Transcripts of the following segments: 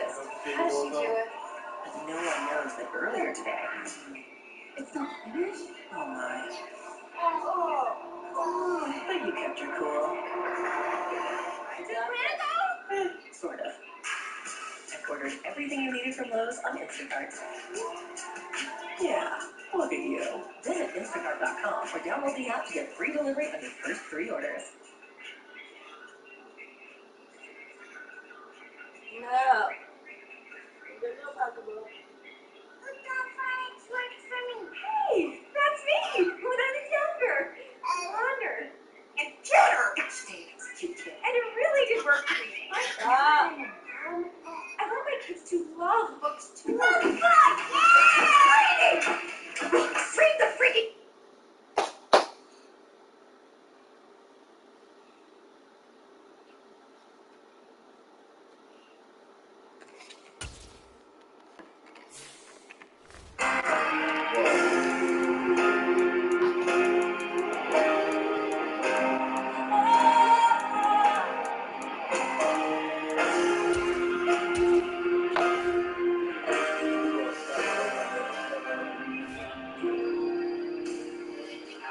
delicious. How does she do it? But no one knows that earlier today. It's not finished? Oh my. But you kept your cool. Sort of. I ordered everything you needed from Lowe's on Instacart. Yeah, look at you. Visit instacart.com or download the app to get free delivery on your first 3 orders. No. Hey, that's me when I was younger. Honored. And cuter. Cute kid. And it really did work for me. I want my kids to love books too. Read the freaking.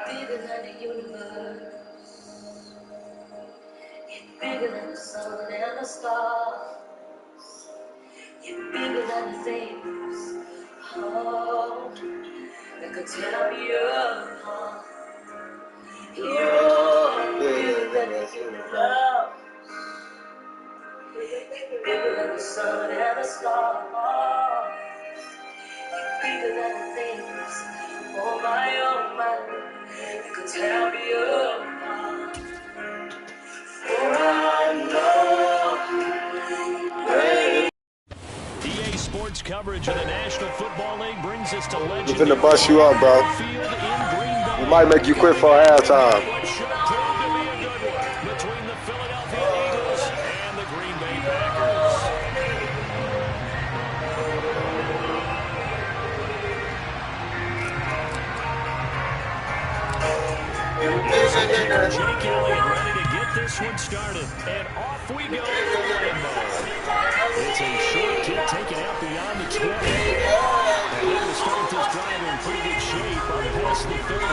Bigger than the universe. You're bigger than the sun and the stars. You're bigger than the things, oh, that could tear me apart. You're bigger than the universe. You're bigger than the sun and the stars. You're bigger than the things, oh my, that could tear me apart. For I know great. EA Sports coverage of the National Football League brings us to legend. We're finna bust you up, bro. We might make you quit for halftime. What should prove to be a good one between the Philadelphia Eagles and the Green Bay Packers. Jake Elliott ready to get this one started, and off we go for Lambeau. It's a short kick taken out beyond the 20. And they're going to start this drive in pretty good shape up past the 30.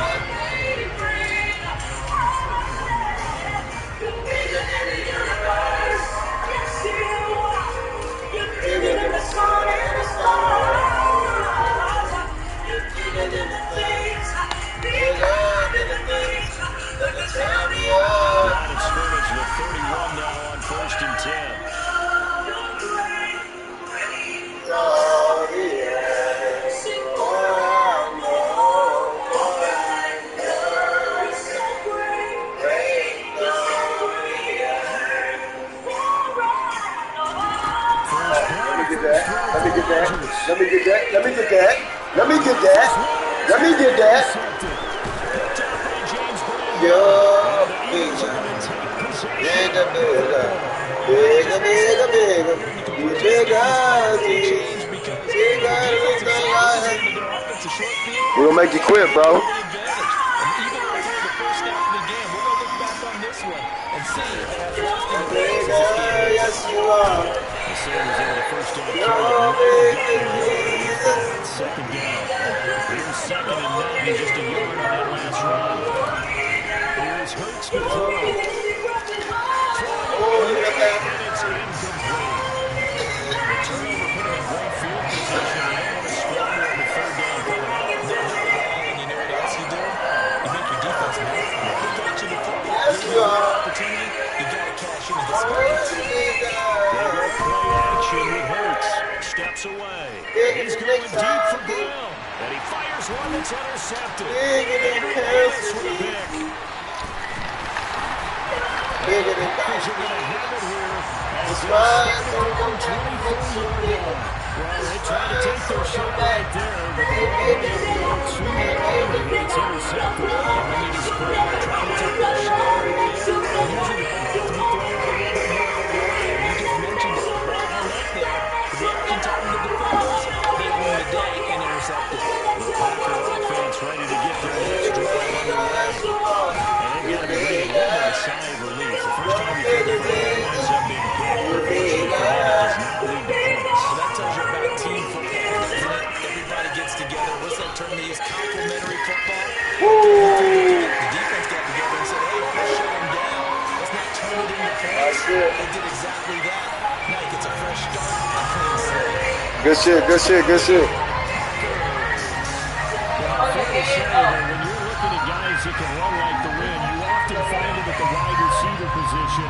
Line of scrimmage to 31 now on 1st and 10. Let me get that. We're gonna make you quit, bro. Yes, you are. The Sabres able to first down second down. Here's 2nd and 9, just a yard on that last drive. Here's Hurts to throw. And it's incomplete. The turnover put him in great field position. They want to squander on the 3rd down coming up. And you know what else you do? You make your defense mad. They got you the football. Yes, you are. Opportunity, you got to cash in the space. They go play action with Hurts. Steps away. He's going deep for Brown. And he fires one that's intercepted. Pass for the pick. Bigger than Packers are going to have it here. That's right. Well, they try to take their shot right there, but the ball doesn't go too long. It's intercepted. And then you just put it trying to take that shot right there. Usually they have to be throwing it a little bit more over the line. You just mentioned it. I like that. Reaction time to the defenders. They win the day and intercept it. The Packer offense ready to get their next drive underway. And they've got to be breathing a little bit of sigh of relief. The first time you throw the ball, it winds up being picked. But fortunately for them, it does not lead to points. turn these complementary football. The defense got together and said, hey, let's shut them down. Let's not turn it into points. They did exactly that. Now he gets a fresh start, a clean slate. Good shit, good shit, good shit. Well, fair to say that when you're looking at guys that can run like the wind, you often find them at the wide receiver position,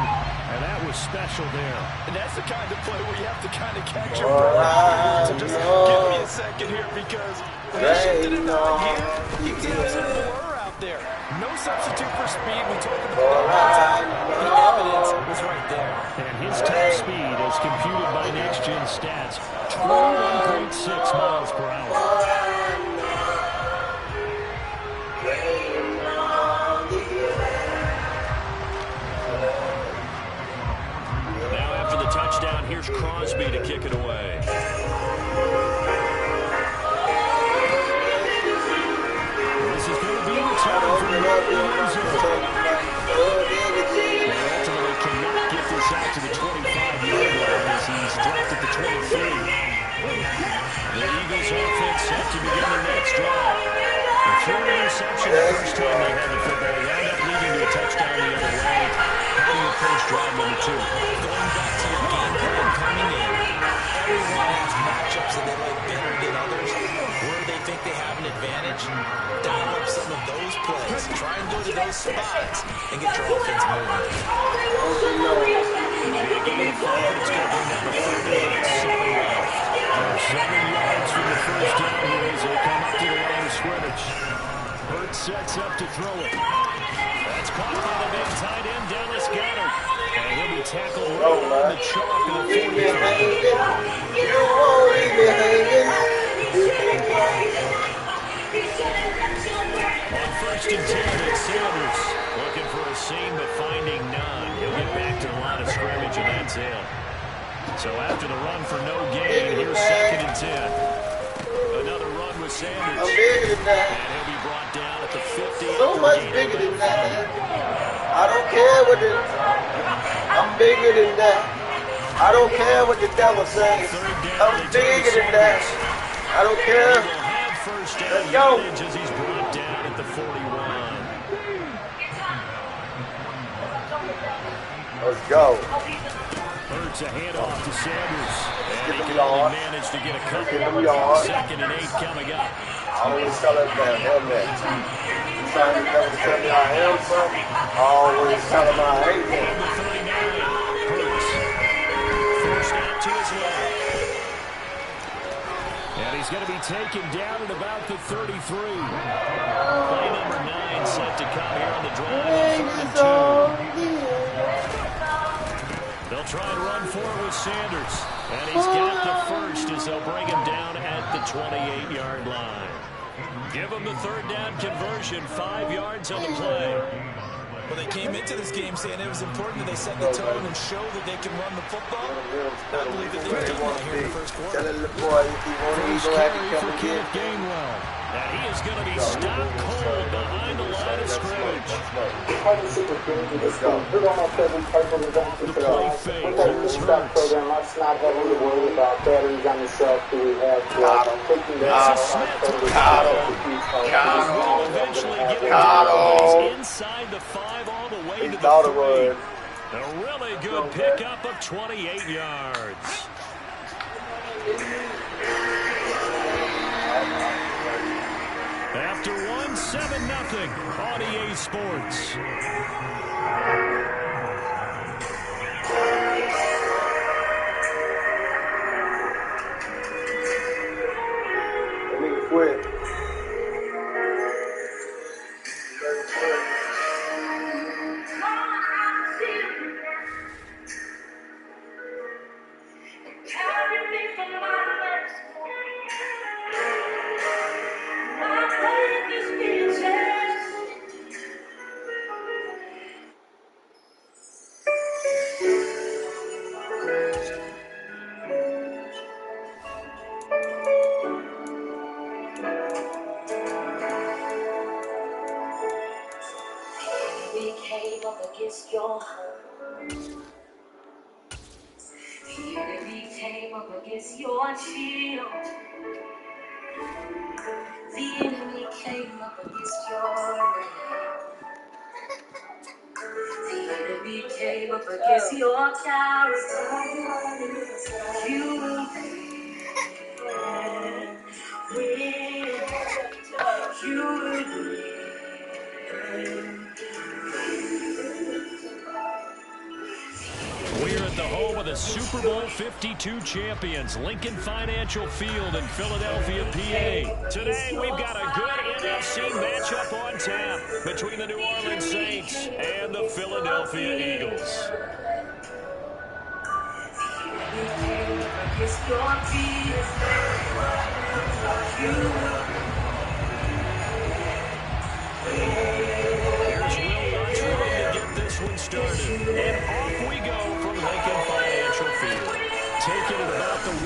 and that was special there. And that's the kind of play where you have to kind of catch your breath. So just give me a second here, because when he shifted it right here, he was an absolute blur out there. No substitute for speed. We talked about that. The evidence was right there. And his top speed, as computed by Next Gen Stats, 21.6 miles per hour. Now after the touchdown, here's Crosby to kick it away. This is going to be returned from the end zone. They ultimately cannot get this out to the 25-yard line as he's dropped at the 23. The Eagles offense set to begin the next drive. A third interception the first time they had the football. Wound up leading to a touchdown the other way. How do you approach drive number 2? Going back to your game plan coming in, everyone has matchups that they like better than others. Where they think they have an advantage, dial up some of those plays. Try and go to those spots and get your offense moving. Going forward, it's going to bring down the 7 left. 7 yards from the first down here as they come up to the line of scrimmage. Hurts sets up to throw it. That's caught by the big tight end, Dallas Goedert. And he'll be tackled right on the chalk of the 45. On first and 10, it's Sanders looking for a seam but finding none. He'll get back to the line of scrimmage, and that's it. So after the run for no gain, here's second and 10. Another run with Sanders. I'm bigger than that. And he'll be brought down at the 50. So much bigger than that. I don't care what the... I'm bigger than that. I don't care what the devil says. I'm bigger than that. I don't care. Let's go. As he's brought down at the 41. Let's go. Hurts a handoff to Sanders. And he Give can him yards. only manage to get a couple. Give him yards. Second and 8 coming up. I always tell him that helmet. You trying to tell me I am something? I always tell him I ain't that. Number 39, Hurts. Forced out to his left. And he's going to be taken down at about the 33. Play number 9 set to come here on the drive on 3rd and 2. They'll try and run for it with Sanders. And he's got the first as they'll bring him down at the 28-yard line. Give him the third down conversion, 5 yards on the play. Well, they came into this game saying it was important that they set the tone and show that they can run the football. I believe that they've done that here in the first quarter. First carry for Kenneth Gainwell. And he is going to be stopped cold behind the line of scrimmage. The play fake. Here's Hurts. This is Smith. Will eventually get it down, but he's inside the 5 all the way to the 3. A really good pickup of 28 yards. After 1-7-0 on EA Sports. Let me quit. Against your home. The enemy came up against your shield. The enemy came up against your name. The enemy came up against your character. You will win. You will win. We're at the home of the Super Bowl 52 champions, Lincoln Financial Field in Philadelphia, PA. Today, we've got a good NFC matchup on tap between the New Orleans Saints and the Philadelphia Eagles. Here's Will Lutz ready to get this one started. And off we go from Lincoln Financial Field. Taking it about the 1.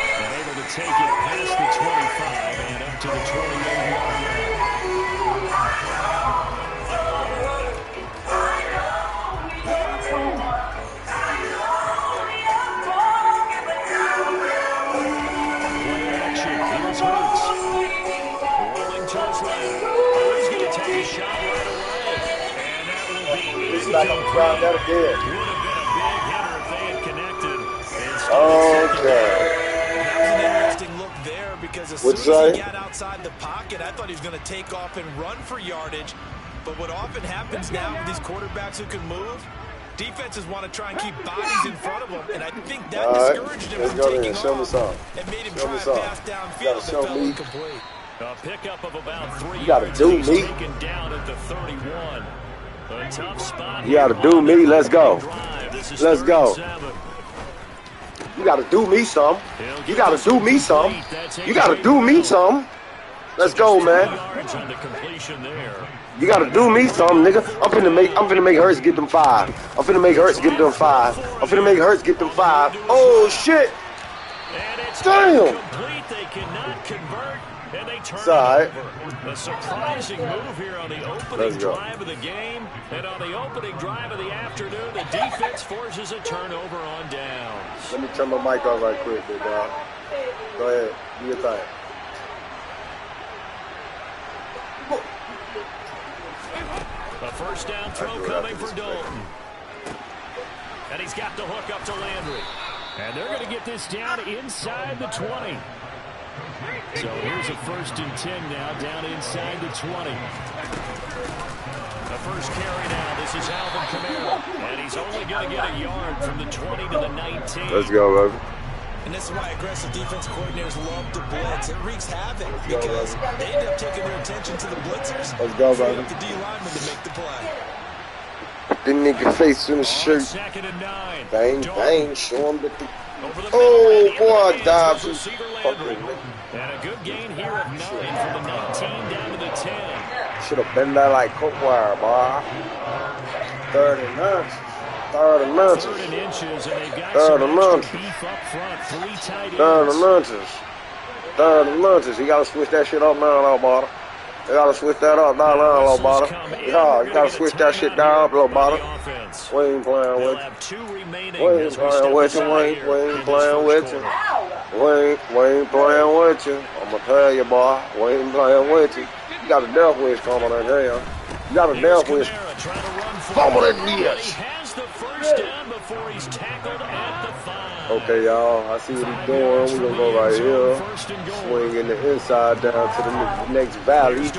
And able to take it past the 25 and up to the 28-yard line. Play action. Here's Hurts. Rolling to his left. Oh, he's going to take a shot right away. And that will be It's like I'm trying that again. would have been a big hitter if they had connected. Okay. That was an interesting look there because as What'd soon you as say? he got outside the pocket, I thought he was going to take off and run for yardage. But what often happens now with these quarterbacks who can move, defenses want to try and keep bodies in front of them, and I think that All right, discouraged him let's from go there. taking Show me off some. and made him Show me try some. and pass You downfield gotta that show fell me. incomplete. A pickup of about 3 You gotta yards. do He's me. taken down at the 31. A tough spot. You gotta here do on me. the Let's go. drive. This is Let's 3rd go. and 7. You gotta do me some. He'll You get gotta this do one me some. complete. That's You gotta A.J. do me Brown. some. Let's So go, just 2 man. yards on the completion there. You gotta do me some, nigga. I'm finna make Hurts get them 5. I'm finna make Hurts get them 5. I'm finna make Hurts get them 5. Oh shit! And it's Damn! complete. They cannot convert, and they turn It's all right. it over. A surprising move here on the opening Let's go. drive of the game. And on the opening drive of the afternoon, the defense forces a turnover on downs. Let me turn my mic off right quick, big dog. Go ahead, do your thing. A first down throw coming for Dalton. And he's got the hook up to Landry. And they're going to get this down inside the 20. So here's a 1st and 10 now, down inside the 20. The first carry now. This is Alvin Kamara. And he's only going to get a yard from the 20 to the 19. Let's go, baby. And this is why aggressive defense coordinators love to blitz. It wreaks havoc because they end up taking their attention to the blitzers. Let's go, freeing baby. up the D lineman to make the play. The nigga face in the shirt. 2nd and 9. Bang, Dalton bang, show him that the... over the Oh, middle, and boy, I in the died hands for of receiver Landry. fucking... And a good gain here of 9 from the 19 down to the 10. Should have been there like coke wire, boy. 3rd and 9. 3rd and 9. 3rd and inches, and they've got 3rd some and extra 9. beef up front. 3 tight 3rd ends. and 9. 3rd and 9. You gotta switch that shit up now, little bottle. You gotta switch that up now, little bottle. Yeah, you gotta switch that shit down, little bottle. We ain't playing They'll with have 2 remaining. you. We as ain't we step playing with you. aside We here ain't in this playing with first you. quarter. We ain't playing with you. I'ma tell you, boy. We ain't playing with you. You got a death wish coming in here. You got a death wish. Kamara trying to run Fumble forward. it, And yes. he has the first down before he's tackled at the 5. Okay, y'all. I see what he's doing. We're gonna go right here. Swing in the inside down to the next valley. Boy,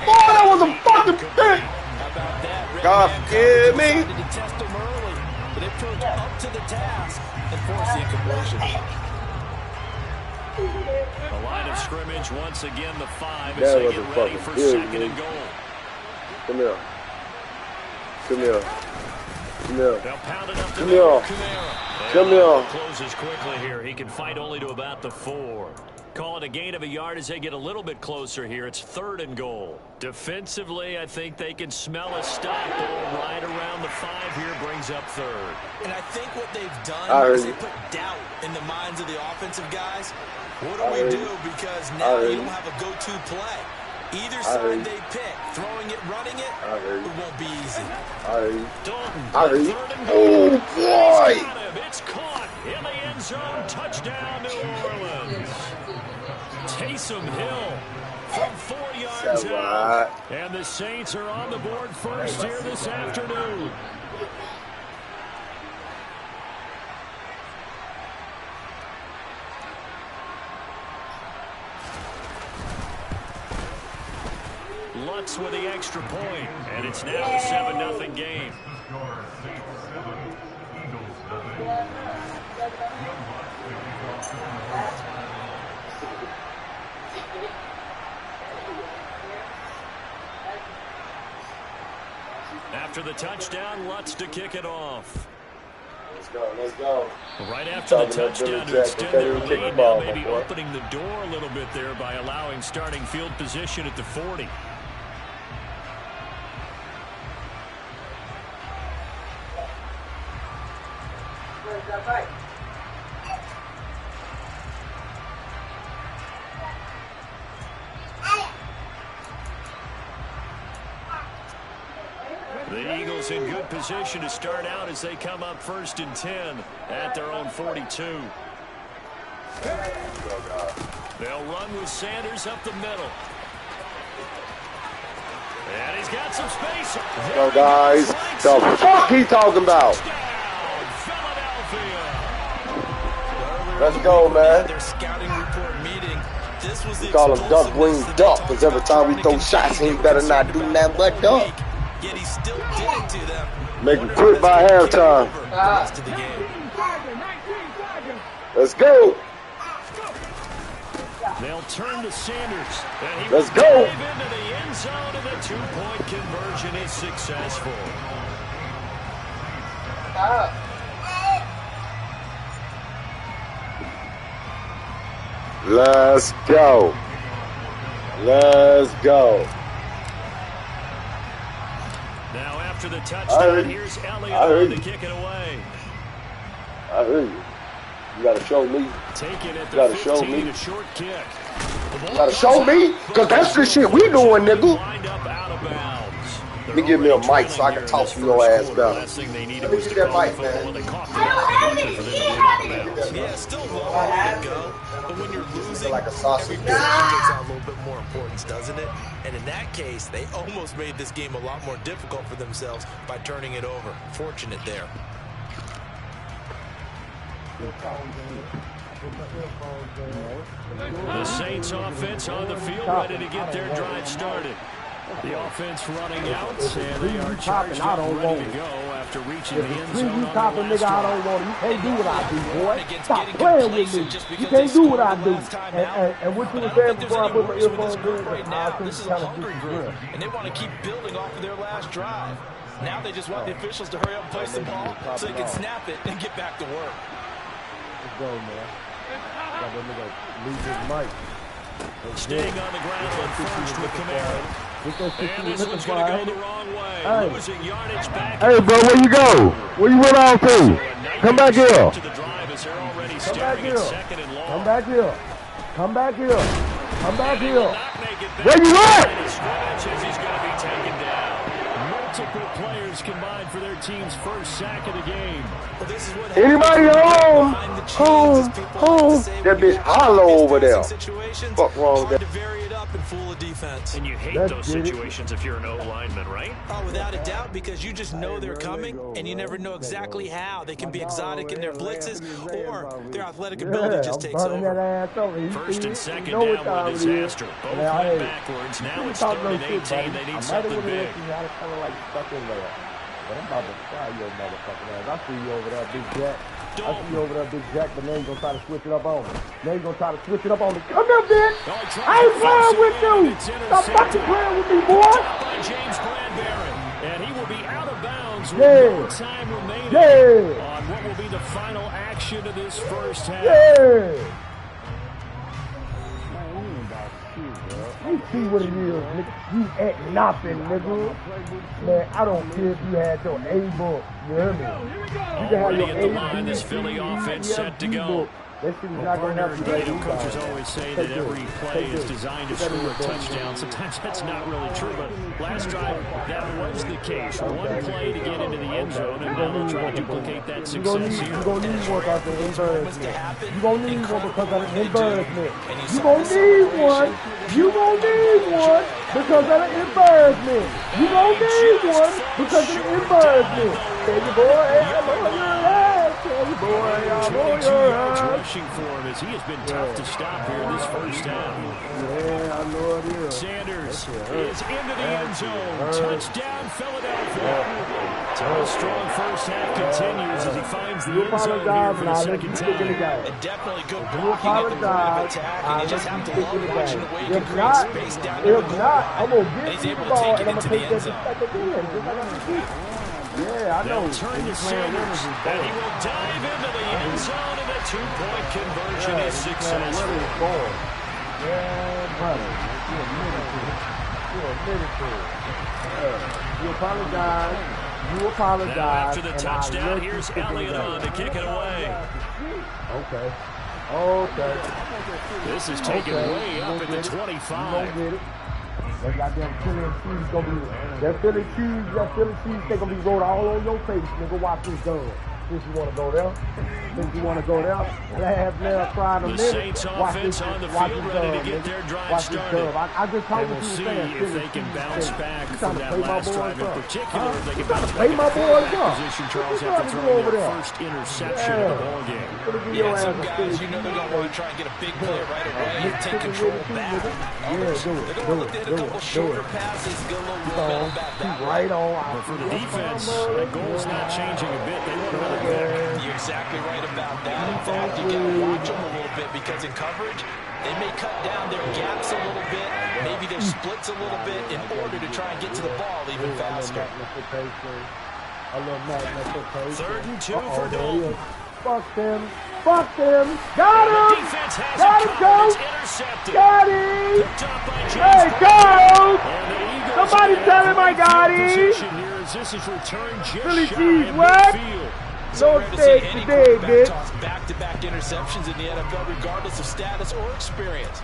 that was a fucking pick. God forgive me. Decided to test him early, but it proved up to the task and forced the incompletion. The line of scrimmage once again the 5 as That they was get a ready fucking for good 2nd and move. goal. Come here. Come here. Come here. They'll pound it up to Come here. Kamara. Come here. Closes quickly here. He can fight only to about the 4. Call it a gain of a yard as they get a little bit closer here. It's 3rd and goal. Defensively, I think they can smell a stop. Ball right around the 5 here brings up 3rd. And I think what they've I done heard is they you. put doubt in the minds of the offensive guys. What I do we heard do? you. Because I now heard you you. don't have a go-to play. Either I heard you. side they pick, throwing it, running it, I heard you. it won't be easy. I heard you. Dalton, I heard you. 3rd and Oh, goal. boy. He's got him. It's caught. In the end zone, touchdown, New Orleans. Taysom Hill from 4 yards out. And the Saints are on the board first here this afternoon. Lutz with the extra point, and it's now a 7-0 game. After the touchdown, Lutz to kick it off. Let's go, let's go. Right after the touchdown to extend their lead, now maybe opening the door a little bit there by allowing starting field position at the 40. The Eagles in good position to start out as they come up 1st and 10 at their own 42. They'll run with Sanders up the middle. And he's got some space. Go, guys. The fuck he talking about? Let's go, man. Their scouting report meeting. This was We call him Duck Wing Duck because every time we throw shots, he better not do nothing but duck. Yet he still did it to them. Make him quit by halftime. The rest of the game. Let's go. They'll turn to Sanders. And he Let's will go. dive into the end zone, and the 2-point conversion is successful. Let's go. Let's go. Now after the touchdown, here's Elliott to kick it away. I hear you. You got to show me. Taking it You got to show 15, me. a short kick. You got to show me. Because that's the shit we doing, nigga. Wind up out of bounds. Let me give me a mic so I can talk to your ass better. Last thing they needed Let me was get to that call the mic, football man. when they caught I don't have the it. Yeah, still a long way to go. But when you're losing, Like a sausage. every possession takes on a little bit more importance, doesn't it? And in that case, they almost made this game a lot more difficult for themselves by turning it over. Fortunate there. The Saints offense on the field, ready to get their drive started. The offense running out, and they are charged up, ready to go after reaching the end zone on the last nigga, I don't drive. want it. You can't do what I do, boy. Stop playing with me. You can't do what I do. And what you were saying before I put my earphones in, right now, this is a hungry group, and they want to keep building off of their last drive. Now they just want the officials to hurry up and place the ball so they can snap it and get back to work. Let's go, man. Got that nigga lose his mic. Staying on the ground on first with Kamara. And this one's going going to go the wrong way. Hey. Losing yardage back. Hey, bro, where you go? Where you went off to? Come back here. To the drive as they're already Come back staring here. at 2nd and long. Come back here. Come back here. Come back He will here. not make it back. Where you at? And he scrimmages, he's going to be taken down. Multiple players combined for their team's first sack of the game. Well, this is what Anybody home? behind the chains, Home. as people like to Home. say, That when you bitch have hollow these over there. passing situations, Fuck wrong with hard that? to vary it up and fool a defense. And you hate Let's those get it. situations if you're an O-lineman, right? Oh, without a doubt, because you just know they're coming, and you never know exactly how. They can be exotic in their blitzes, or their athletic ability just takes I'm burning that over. ass over. First and second You know down what time with a it is. disaster. Both And went hey, backwards. Now you it's talk 3rd no and shit, 18. buddy. They I need might something have big. let you out kind of like stuck in there. But I'm about to fry your motherfucking ass. I see you over there, Big Jack. I see you over there, Big Jack, but they ain't gonna try to switch it up on me. They ain't gonna try to switch it up on me. Come here, bitch! I ain't playing with you! Stop fucking playing with me, boy! By James Bradbury. And he will be out of bounds with Yeah. no time remaining Yeah. on what will be the final action of this first half. Yeah! You see what it is, nigga. You at nothing, nigga. Man, I don't care if you had your A book. You hear me? You can have Already your at the A, line, B, this C, Philly D, offense E, F, set to G go. book. That shit is not going to help you, baby. Coaches always say that every play is designed to score a touchdown. Sometimes that's not really true, but last drive, that was the case. One play to get into the end zone, and now they'll try to duplicate that success here. You're going to need one because of embarrassment. You're going to need one because of embarrassment. You're going to need one. You're going to need one because of embarrassment. You're going to need one because of embarrassment. Tell your boy, I'm on your ass. Tell your boy, I'm on your ass. Rushing for him as he has been tough to stop here in this first half. Yeah, I know it is. Sanders is into the end zone. Touchdown, Philadelphia. So a strong first half continues as he finds the end zone here for the second time. And definitely good blocking at the point of attack, and you just have to love watching the way he can create space down the If not, I'm going to get he's the able to ball take it and I'm into going to the take end that zone. Yeah, I know. They'll turn to Sanders, and he will dive into the end zone, and the two-point conversion is successful. Yeah, brother. You admitted to it. You apologize. You apologize. Now after the touchdown, here's Elliott on to kick it away. Okay. Okay. This is taken way up at the 25. That goddamn Philly cheese gonna be, that Philly cheese, they gonna be rolled all on your face, nigga. Watch this gun. Since you wanna go there, laugh now, cry in a minute. The Saints offense on the field ready to get their drive started. I just told And we'll see if they can bounce back from that last drive in particular. If they can bounce back in position, Charles, after throwing their first interception of the ball game. Yeah, some guys, you know they're going to want to try and get a big play right away and take control back. Others, they're going to look at a couple shorter passes, get a little roll back that way. But for the defense, that goal's not changing a bit. They want to run it back. You're exactly right about that. In fact, you got to watch them a little bit because in coverage, they may cut down their gaps a little bit, maybe their splits a little bit in order to try and get to the ball even faster. Third and 2 for Dalton. Fuck them. Fuck them. Got him. Defense has Got it him, covered. Coach. It's intercepted. Got him. Picked up by Hey, James Coach. And the Eagles Somebody in tell him I great got field him. position here as this is returned just Philly shy cheese, of what? midfield. No Rare to see stage any today, quarterback bitch. toss back-to-back interceptions in the NFL, regardless of status or experience.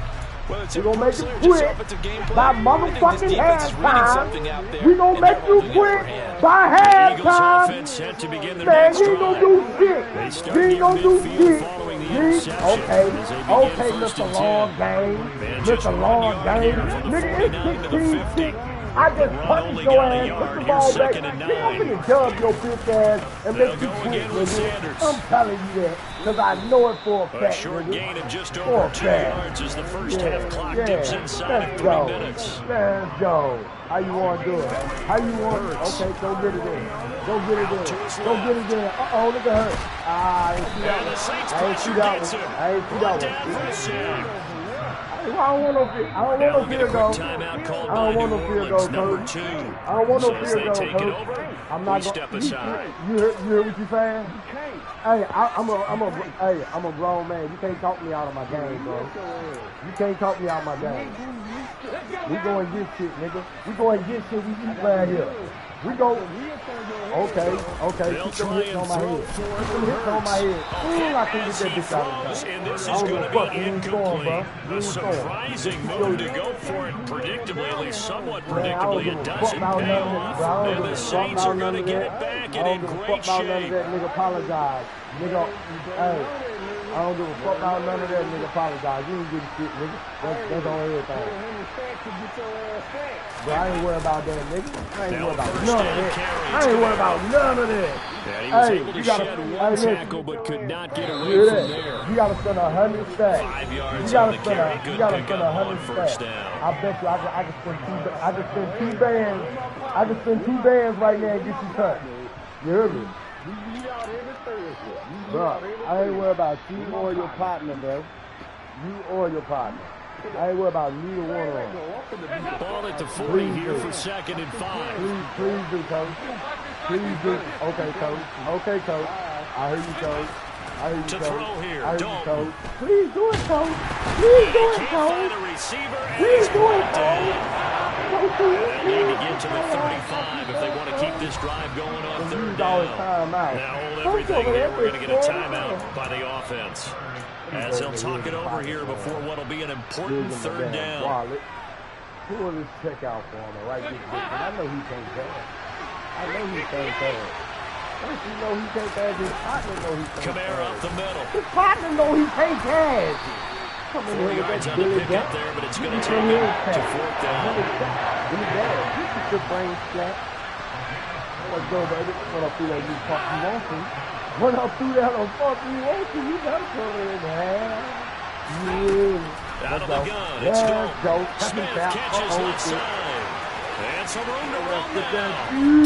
Whether it's We're going to make you personal or just quit offensive game by plan, I think this motherfucking defense is reading something out halftime. there, We're going to and they're make you holding it in quit their hand. by The Eagles halftime. offense set to begin their Man, next he ain't drive. going to do shit. They start He ain't near going to do midfield shit. following the He- interception Okay, as they begin okay, first Mr. and Long 10. Game. Man, just Mr. one Long yard Game. here from the Nigga, 49 to the it's 50. 16. I just run punched only your got a ass, yard. put the Here's ball back. second and Nigga, I'm 9. finna dub your bitch ass and They'll make you go quit, again with nigga. Sanders. I'm telling you that, because I know it for a A fact, short nigga. gain of just For over a 2 fact. yards as the first half clock Yeah, dips inside of 3 go. minutes. Let's go. How you want to do it? How you want it? Okay, go get it in. Go get it in. Go get it in. Uh-oh, look at her. I ain't see that And the one. Saints I ain't see pressure that gets one. him. I ain't see Brought that down for a sack. one. I don't want no fear. I don't Now want we'll no get fear a quick goal. timeout called I by don't want New no fear Orleans, goal, number coach. 2. I don't want no So as fear they goal, take it coach. over, I'm not we step aside. You heard what you saying? Hey, I'm a grown man. You can't talk me out of my game, bro. You can't talk me out of my game. We go and get shit, nigga. We go and get shit. We eat right here. We go. Okay. They'll Keep them try hits and on my throw head. for Keep them hits on my head. Ooh, I can get As that he bitch out of throws, there. and this I is don't going give to a fuck be who you throwing, bro. incomplete. Who A you throwing? surprising move to go for it predictably, at least somewhat Man, I don't predictably. give It a fuck doesn't about pay none of that, bro. I off, don't and give the a fuck Saints about are none going of to get that. it back I and don't in give a fuck great about none of shape. that. Nigga, apologize. Nigga, hey. I don't give a fuck about none of that, nigga. Apologize. You ain't getting shit, nigga. That's on everything. But I ain't worried about that, nigga. I ain't worried about none of that. I ain't worried about none of that. Yeah, he was Hey, able to you gotta, shed hey, one listen. tackle, but could not get You away hear from that? there. You gotta spend 100 stacks. 5 yards You on gotta the spend carry. you Good gotta pick spend up on 100 first stacks. down. I bet you I can spend two bands. I can spend 2 bands right now and get you cut. You hear me? Bro, I ain't worried about you or your partner, bro. You or your partner. I ain't worried about neither one of them. Ball at the 40 here for 2nd and 5. Please do, coach. Please do. Okay, coach. Okay, coach. I hear you, coach. I hear you, To coach. throw here, I hear you, Dalton. coach. Please do it, coach. Please do it, Can't find coach. a receiver, and Please he's do it, brought down. They need to get to the 35 if they want to keep this drive going on third down. Now hold everything here. We're going to get a timeout by the offense, as they'll talk it over here before what will be an important third down. Pull this check out for him, right? I know he can't pass. I know he can't pass. Don't you know he can't pass? His partner know he can't pass. Kamara up the middle. His partner know he can't pass. 4 yards on the pickup there, but it's going to take him to fourth down. He's there. You get your brain flat. Let's go, baby. Run up through that you fuck you want to. Run up through that on fuck you want to. You got to put it in there. Yeah. Out of the gun, it's Dalton. Smith catches left side. And some room to run now.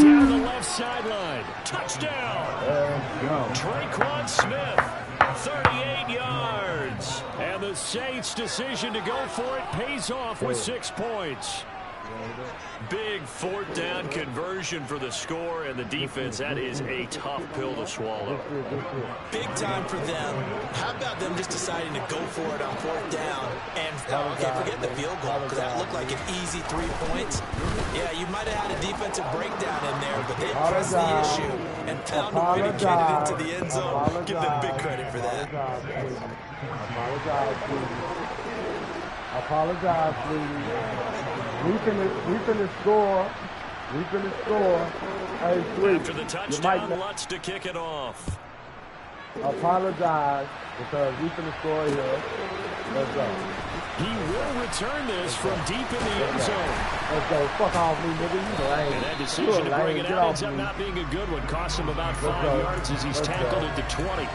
Down the left sideline. Touchdown. Traquan Smith, 38 yards. And the Saints' decision to go for it pays off with 6 points. Big fourth down conversion for the score, and the defense, that is a tough pill to swallow. Big time for them. How about them just deciding to go for it on fourth down? And, okay, forget the field goal, because that looked like an easy 3 points. Yeah, you might have had a defensive breakdown in there, but they pressed the issue and found a way to get it into the end zone. Give them big credit for that. Apologize, please. We finna score. We finna score. Hey, sweet. After the touchdown, Lutz to kick it off. Apologize because we finna score here. Let's go. He will return this from deep in the end zone. Let's go. Fuck off me, nigga. You lame. And that decision to bring it out ends up not being a good one. Cost him about 5 yards as he's tackled at the 20.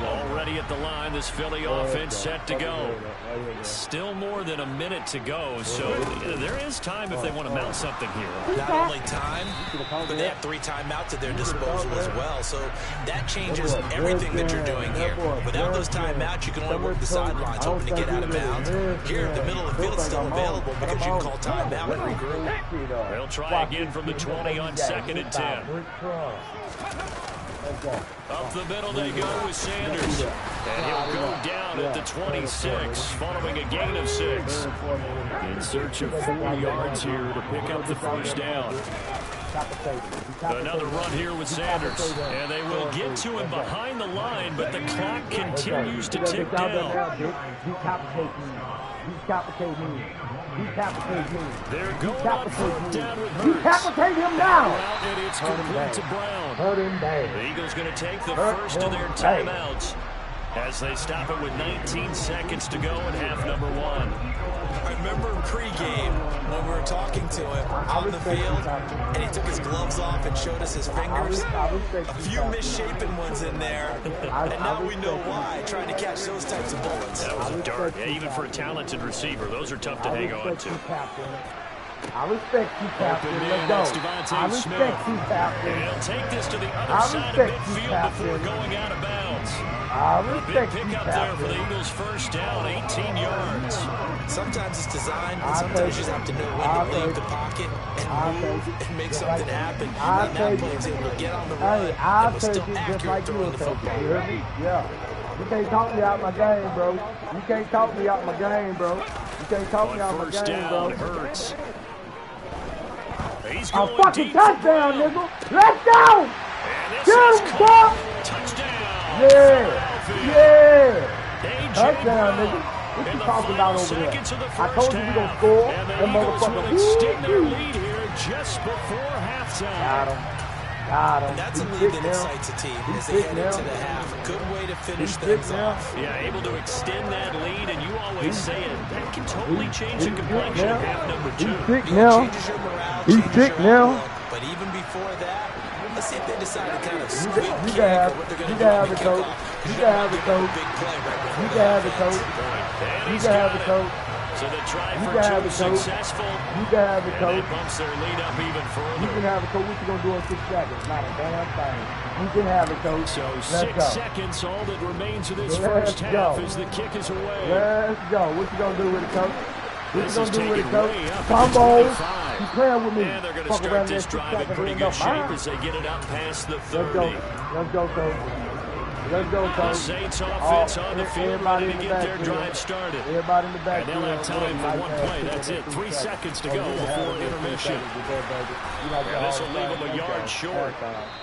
Already at the line, this Philly offense set to go. Still more than a minute to go, so there is time if they want to mount something here. Not only time, but they have 3 timeouts at their disposal as well, so that changes everything that you're doing here. Without those timeouts, you can only work the sidelines, hoping to get out of bounds. Here, the middle of the field is still available because you can call timeout and regroup. They'll try again from the 20 on 2nd and 10. Up the middle they go with Sanders. And he'll go down at the 26, following a gain of 6. In search of 4 yards here to pick up the first down. Another run here with Sanders. And they will get to him behind the line, but the clock continues to tick down. They're going on fourth down with Hurts. Decapitate him now. And it's complete to Brown. Hurt him bad. The Eagles going to take the first of their timeouts as they stop it with 19 seconds to go in half number 1. I remember pregame when we were talking to him on the field, and he took his gloves off and showed us his fingers. A few misshapen ones in there, and now we know why, trying to catch those types of bullets. That was a dart. Yeah, even for a talented receiver, those are tough to hang on to. I respect you, Captain. Let's go. I respect you, Captain. And he'll take this to the other side of midfield before going out of bounds. A big pickup there for the Eagles' first down, 18 yards. Sometimes it's designed, and sometimes you just have to know when to leave the pocket and move and make something happen. And that play's able to get on the run and was still accurate throwing the football. You hear me? Yeah. You can't talk me out my game, bro. You can't talk me out my game, bro. You can't talk me out my game, bro. Hurts. He's a fucking touchdown, nigga. Let's go. Get him, boy. Touchdown. Yeah. Touchdown, nigga. What you talking about over there? I told you we gonna score. That motherfucker. Extend their lead here just before halftime. Got him. And that's a lead that excites a team as they head into the half. A good way to finish things off. Yeah, able to extend that lead, and you always say it. That can totally change the complexion of half number 2. He's sick now. He's sick now. But even before that, let's see if they decide to kind of squeak kick or what they're going to do. You can have it, coach. You can have it, coach. You can have it, coach. You can have it, coach. So the try for 2 successful. You can have it, coach. And that bumps their lead up even further. You can have it, coach. What you going to do in 6 seconds? Not a damn thing. You can have it, coach. So Let's 6 seconds, all that remains of this first half as the kick is away. Let's go. What you going to do with it, coach? What you going to do with it, coach? Combos. He's playing with me. And they're going to start this drive in pretty good shape as they get it up past the 30. Let's go, coach. Let's go, The coach. Saints offense on the field, ready to get their drive started. Everybody in the back. And they'll have time for one play. That's it. 3 seconds to go before intermission. And this will leave them a yard short.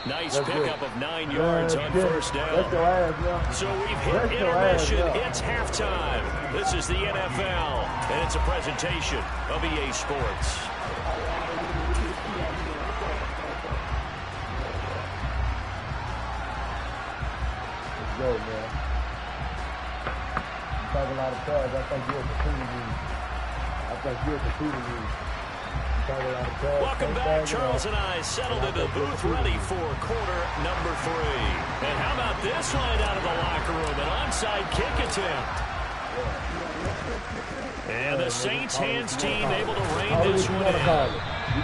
Nice pickup of 9 yards on first down. So we've hit intermission. It's halftime. This is the NFL, and it's a presentation of EA Sports. Go, man. You talk a lot of trash. I think you're competing with. Welcome back. Charles and I settled into the booth, ready for quarter number 3. And how about this line out of the locker room? An onside kick attempt. And the Saints hands team able to rein this one in. A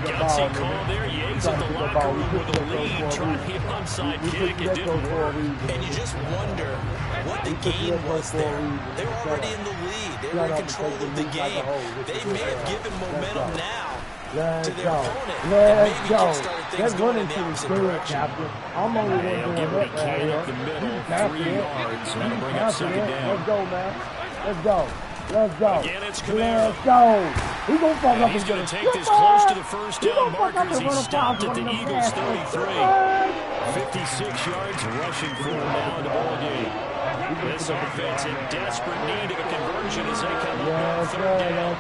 gutsy call there. Yates in the locker room with a lead, trying to hit onside kick. It didn't work. And you just wonder what the game was there. They were already in the lead. They were in control of the game. They may have given momentum now to their opponent. Let's maybe go. kick-started things Let's going run in the into the opposite field, direction. Captain. I'm only one They'll doing give him a that can right up the here. middle, 3 yards. That'll bring up Let's second down. go, man. Let's go. Let's go. Again, it's Kamara. Let's go. He's going to fuck up. He's going to take this close to the first down markers. He stopped at the Eagles' 33. 56 yards rushing for him now in the ballgame. This offense in desperate need of a conversion as they come up on third down.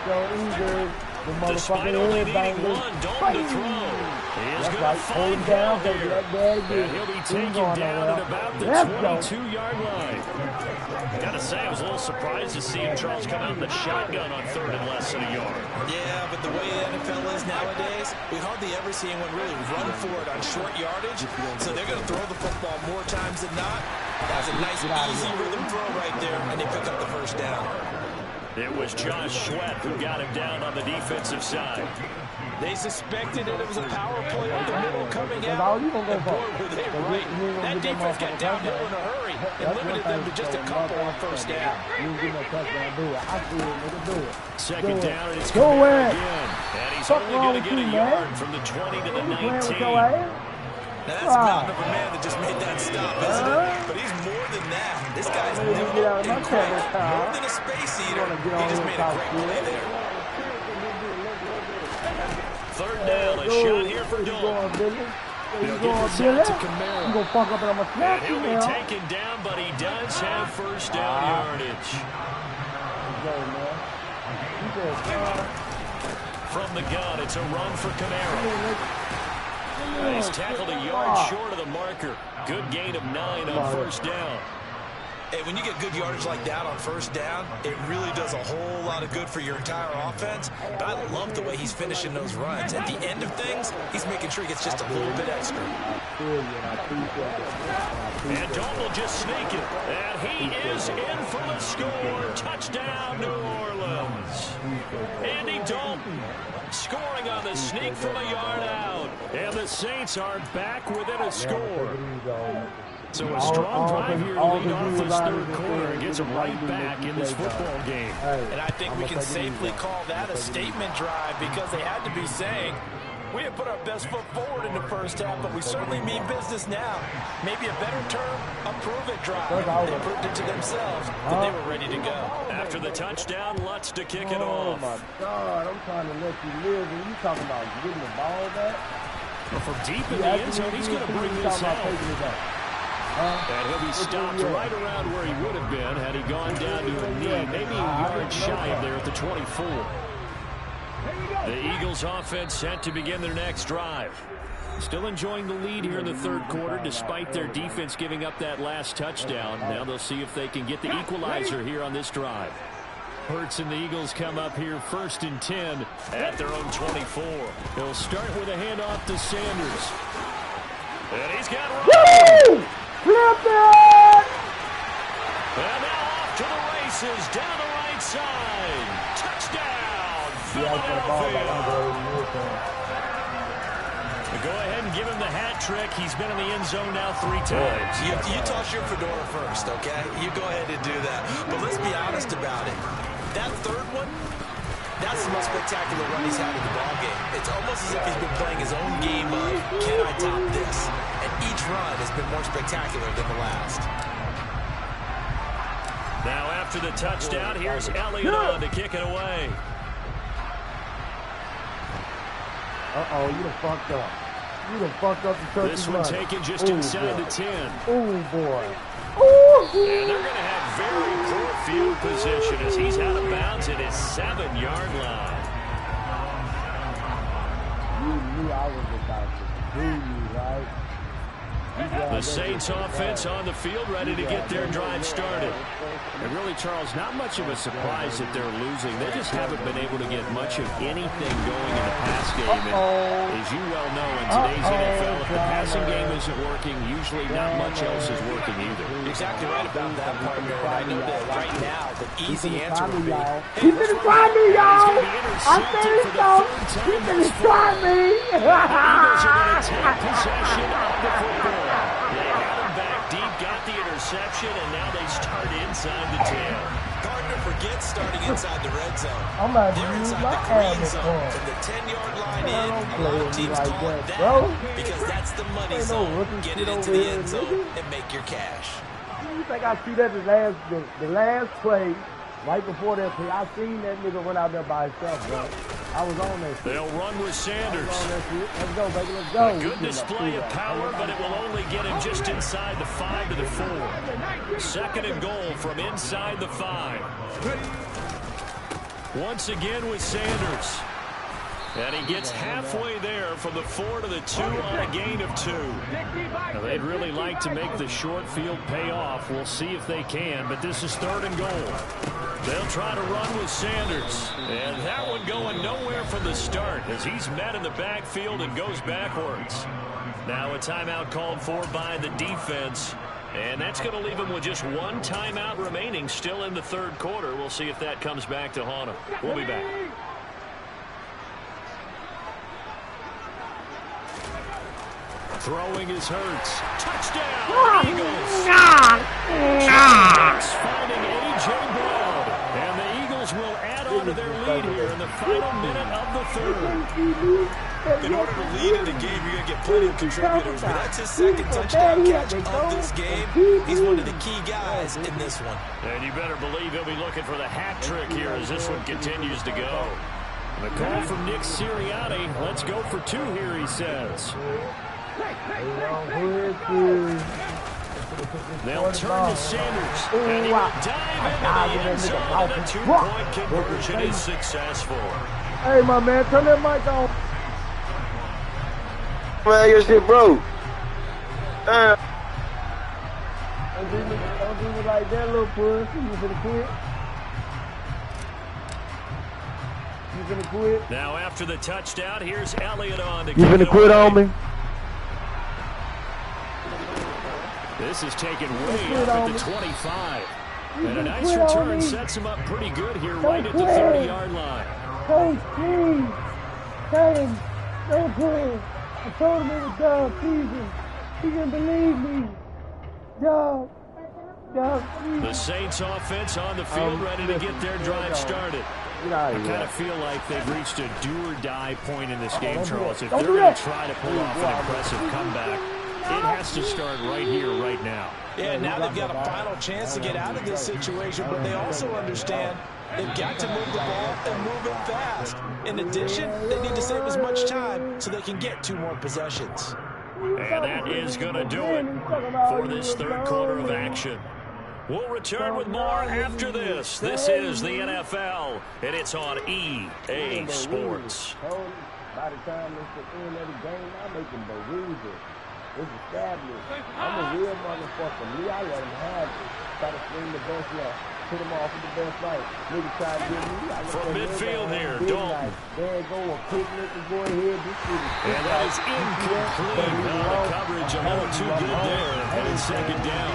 Despite only needing one, Dalton to throw. He is going to find down here. And he'll be taken down at about the 22-yard line. Gotta say, I was a little surprised to see him, Charles, come out in the shotgun on third and less than a yard. Yeah, but the way the NFL is nowadays, we hardly ever see anyone really run for it on short yardage. So they're going to throw the football more times than not. That's a nice, easy rhythm throw right there, and they pick up the first down. It was Josh Sweat who got him down on the defensive side. They suspected that it was a power play up the middle coming out. And boy, were they right. That defense got downhill in a hurry and limited them to just a couple on first down. Second down, and it's Kamara again. And he's only going to get a yard from the 20 to the 19. Now, that's a mountain of a man that just made that stop, isn't it? But he's more than that. This guy's nimble and quick. More than a space eater. He just made a great play there. Third down, a shot here for Dalton. He'll get this out to Kamara. And he'll be taken down, but he does have first down yardage. From the gun, it's a run for Kamara. He's tackled a yard short of the marker. Good gain of 9 on first down. Hey, when you get good yardage like that on first down, it really does a whole lot of good for your entire offense. But I love the way he's finishing those runs. At the end of things, he's making sure he gets just a little bit extra. And Dalton will just sneak it. And he is in for the score. Touchdown, New Orleans. Andy Dalton scoring on the sneak from a yard out. And the Saints are back within a score. So a strong drive here to lead off this third quarter and gets them right back in this football game. And I think we can safely call that a statement drive because they had to be saying, we have put our best foot forward in the first half, but we certainly mean business now. Maybe a better term, a prove-it drive. They proved it to themselves that they were ready to go. After the touchdown, Lutz to kick it off. Oh, my God. I'm trying to let you live, and you talking about getting the ball back? Well, from deep in the end zone, he's going to bring this out. And he'll be stopped right around where he would have been had he gone down to a knee, maybe a yard shy of there at the 24. The Eagles offense set to begin their next drive. Still enjoying the lead here in the third quarter despite their defense giving up that last touchdown. Now they'll see if they can get the equalizer here on this drive. Hurts and the Eagles come up here 1st and 10 at their own 24. They'll start with a handoff to Sanders. And he's got Ryan. Flip it! And now off to the races down the right side. Touchdown, Philadelphia. Go ahead and give him the hat trick. He's been in the end zone now 3 times. You toss your fedora first, okay? You go ahead and do that. But let's be honest about it. That third one, that's the most spectacular run he's had in the ballgame. It's almost as if he's been playing his own game of, can I top this? And each run has been more spectacular than the last. Now after the touchdown, here's Elliott on to kick it away. Uh-oh, you done fucked up. You done fucked up the turkey. This one taken just inside the 10. Oh, boy. And they're going to have very poor field position as he's out of bounds at his 7-yard line. You knew I was about to do you, right? The Saints offense on the field ready to get their drive started. And really, Charles, not much of a surprise that they're losing. They just haven't been able to get much of anything going in the pass game. And as you well know, in today's NFL, if the passing game isn't working, usually not much else is working either. Exactly right about that, partner. And I know that right now, the easy answer would be, He's gonna try me, y'all. I think so. He's gonna try me. Eagles are going to take possession of the football. They had him back deep, got the interception, and now they start inside the 10. Gardner forgets starting inside the red zone. I'm about to They're use inside my the green hammer zone. for From the 10-yard line Man, in, don't a play lot of with me teams like call it that, that bro. because that's the money Ain't no zone. rookie Get shit it into over the here, end zone nigga. and make your cash. You think I see that the last play, right before that play, I seen that nigga run out there by himself, bro. I was on that shit. They'll run with Sanders. Let's go, baby, let's go. A good display of power, but it will only get him just inside the 5 to the 4. 2nd and goal from inside the 5. Once again with Sanders. And he gets halfway there from the 4 to the 2 on a gain of 2. Now, they'd really like to make the short field pay off. We'll see if they can, but this is 3rd and goal. They'll try to run with Sanders. And that one going nowhere from the start as he's met in the backfield and goes backwards. Now a timeout called for by the defense. And that's going to leave him with just one timeout remaining still in the 3rd quarter. We'll see if that comes back to haunt him. We'll be back. Throwing is Hurts. Touchdown, Eagles. Next, finding A.J. Brown. And the Eagles will add on to their lead here in the final minute of the 3rd. In order to lead in the game, you're going to get plenty of contributors. But that's his 2nd touchdown catch of this game. He's one of the key guys in this one. And you better believe he'll be looking for the hat trick here as this one continues to go. The call from Nick Sirianni. Let's go for 2 here, he says. They'll turn to Sanders. And he will dive into the end zone. And a 2-point conversion is successful. Hey, my man, turn that mic on. Man, your shit broke. Don't do me like that, little puss. You finna quit? You finna quit? Now after the touchdown, here's Elliott on to You finna quit on me? This is taken way up at the 25. And a nice return sets him up pretty good here right at the 30-yard line. Coach, please. Tell him. Don't quit. I told him it was Doug season. He didn't believe me. Doug, please. The Saints offense on the field ready to get their drive started. I kind of feel like they've reached a do-or-die point in this game, Charles. If they're going to try to pull off an impressive comeback, it has to start right here, right now. Yeah, now they've got a final chance to get out of this situation, but they also understand they've got to move the ball and move it fast. In addition, they need to save as much time so they can get 2 more possessions. And that is going to do it for this 3rd quarter of action. We'll return with more after this. This is the NFL, and it's on EA Sports. By the time it's the end of the game, I make them believe it. It's established. I'm a real motherfucker. Me, I let him have it. Try to swing the best left. Put him off with the best right. Nigga try to get me. From midfield here, Dalton. There you go, a quick nigga, go ahead. This shit is and that is incomplete. Now the coverage a little too good there. Headed 2nd down.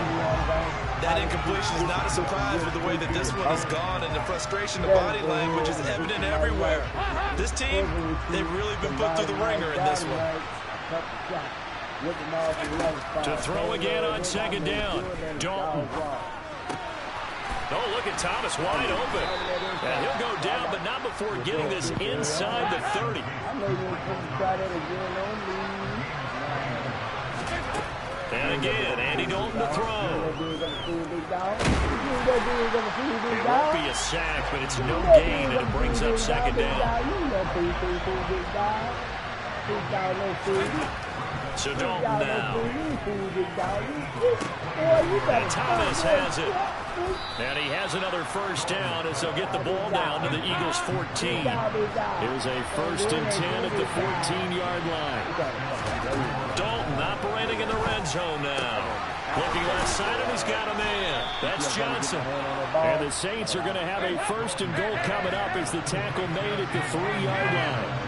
That incompletion is not a surprise with the way that this one has gone, and the frustration, the body language is evident everywhere. This team, they've really been put through the ringer in this one. To throw again on 2nd down. Dalton. Oh, look at Thomas wide open. And he'll go down, but not before getting this inside the 30. And again, Andy Dalton to throw. It won't be a sack, but it's no gain, and it brings up second down. So Dalton now. And Thomas has it. And he has another first down as they'll get the ball down to the Eagles' 14. It was a 1st and 10 at the 14-yard line. Dalton operating in the red zone now. Looking left side, and he's got a man. That's Johnson. And the Saints are going to have a 1st and goal coming up as the tackle made at the 3-yard line.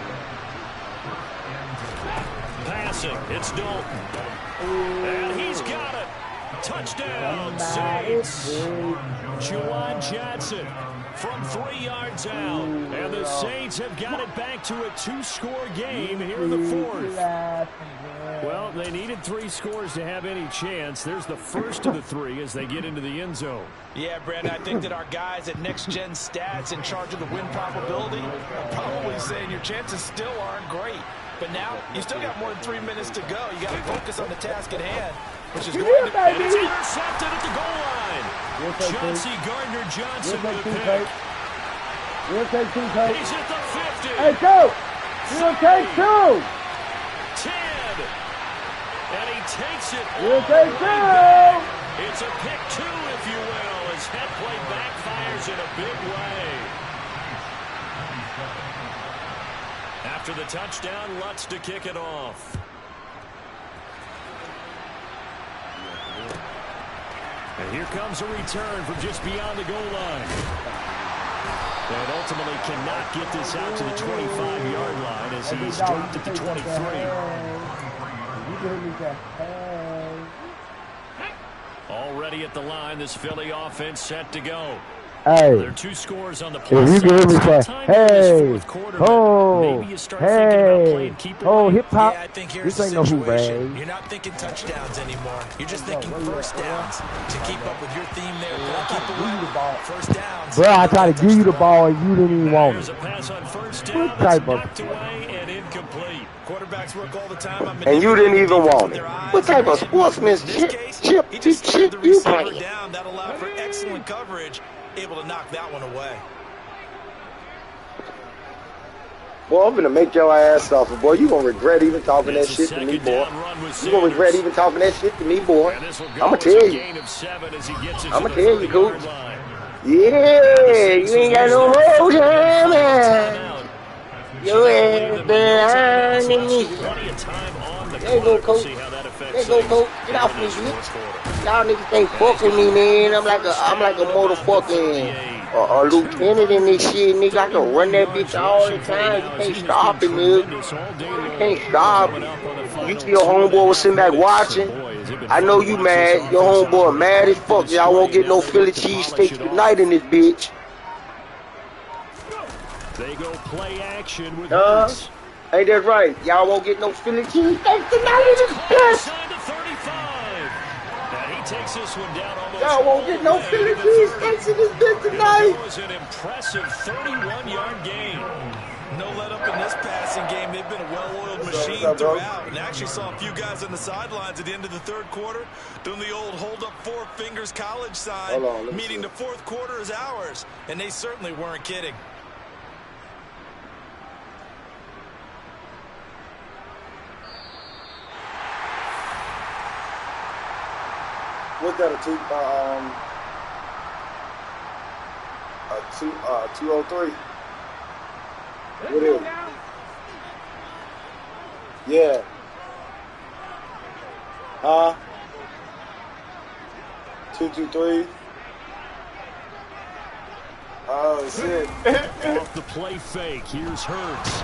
Passing, it's Dalton. And he's got it. Touchdown, Saints. Juwan Johnson from 3 yards out. And the Saints have got it back to a 2-score game here in the 4th. Well, they needed 3 scores to have any chance. There's the first of the 3 as they get into the end zone. Yeah, Brandon, I think that our guys at Next Gen Stats in charge of the win probability are probably saying your chances still aren't great. But now, you still got more than 3 minutes to go. You got to focus on the task at hand, which is going to be... And it's intercepted at the goal line. Chauncey Gardner-Johnson with a pick. He's at the 50. Hey, go! We'll take 2. 10. And he takes it all We'll the take way 2. back. It's a pick 2, if you will, as head play backfires in a big way. After the touchdown, Lutz to kick it off. And here comes a return from just beyond the goal line. And ultimately cannot get this out to the 25-yard line as he's dropped at the 23. Already at the line, this Philly offense set to go. Hey, there are 2 scores on the plus if you can hear me say, hey, hip hop, Yeah, I think here's this the ain't no hoop, situation. man. You're not thinking touchdowns anymore. You're just thinking first downs. To keep up with your theme there, keep away. First downs. Bro, I tried to give you the ball and you didn't even want There's it. a pass on first down What that's type of... knocked away and incomplete. Quarterbacks work all the time. And you didn't even want it. What type of sportsmanship you playing? That allowed for excellent coverage. Able to knock that one away. Boy, I'm gonna make your ass off, boy. You gonna regret even talking that shit to me, boy. You gonna regret even talking that shit to me, boy. I'ma tell you. I'ma tell you, coach. Yeah, you ain't got no more time, man. Your ass behind me. There you go, coach. There you go, coach. Get off me, bitch. Y'all niggas can't fuck with me, man. I'm like a motherfucking lieutenant in this shit, nigga. I can run that bitch all the time. You can't stop it, nigga. You can't stop it. You see your homeboy was sitting back watching. I know you mad. Your homeboy mad as fuck. Y'all won't get no Philly cheesesteaks tonight in this bitch. They go play action with ain't that right? Y'all won't get no Philly cheesesteaks tonight in this bitch. Takes this one down almost. Y'all won't get no Philly cheesesteaks in this bitch tonight. It was an impressive 31-yard gain. No let up in this passing game. They've been a well-oiled machine throughout. And actually saw a few guys on the sidelines at the end of the 3rd quarter doing the old hold up 4 fingers college sign, meaning the 4th quarter is ours. And they certainly weren't kidding. What's that, a 203? What is it? Yeah. Huh? 223? Oh, shit. Off the play fake, here's Hurts.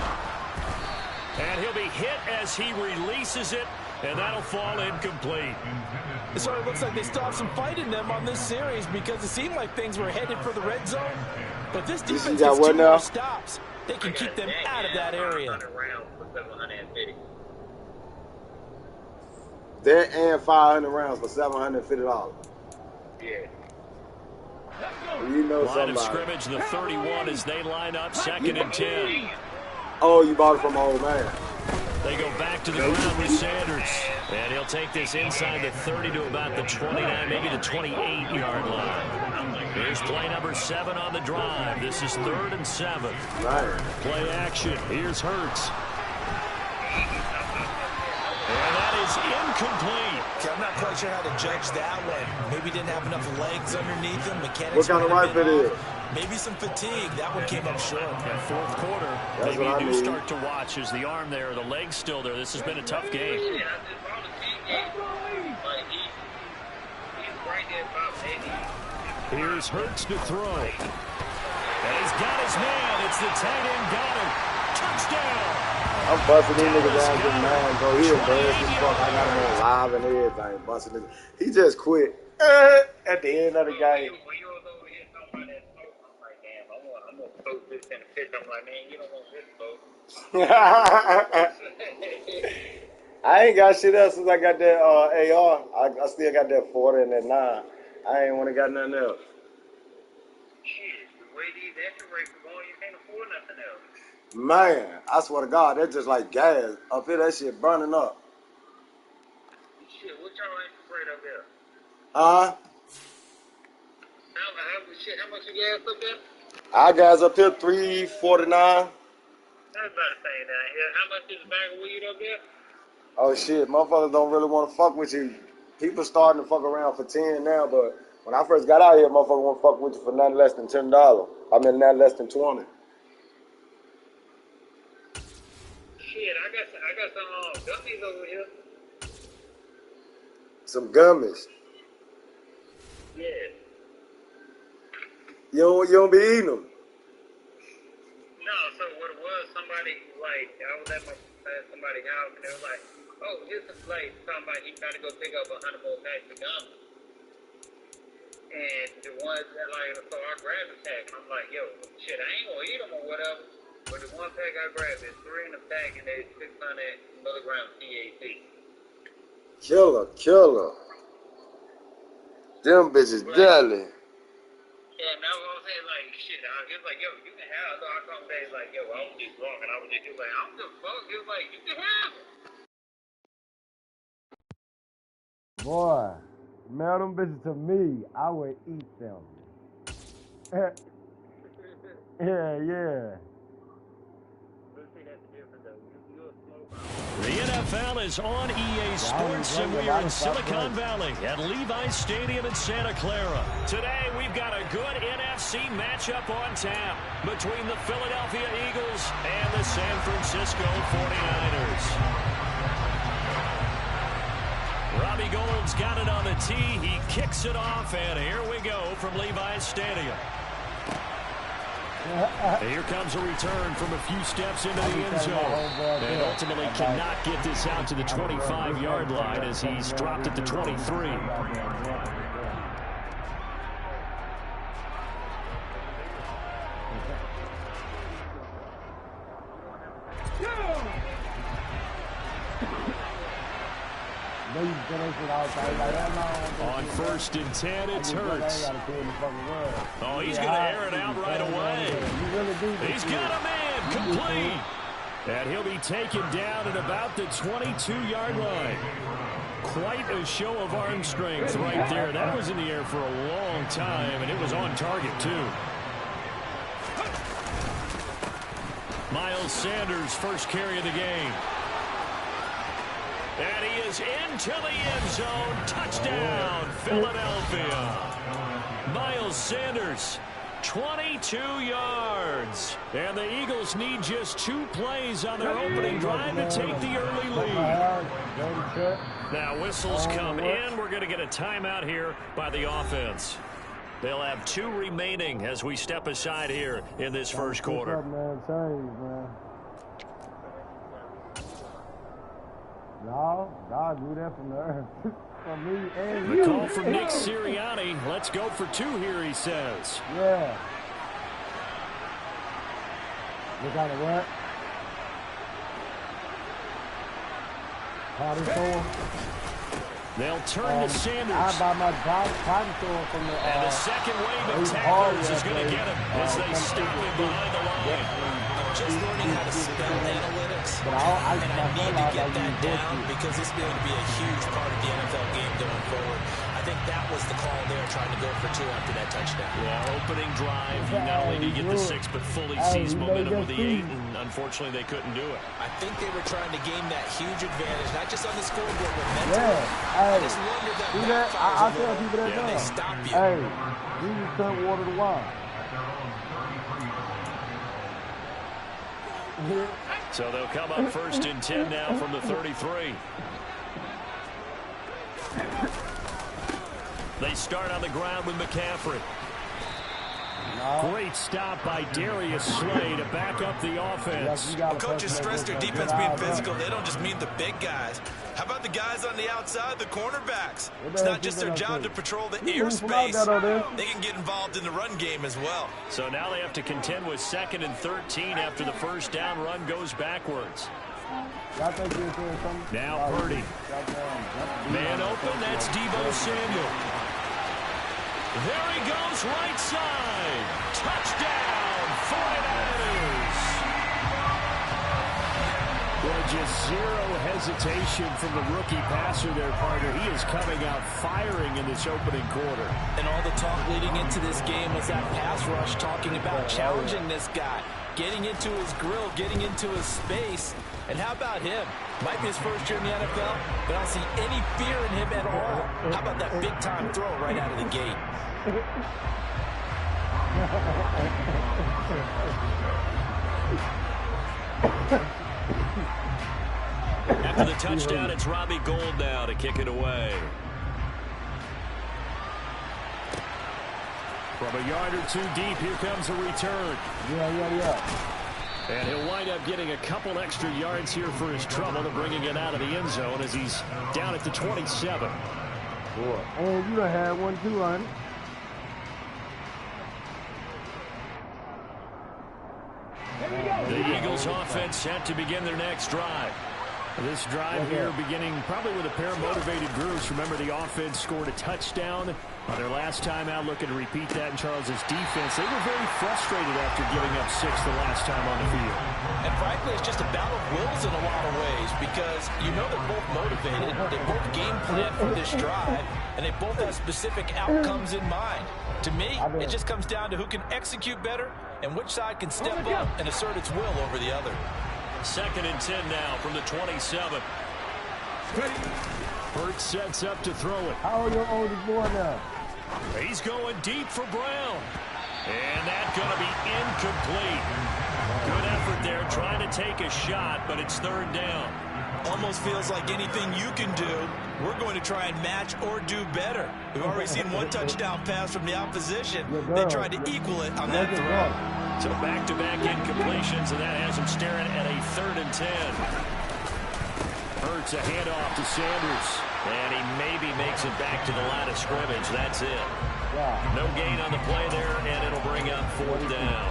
And he'll be hit as he releases it, and that'll fall incomplete. It sort of looks like they stopped some fight in them on this series because it seemed like things were headed for the red zone. But this defense gets 2 more stops. They can keep them out of that area. That and 500 rounds for $750. Yeah. You know line somebody. Of scrimmage, the 31 as they line up 2nd and 10. Oh, you bought it from old man. They go back to the ground with Sanders. And he'll take this inside the 30 to about the 29, maybe the 28-yard line. Here's play number 7 on the drive. This is 3rd and 7. Play action. Here's Hurts. And that is incomplete. Okay, I'm not quite sure how to judge that one. Maybe didn't have enough legs underneath him. Mechanics what kind of rifle it is? Maybe some fatigue. That one came up short. That fourth quarter, that's maybe you do start to watch as the arm there, the leg's still there. This has been a tough game. Here's Hurts to throw. And he's got his man. It's the tight end Goddard. Touchdown. I'm busting these niggas down to man, bro. He embarrassed as fuck. I got him on live and everything. Busting niggas. He just quit at the end of the game. I ain't got shit else since I got that AR. I still got that 40 and that 9. I ain't want to got nothing else. Shit, the way these extra rates are going, you can't afford nothing else. Man, I swear to God, that's just like gas. Up here, that shit burning up. Shit, what y'all extra rate up there? Huh? How much you gas up there? Our gas up here, $3.49. That's about the same down here. How much is a bag of weed up there? Oh shit, motherfuckers don't really want to fuck with you. People starting to fuck around for 10 now, but when I first got out here, motherfuckers won't fuck with you for nothing less than $10. I mean, nothing less than 20. Shit, I got some gummies over here. Some gummies. Yeah. You don't be eating them. No, so what it was, somebody, like, I was at somebody's house, and they were like, oh, here's some, like, somebody, he tried to go pick up 100 more packs of gum. And the ones that, like, so I grabbed a pack, and I'm like, yo, shit, I ain't gonna eat them or whatever. But the one pack I grabbed, there's 3 in the pack, and there's 600 milligrams THC. Killer. Them bitches deadly. Yeah, and that's what I'm saying, like, shit, he was like, yo, you can have it. So I come back, like, yo, I was just drunk, and I was just like, I don't give a fuck. He was like, you can have it. Boy, mail them bitches to me. I would eat them. Yeah. The NFL is on EA Sports, and we're in Silicon Valley at Levi's Stadium in Santa Clara. Today, we've got a good NFC matchup on tap between the Philadelphia Eagles and the San Francisco 49ers. Robbie Gould's got it on the tee. He kicks it off, and here we go from Levi's Stadium. And here comes a return from a few steps into the end zone. And ultimately cannot get this out to the 25-yard line as he's dropped at the 23. On 1st and 10, it's Hurts. Oh, he's going to air it out right away. He's got a man complete. And he'll be taken down at about the 22-yard line. Quite a show of arm strength right there. That was in the air for a long time, and it was on target, too. Miles Sanders, first carry of the game. And he is into the end zone. Touchdown, Philadelphia. Miles Sanders, 22 yards. And the Eagles need just 2 plays on their opening drive to take the early lead. Now whistles come in. We're going to get a timeout here by the offense. They'll have 2 remaining as we step aside here in this first quarter. No, God do that from the earth. For me and the you. Call from Nick Sirianni. Let's go for 2 here, he says. Yeah. Look out of what? Potty store. They'll turn to Sanders. I buy my potty store from the... and the second wave of tacklers is going to get him as they stop him behind the line. just learning how to spell analytics, and I need to get that down because it's going to be a huge part of the NFL game going forward. I think that was the call there, trying to go for 2 after that touchdown. Yeah, opening drive, you not only did get the 6, but fully seized momentum with the 8, and unfortunately they couldn't do it. I think they were trying to gain that huge advantage, not just on the scoreboard, but mentally. I just wonder if that I tell people that they stop you. Hey, Jesus can't water the wine. So they'll come up 1st and 10 now from the 33. They start on the ground with McCaffrey. Great stop by Darius Slay to back up the offense. Well, coaches stress their defense being physical. They don't just mean the big guys. How about the guys on the outside, the cornerbacks? It's not just their job to patrol the airspace. They can get involved in the run game as well. So now they have to contend with 2nd and 13 after the first down run goes backwards. Now Purdy. Man open, that's Deebo Samuel. There he goes, right side. Touchdown, 49ers. Well, just zero hesitation from the rookie passer there, partner. He is coming out firing in this opening quarter. And all the talk leading into this game was that pass rush, talking about challenging this guy, getting into his grill, getting into his space. And how about him? Might be his first year in the NFL, but I don't see any fear in him at all. How about that big-time throw right out of the gate? After the touchdown, it's Robbie Gould now to kick it away. From a yard or 2 deep, here comes a return. Yeah. And he'll wind up getting a couple extra yards here for his trouble to bringing it out of the end zone as he's down at the 27. Boy. And you done had one too, honey. The Eagles offense set to begin their next drive. This drive here beginning probably with a pair of motivated groups. Remember, the offense scored a touchdown on their last time out, looking to repeat that in Charles's defense. They were very frustrated after giving up 6 the last time on the field. And frankly, it's just a battle of wills in a lot of ways because you know they're both motivated, they both game plan for this drive, and they both have specific outcomes in mind. To me, it just comes down to who can execute better and which side can step up and assert its will over the other. 2nd and 10 now from the 27. Hurts sets up to throw it. How old your oldest boy now? He's going deep for Brown. And that's going to be incomplete. Good effort there trying to take a shot, but it's 3rd down. Almost feels like anything you can do, we're going to try and match or do better. We've already seen one touchdown pass from the opposition. They tried to equal it on that throw. So back-to-back incompletions, and that has him staring at a 3rd and 10. Hurts a handoff to Sanders, and he maybe makes it back to the line of scrimmage. That's it. No gain on the play there, and it'll bring up 4th down.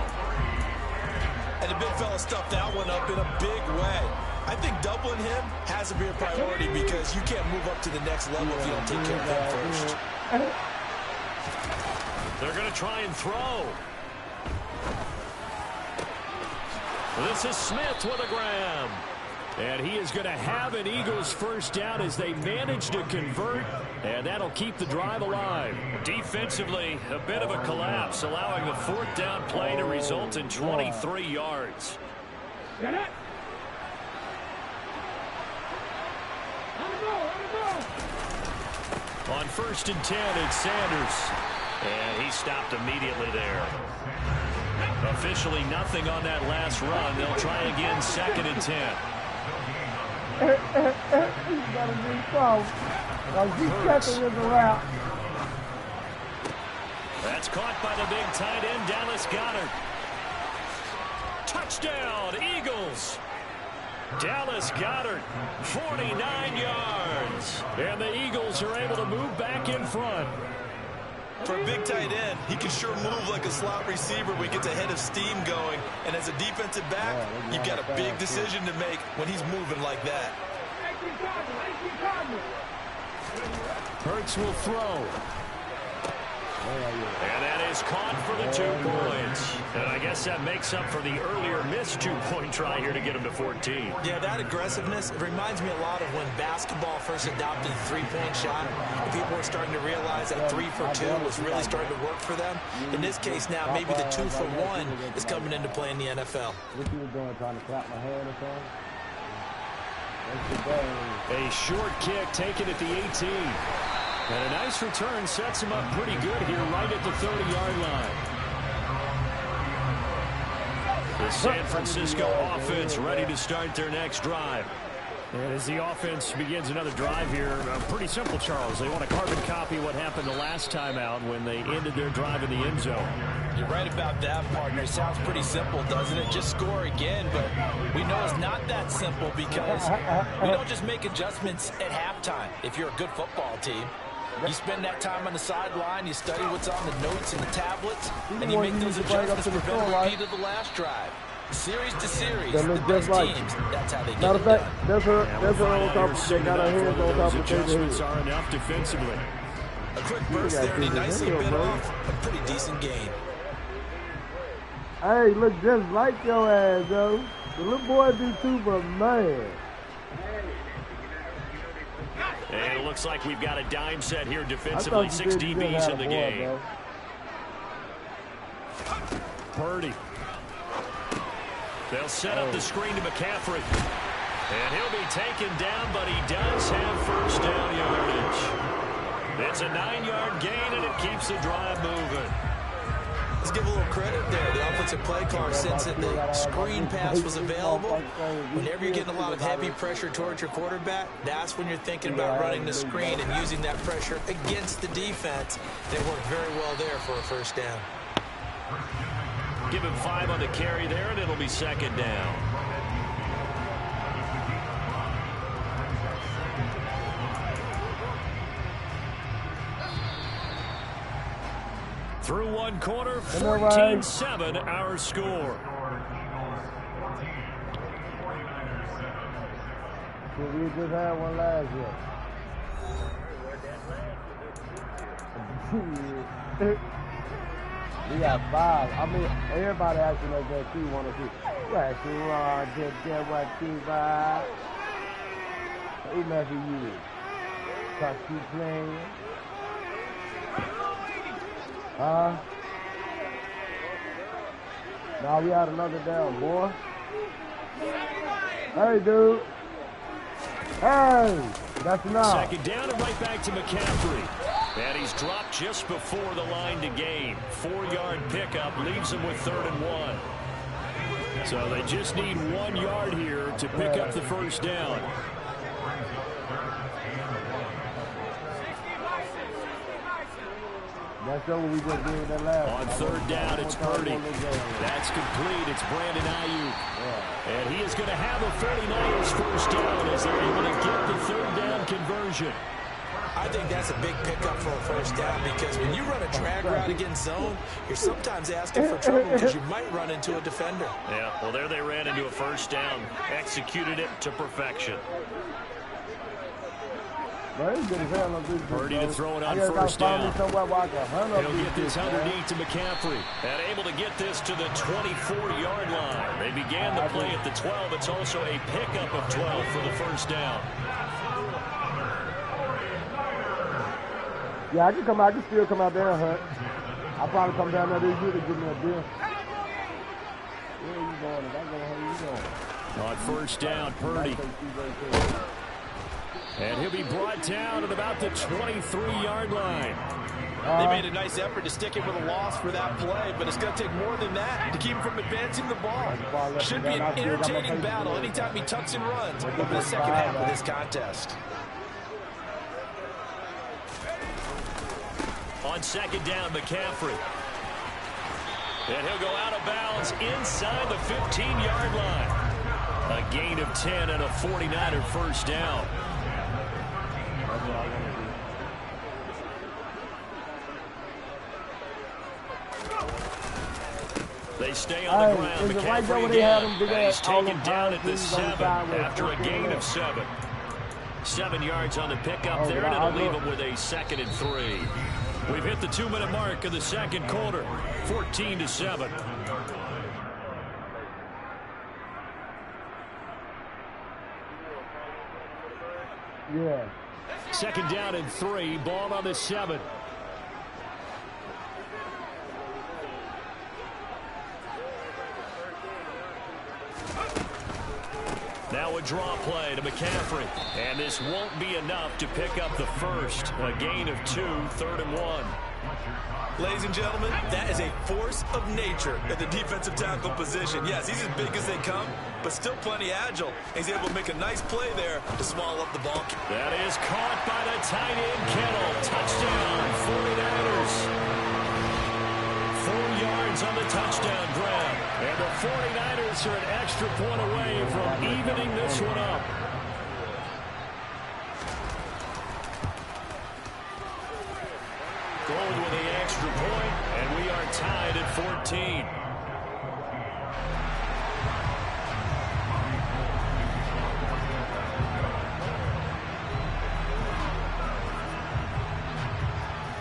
And the big fella stuffed that one up in a big way. I think doubling him has to be a priority because you can't move up to the next level if you don't take care of him first. They're going to try and throw. This is Smith with a grab. And he is going to have an Eagles first down as they manage to convert, and that'll keep the drive alive. Defensively, a bit of a collapse, allowing the 4th down play to result in 23 yards. On 1st and 10, it's Sanders. And he stopped immediately there. Officially nothing on that last run. They'll try again 2nd and 10. He's got a new phone. He's checking in the route. That's caught by the big tight end, Dallas Goedert. Touchdown, Eagles. Dallas Goedert, 49 yards. And the Eagles are able to move back in front. For a big tight end, he can sure move like a slot receiver when he gets a head of steam going. And as a defensive back, you've got a big decision to make when he's moving like that. Hurts will throw. And that is caught for the 2 points. And I guess that makes up for the earlier missed 2-point try here to get him to 14. Yeah, that aggressiveness, it reminds me a lot of when basketball first adopted the 3-point shot. And people were starting to realize that 3 for 2 was really starting to work for them. In this case now, maybe the 2 for 1 is coming into play in the NFL. What you doing, trying to clap my hand or something? A short kick taken at the 18. And a nice return sets him up pretty good here right at the 30-yard line. The San Francisco offense ready to start their next drive. And as the offense begins another drive here, pretty simple, Charles. They want to carbon copy what happened the last time out when they ended their drive in the end zone. You're right about that, partner. It sounds pretty simple, doesn't it? Just score again, but we know it's not that simple because we don't just make adjustments at halftime. If you're a good football team, you spend that time on the sideline, you study what's on the notes and the tablets, and you make those adjustments to prevent a repeat of the last drive. Series to series, the best teams, that's how they get it done. That's her on top of the got her hands on top of the adjustments are enough defensively. A quick burst there, and he nicely bit off a pretty decent gain. Hey, look just like your ass, yo. The little boy do too, but man. And it looks like we've got a dime set here defensively. 6 DBs in the game. Purdy. They'll set up the screen to McCaffrey. And he'll be taken down, but he does have first down yardage. It's a 9-yard gain, and it keeps the drive moving. Let's give a little credit there. The offensive play caller, since that the screen pass was available, whenever you're getting a lot of heavy pressure towards your quarterback, that's when you're thinking about running the screen and using that pressure against the defense. They worked very well there for a first down. Give him 5 on the carry there, and it'll be second down. Through one quarter, 14-7 our score. So we just had one last year. We got 5. I mean, everybody asking us that too, 1 or 2. What you want, get what you buy. Who mess with you? Cause you playing. Huh? Now we had another down, boy. Hey, dude. Hey, that's enough. Second down and right back to McCaffrey. And he's dropped just before the line to gain. 4-yard pickup leaves him with 3rd and 1. So they just need 1 yard here to pick up the first down. That's what we just did that last. On 3rd down, it's Purdy. That's complete. It's Brandon Ayuk. And he is going to have a 49ers first down as they're able to get the 3rd down conversion. I think that's a big pickup for a first down because when you run a drag route against zone, you're sometimes asking for trouble because you might run into a defender. Yeah, well, there they ran into a first down. Executed it to perfection. Purdy to throw it on first down. He'll get this underneath to McCaffrey. And able to get this to the 24-yard line. They began the play at the 12. It's also a pickup of 12 for the first down. Yeah, I can still come out there and hunt. I'll probably come down there this year to give me a deal. Where are you going? If I go home, you going? On first down, Purdy. And he'll be brought down at about the 23-yard line. They made a nice effort to stick it with a loss for that play, but it's going to take more than that to keep him from advancing the ball. Should be an entertaining battle anytime he tucks and runs over the second half of this contest. On second down, McCaffrey. And he'll go out of bounds inside the 15-yard line. A gain of 10 and a 49er first down. They stay on the ground. McCaffrey again. And he's taken down at the 7 after a gain of 7. 7 yards on the pickup there, and it'll leave him with a 2nd and 3. We've hit the 2-minute mark of the second quarter, 14-7. Yeah. Second down and 3, ball on the 7. Now a draw play to McCaffrey. And this won't be enough to pick up the first. A gain of 2, 3rd and 1. Ladies and gentlemen, that is a force of nature at the defensive tackle position. Yes, he's as big as they come, but still plenty agile. He's able to make a nice play there to swallow up the ball. That is caught by the tight end, Kittle. Touchdown, 49ers. 4 yards on the touchdown grab. And the 49ers are an extra point away from evening this one up. Going with the extra point, and we are tied at 14.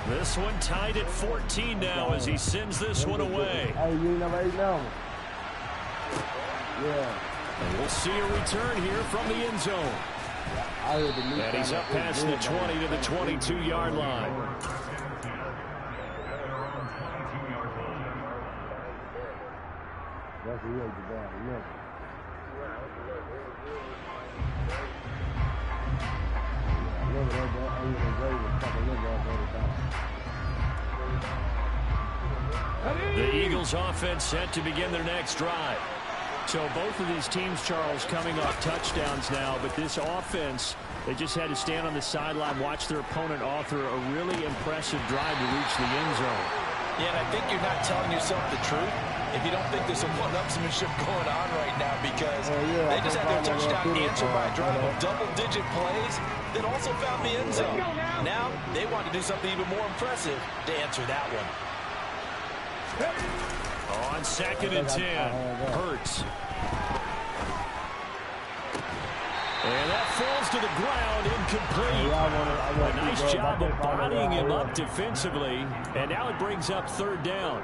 This one tied at 14 now as he sends this one away. Hey, you number 8 now. Yeah. And we'll see a return here from the end zone. And he's up past the 20 to the 22-yard line. That's a real good guy. Look. The Eagles offense set to begin their next drive. So both of these teams, Charles, coming off touchdowns now, but this offense, they just had to stand on the sideline, watch their opponent author a really impressive drive to reach the end zone. Yeah, and I think you're not telling yourself the truth if you don't think there's some one-upsmanship going on right now, because they just had their touchdown answered by a drive of double-digit plays that also found the end zone. Now they want to do something even more impressive to answer that one. On 2nd and 10, Hurts. And that falls to the ground, incomplete. A nice job of bodying him up defensively, and now it brings up 3rd down.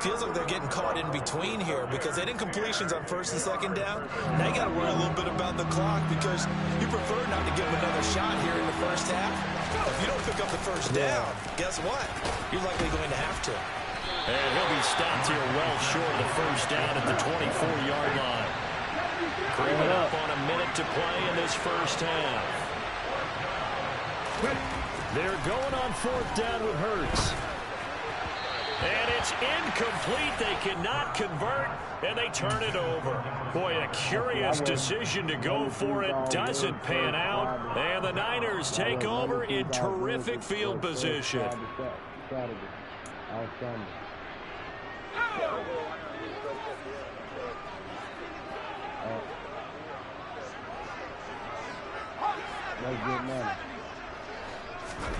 Feels like they're getting caught in between here because they didn't completions on 1st and 2nd down. Now you got to worry a little bit about the clock because you prefer not to give them another shot here in the first half. If you don't pick up the 1st down, guess what? You're likely going to have to. And he'll be stopped here well short of the 1st down at the 24-yard line. Creeping up on a minute to play in this first half. They're going on 4th down with Hurts. And it's incomplete. They cannot convert, and they turn it over. Boy, a curious decision to go for it. Doesn't pan out, and the Niners take over in terrific field position.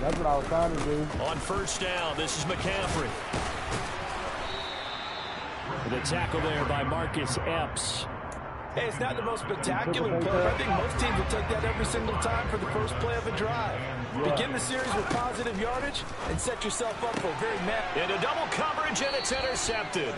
That's what I was trying to do. On 1st down, this is McCaffrey. The tackle there by Marcus Epps. Hey, it's not the most spectacular play, but I think most teams will take that every single time for the first play of a drive. Begin the series with positive yardage and set yourself up for a very into double coverage, and it's intercepted.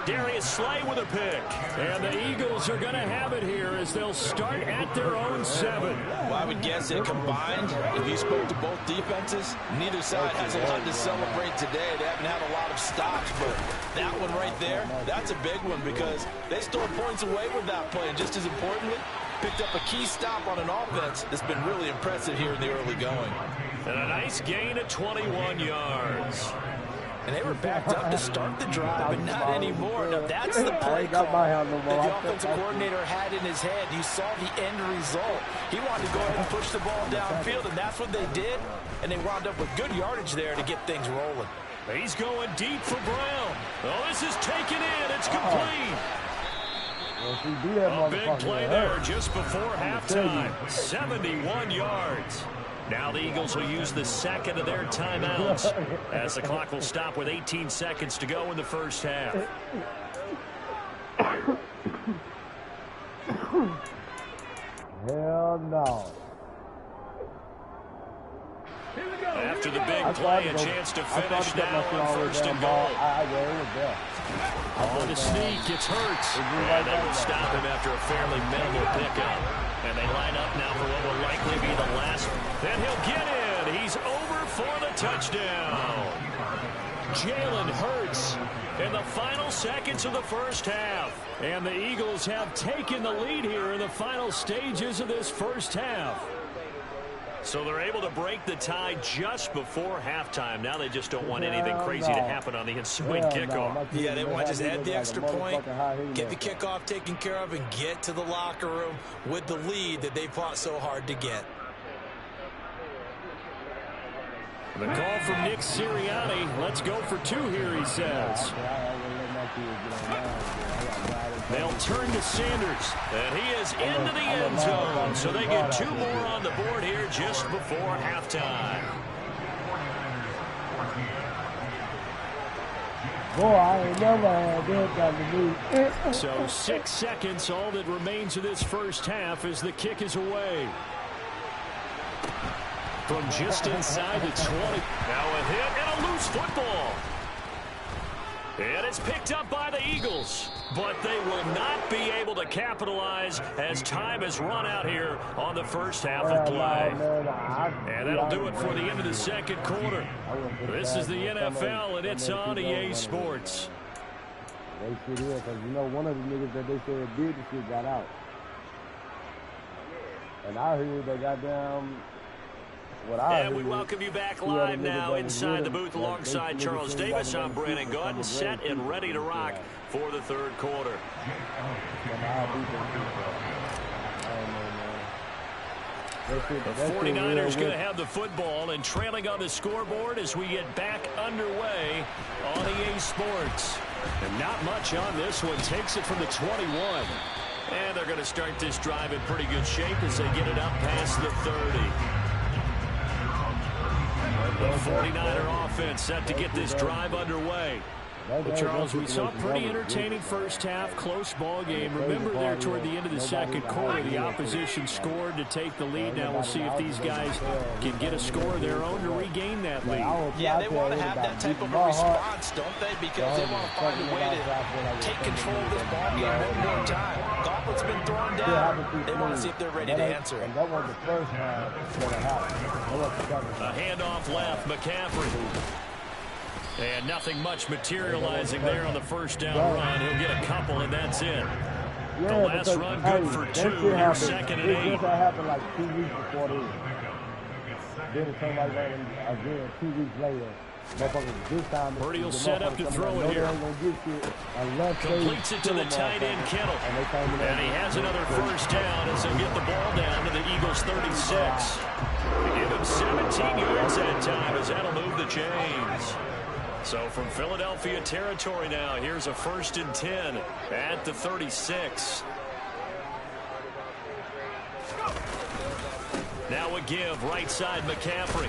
Darius Slay with a pick. And the Eagles are going to have it here as they'll start at their own 7. Well, I would guess that combined, if you spoke to both defenses, neither side has a lot to celebrate today. They haven't had a lot of stops, but that one right there, that's a big one because they stole points away with that play. And just as importantly, picked up a key stop on an offense that's been really impressive here in the early going. And a nice gain of 21 yards. And they were backed up to start the drive, but not anymore. Now, that's the play call that the offensive coordinator had in his head. You saw the end result. He wanted to go ahead and push the ball downfield, and that's what they did. And they wound up with good yardage there to get things rolling. He's going deep for Brown. Oh, this is taken in. It's complete. A big play there just before halftime. 71 yards. Now the Eagles will use the second of their timeouts as the clock will stop with 18 seconds to go in the first half. Hell no. After the big play, a chance to finish now on first and goal. On the sneak, it's Hurts. And they will stop him after a fairly minimal pickup. And they line up now for what will likely be the last. And he'll get in. He's over for the touchdown. Jalen Hurts in the final seconds of the first half. And the Eagles have taken the lead here in the final stages of this first half. So they're able to break the tie just before halftime. Now they just don't want anything crazy to happen on the ensuing kickoff. Yeah, they want to just add the extra point, get the kickoff taken care of, and get to the locker room with the lead that they fought so hard to get. The call from Nick Sirianni. Let's go for two here, he says. They'll turn to Sanders, and he is into the end zone. So they get two more on the board here just before halftime. Boy, I ain't never had that kind of So 6 seconds, all that remains of this first half as the kick is away. From just inside the 20. Now a hit and a loose football. And it's picked up by the Eagles. But they will not be able to capitalize as time has run out here on the first half of play. And that'll do it for the end of the second quarter. This is the NFL, and it's on EA Sports. They shit is, because you know one of the niggas that they said did the shit got out. And I heard they got down. And we welcome you back live now inside the booth alongside Charles Davis. I'm Brandon Gaudin, set and ready to rock for the third quarter. The 49ers going to have the football and trailing on the scoreboard as we get back underway on EA Sports. And not much on this one. Takes it from the 21. And they're going to start this drive in pretty good shape as they get it up past the 30. The 49er offense set to get this drive underway. Well, Charles, we saw a pretty entertaining first half, close ball game. Remember there toward the end of the second quarter, the opposition scored to take the lead. Now we'll see if these guys can get a score of their own to regain that lead. Yeah, they want to have that type of a response, don't they? Because they want to find a way to take control of this ball game one more time. Gauntlet's been thrown down. They want to see if they're ready to answer it. That was the first half that happened. A handoff left, McCaffrey. And nothing much materializing there on the first down run. He'll get a couple, and that's it. The last run good for two. Here's second and 8. That happened like 2 weeks before this. Then it came like that again 2 weeks later. Purdy will set up to throw it here. Completes it to the tight end, Kittle. And he has another first down as they get the ball down to the Eagles' 36. Give him 17 yards that time as that'll move the chains. So from Philadelphia territory now, here's a 1st and 10 at the 36. Now a give, right side McCaffrey.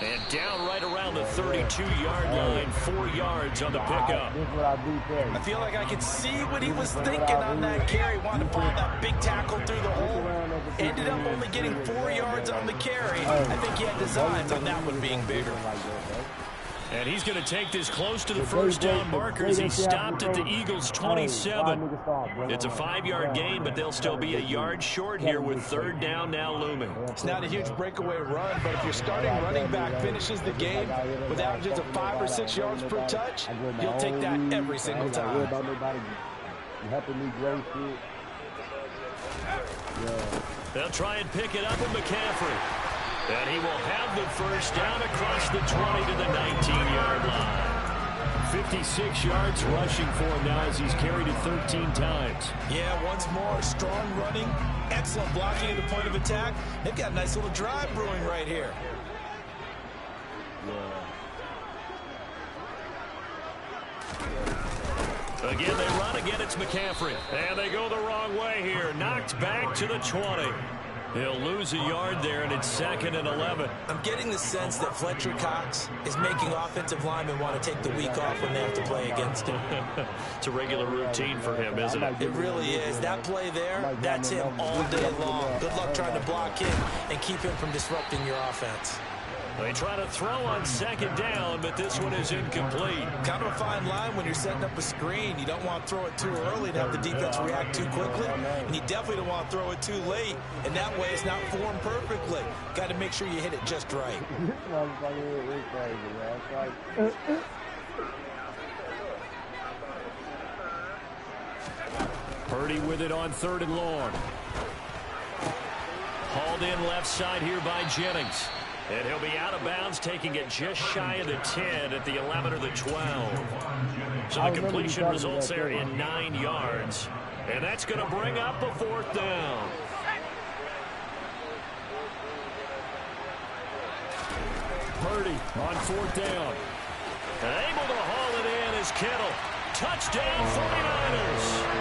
And down right around the 32-yard line, 4 yards on the pickup. I feel like I could see what he was thinking on that carry. Wanted to find that big tackle through the hole. Ended up only getting 4 yards on the carry. I think he had designs on that one being bigger. And he's going to take this close to the first down markers. He stopped at the Eagles' 27. It's a 5-yard gain, but they'll still be a yard short here with 3rd down now looming. It's not a huge breakaway run, but if your starting running back finishes the game with averages of 5 or 6 yards per touch, you'll take that every single time. They'll try and pick it up with McCaffrey. And he will have the first down across the 20 to the 19-yard line. 56 yards rushing for him now as he's carried it 13 times. Yeah, once more, strong running, excellent blocking at the point of attack. They've got a nice little drive brewing right here. Again, they run. Again, it's McCaffrey. And they go the wrong way here. Knocked back to the 20. He'll lose a yard there, and it's 2nd and 11. I'm getting the sense that Fletcher Cox is making offensive linemen want to take the week off when they have to play against him. It's a regular routine for him, isn't it? It really is. That play there, that's him all day long. Good luck trying to block him and keep him from disrupting your offense. They try to throw on second down, but this one is incomplete. Kind of a fine line when you're setting up a screen. You don't want to throw it too early and have the defense react too quickly. And you definitely don't want to throw it too late. And that way it's not formed perfectly. Got to make sure you hit it just right. Purdy with it on 3rd and long. Hauled in left side here by Jennings. And he'll be out of bounds, taking it just shy of the 10 at the 11 or the 12. So the completion results there in 9 yards. And that's going to bring up a 4th down. Purdy on 4th down. And able to haul it in is Kittle. Touchdown 49ers.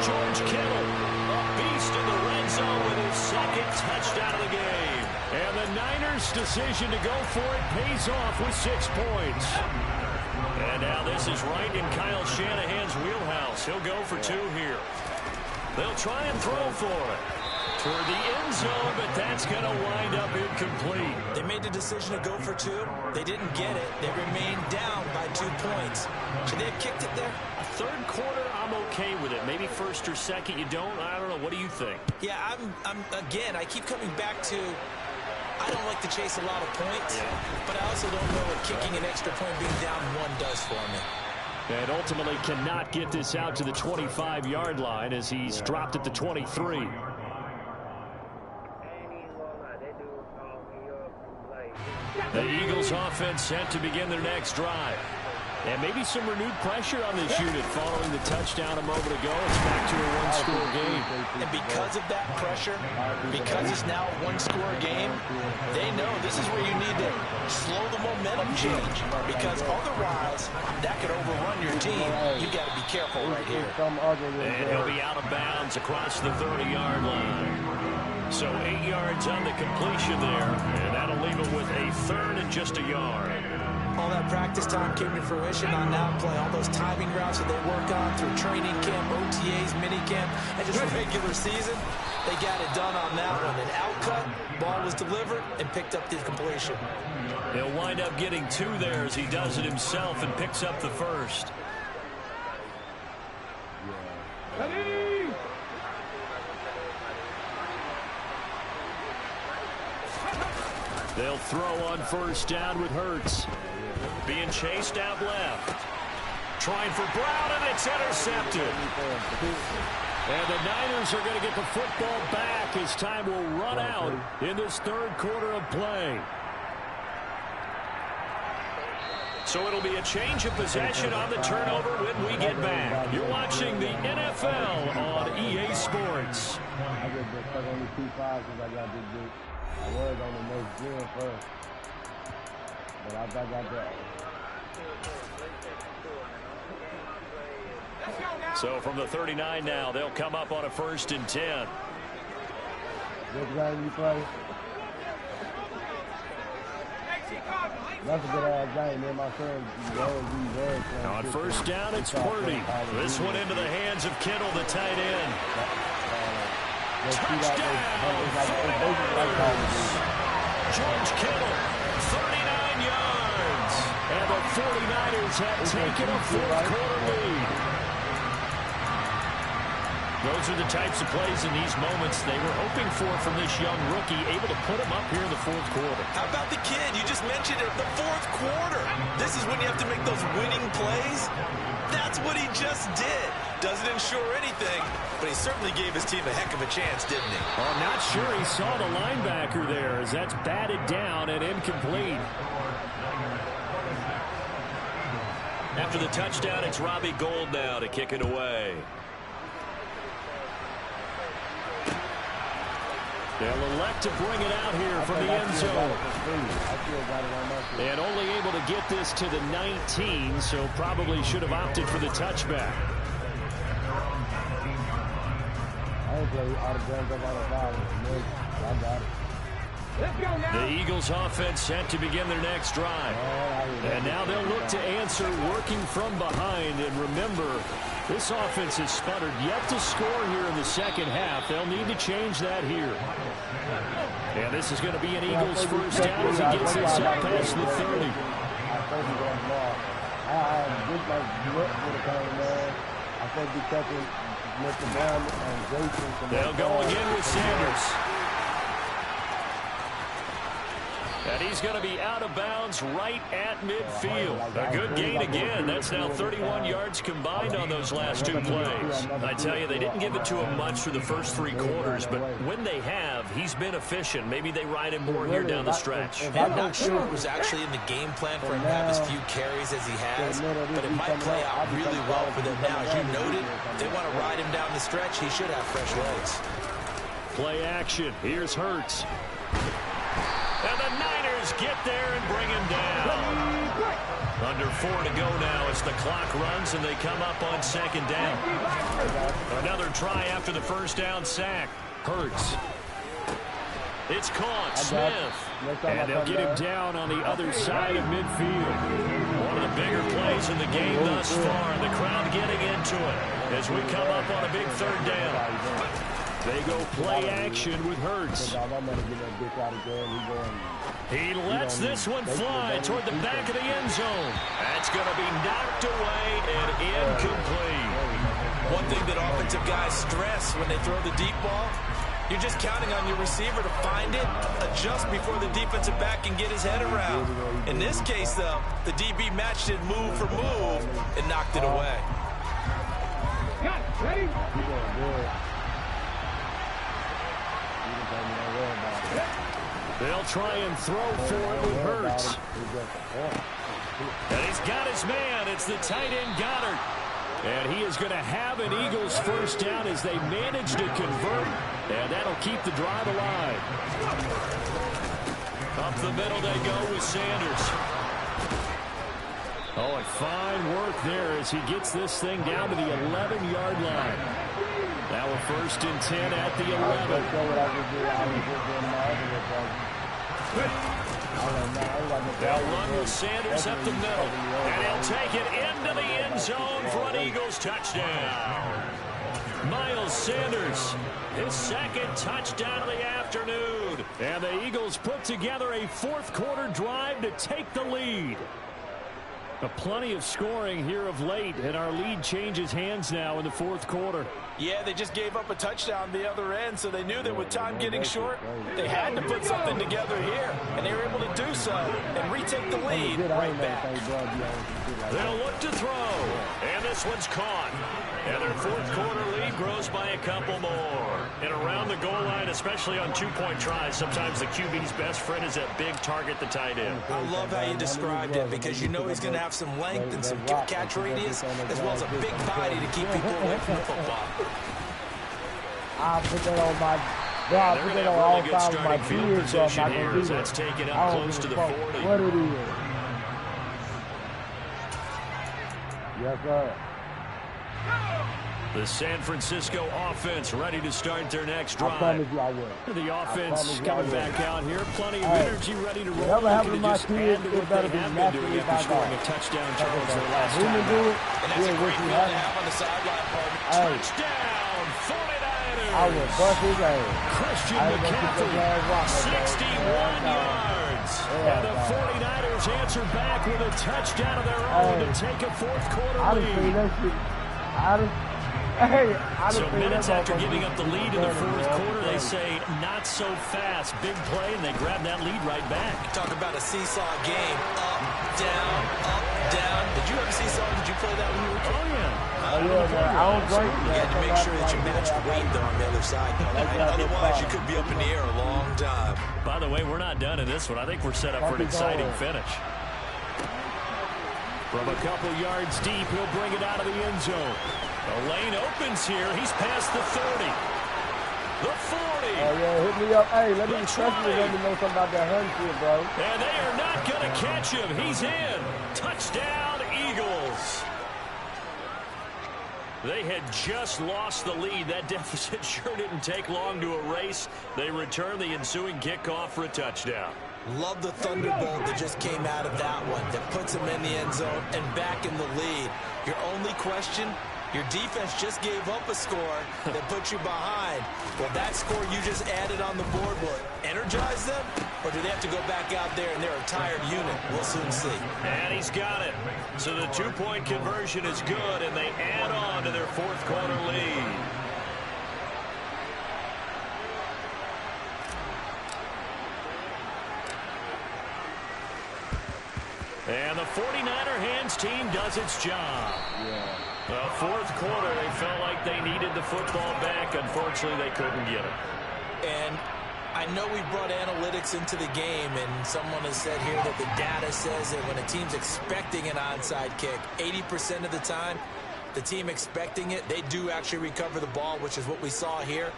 George Kittle, a beast in the red zone with his 2nd touchdown of the game. And the Niners' decision to go for it pays off with 6 points. And now this is right in Kyle Shanahan's wheelhouse. He'll go for 2 here. They'll try and throw for it. Toward the end zone, but that's going to wind up incomplete. They made the decision to go for 2. They didn't get it. They remained down by 2 points. Should they have kicked it there? A 3rd quarter, I'm okay with it. Maybe 1st or 2nd, you don't. I don't know. What do you think? Yeah, again, I keep coming back to I don't like to chase a lot of points, but I also don't know what kicking an extra point being down 1 does for me. And ultimately cannot get this out to the 25-yard line as he's dropped at the 23. The Eagles offense set to begin their next drive. And maybe some renewed pressure on this unit following the touchdown a moment ago. It's back to a 1-score game. And because of that pressure, because it's now a 1-score game, they know this is where you need to slow the momentum change. Because otherwise, that could overrun your team. You got to be careful right here. And he'll be out of bounds across the 30-yard line. So 8 yards on the completion there, and that'll leave him with a 3rd and just a yard. All that practice time came to fruition on that play. All those timing routes that they work on through training camp, OTAs, minicamp, and just regular season, they got it done on that one. An outcut, ball was delivered, and picked up the completion. He'll wind up getting 2 there as he does it himself and picks up the 1st. They'll throw on 1st down with Hurts. Being chased out left. Trying for Brown, and it's intercepted. And the Niners are going to get the football back as time will run out in this 3rd quarter of play. So it'll be a change of possession on the turnover when we get back. You're watching the NFL on EA Sports. I just been stuck on the 2-5 because I got this big. I was on the next gen first. But I got that. So from the 39 now, they'll come up on a 1st and 10. Good game you play. That's a good ass game, man. My son, on 1st down, it's Purdy. This one into the hands of Kittle, the tight end. Touchdown! George Kittle, 39 yards. And the 49ers have taken a 4th quarter lead. Those are the types of plays in these moments they were hoping for from this young rookie, able to put him up here in the 4th quarter. How about the kid? You just mentioned it, the 4th quarter. This is when you have to make those winning plays. That's what he just did. Doesn't ensure anything, but he certainly gave his team a heck of a chance, didn't he? Well, I'm not sure he saw the linebacker there as that's batted down and incomplete. After the touchdown, it's Robbie Gould now to kick it away. They'll elect to bring it out here from the end zone. And only able to get this to the 19, so probably should have opted for the touchback. I ain't play out of guns up out of fire. I got it. The Eagles offense set to begin their next drive. And now they'll look to answer working from behind. And remember, this offense has sputtered yet to score here in the second half. They'll need to change that here. And this is going to be an Eagles first down as he gets himself past the 30. They'll go again with Sanders. And he's going to be out of bounds right at midfield. A good gain again. That's now 31 yards combined on those last two plays. I tell you, they didn't give it to him much through the first three quarters, but when they have, he's been efficient. Maybe they ride him more here down the stretch. I'm not sure it was actually in the game plan for him to have as few carries as he has, but it might play out really well for them now. As you noted, if they want to ride him down the stretch, he should have fresh legs. Play action. Here's Hurts. And the Niners get there and bring him down. Under 4 to go now as the clock runs and they come up on second down. Another try after the first down sack. Hurts. It's caught. Smith. And they'll get him down on the other side of midfield. One of the bigger plays in the game thus far. And the crowd getting into it as we come up on a big third down. They go play action with Hurts. He lets this one fly toward the back of the end zone. That's going to be knocked away and incomplete. One thing that offensive guys stress when they throw the deep ball, you're just counting on your receiver to find it, adjust before the defensive back can get his head around. In this case, though, the DB matched it move for move and knocked it away. Ready? They'll try and throw for it with Hurts. And he's got his man. It's the tight end Goddard. And he is going to have an Eagles first down as they manage to convert. And that'll keep the drive alive. Up the middle they go with Sanders. Oh, and fine work there as he gets this thing down to the 11-yard line. Now a 1st and 10 at the 11. They'll run with Sanders up the middle. And he'll take it into the end zone for an Eagles touchdown. Miles Sanders, his second touchdown of the afternoon. And the Eagles put together a fourth-quarter drive to take the lead. Plenty of scoring here of late, and our lead changes hands now in the fourth quarter. Yeah, they just gave up a touchdown the other end, so they knew that with time getting short, they had to put something together here, and they were able to do so and retake the lead right back. They'll look to throw, and this one's caught. And their fourth quarter lead grows by a couple more. And around the goal line, especially on two-point tries, sometimes the QB's best friend is that big target, the tight end. I love how you described it because you know he's going to have some length and some catch radius, as well as a big body to keep people away from the football. I'll put that on my... Yeah, they're going to have really good starting field position here as that's taken up close to the 40. What it is. Yes, sir. The San Francisco offense ready to start their next drive. I promise you I will. The offense coming back out here. Plenty of energy ready to roll. Whatever happened to my kids, it better be naturally after scoring a touchdown, Charles, their last time. And that's a great feeling to have on the sideline, partner. Touchdown, 49ers. I will bust his ass. Christian McCaffrey, 61 yards. And the 49ers answer back with a touchdown of their own to take a fourth-quarter lead. I done seen that shit. So minutes after giving up the lead in the fourth quarter, they say not so fast. Big play, and they grab that lead right back. Talk about a seesaw game. Up, down, up, down. Did you ever seesaw? Did you play that when you were a kid? Oh, yeah. I don't drink. You had to make sure that you matched weight, though, on the other side. Otherwise, you could be up in the air a long time. By the way, we're not done in this one. I think we're set up for an exciting finish. From a couple yards deep, he'll bring it out of the end zone. The lane opens here. He's past the 30. The 40. Oh, yeah, hit me up. Hey, let me especially let me know something about that hunt shit, bro. And they are not going to catch him. He's in. Touchdown, Eagles. They had just lost the lead. That deficit sure didn't take long to erase. They return the ensuing kickoff for a touchdown. Love the thunderbolt that just came out of that one that puts them in the end zone and back in the lead. Your only question, your defense just gave up a score that put you behind. Well, that score you just added on the board, will it energize them? Or do they have to go back out there and they're a tired unit? We'll soon see. And he's got it. So the two-point conversion is good, and they add on to their fourth quarter lead. And the 49er hands team does its job. Yeah. The fourth quarter, they felt like they needed the football back. Unfortunately, they couldn't get it. And I know we brought analytics into the game, and someone has said here that the data says that when a team's expecting an onside kick, 80% of the time, the team expecting it, they do actually recover the ball, which is what we saw here.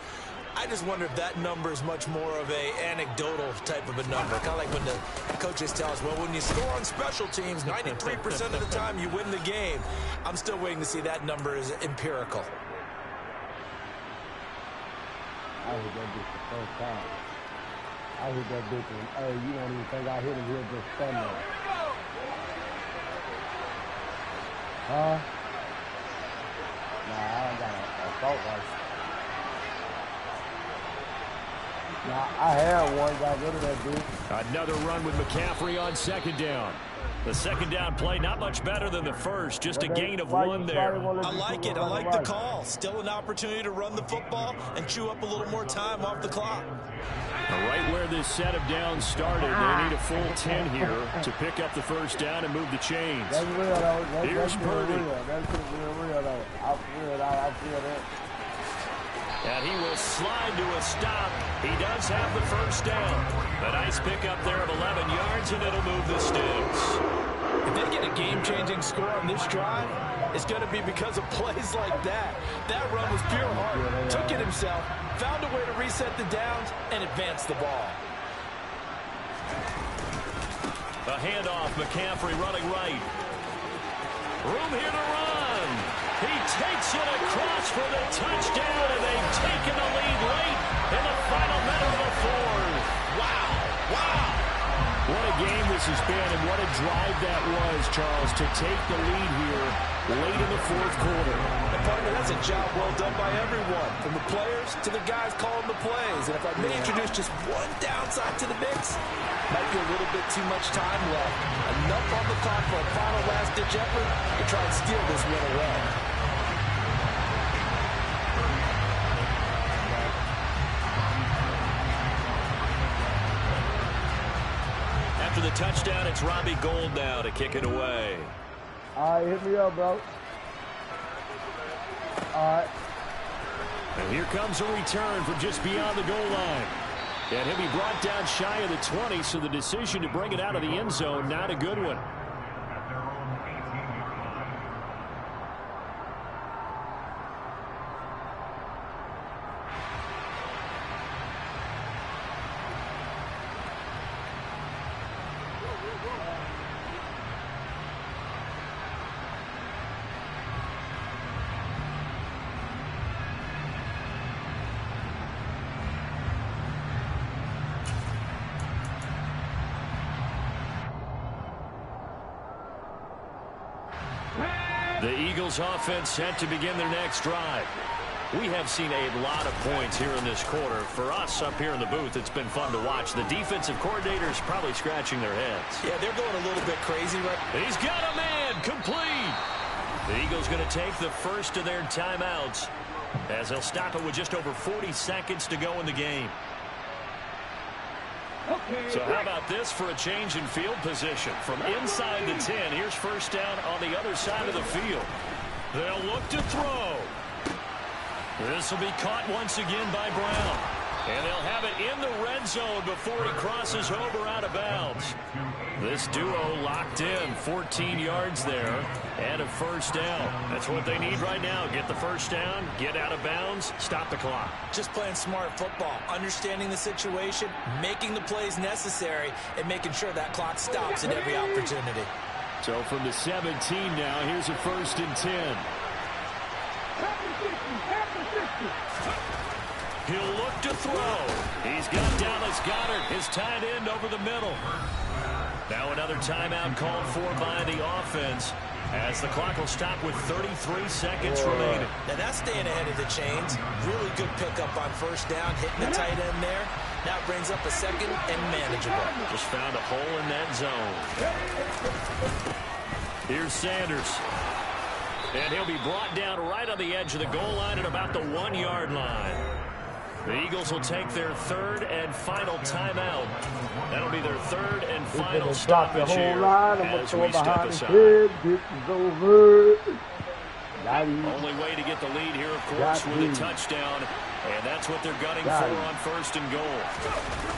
I just wonder if that number is much more of a anecdotal type of a number. Kind of like when the coaches tell us, well, when you score on special teams, 93% of the time you win the game. I'm still waiting to see that number is empirical. I hit that bitch the first time. I hit that bitch and, hey, you don't even think I hit him, he'll just stand there. Huh? Nah, I ain't got a assault rifle. Nah, I had one, got rid of that bitch. Another run with McCaffrey on second down. The second down play, not much better than the first. Just a gain of one there. I like it. I like the call. Still an opportunity to run the football and chew up a little more time off the clock. Right where this set of downs started, they need a full 10 here to pick up the first down and move the chains. That's real, though. Here's Purdy. That's real, though. I feel that. And he will slide to a stop. He does have the first down. A nice pickup there of 11 yards, and it'll move the sticks. If they get a game-changing score on this drive, it's going to be because of plays like that. That run was pure heart. Took it himself, found a way to reset the downs, and advance the ball. A handoff, McCaffrey running right. Room here to run. He takes it across for the touchdown, and they've taken the lead late in the final minute of the fourth. Wow. What a game this has been, and what a drive that was, Charles, to take the lead here late in the fourth quarter. And partner, that's a job well done by everyone, from the players to the guys calling the plays. And if I may introduce just one downside to the mix, might be a little bit too much time left. Enough on the clock for a final last-ditch effort to try and steal this win away. After the touchdown, it's Robbie Gould now to kick it away. All right, hit me up, bro. All right. And here comes a return from just beyond the goal line. And he'll be brought down shy of the 20, so the decision to bring it out of the end zone, not a good one. The Eagles offense set to begin their next drive. We have seen a lot of points here in this quarter. For us up here in the booth, it's been fun to watch. The defensive coordinators probably scratching their heads. Yeah, they're going a little bit crazy, right? He's got a man complete. The Eagles going to take the first of their timeouts as they'll stop it with just over 40 seconds to go in the game. So how about this for a change in field position? From inside the 10, here's first down on the other side of the field. They'll look to throw. This will be caught once again by Brown. And they'll have it in the red zone before he crosses over out of bounds. This duo locked in, 14 yards there, and a first down. That's what they need right now. Get the first down, get out of bounds, stop the clock. Just playing smart football, understanding the situation, making the plays necessary, and making sure that clock stops at every opportunity. So from the 17 now, here's a 1st and 10. He'll look to throw. He's got Dallas Goedert, his tight end, over the middle. Now another timeout called for by the offense, as the clock will stop with 33 seconds remaining. Now that's staying ahead of the chains. Really good pickup on first down, hitting the tight end there. Now brings up a second and manageable. Just found a hole in that zone. Here's Sanders. And he'll be brought down right on the edge of the goal line at about the 1-yard line. The Eagles will take their third and final timeout. That'll be their third and final stoppage here as we step aside. Only way to get the lead here, of course, with a touchdown. And that's what they're gunning for on first and goal.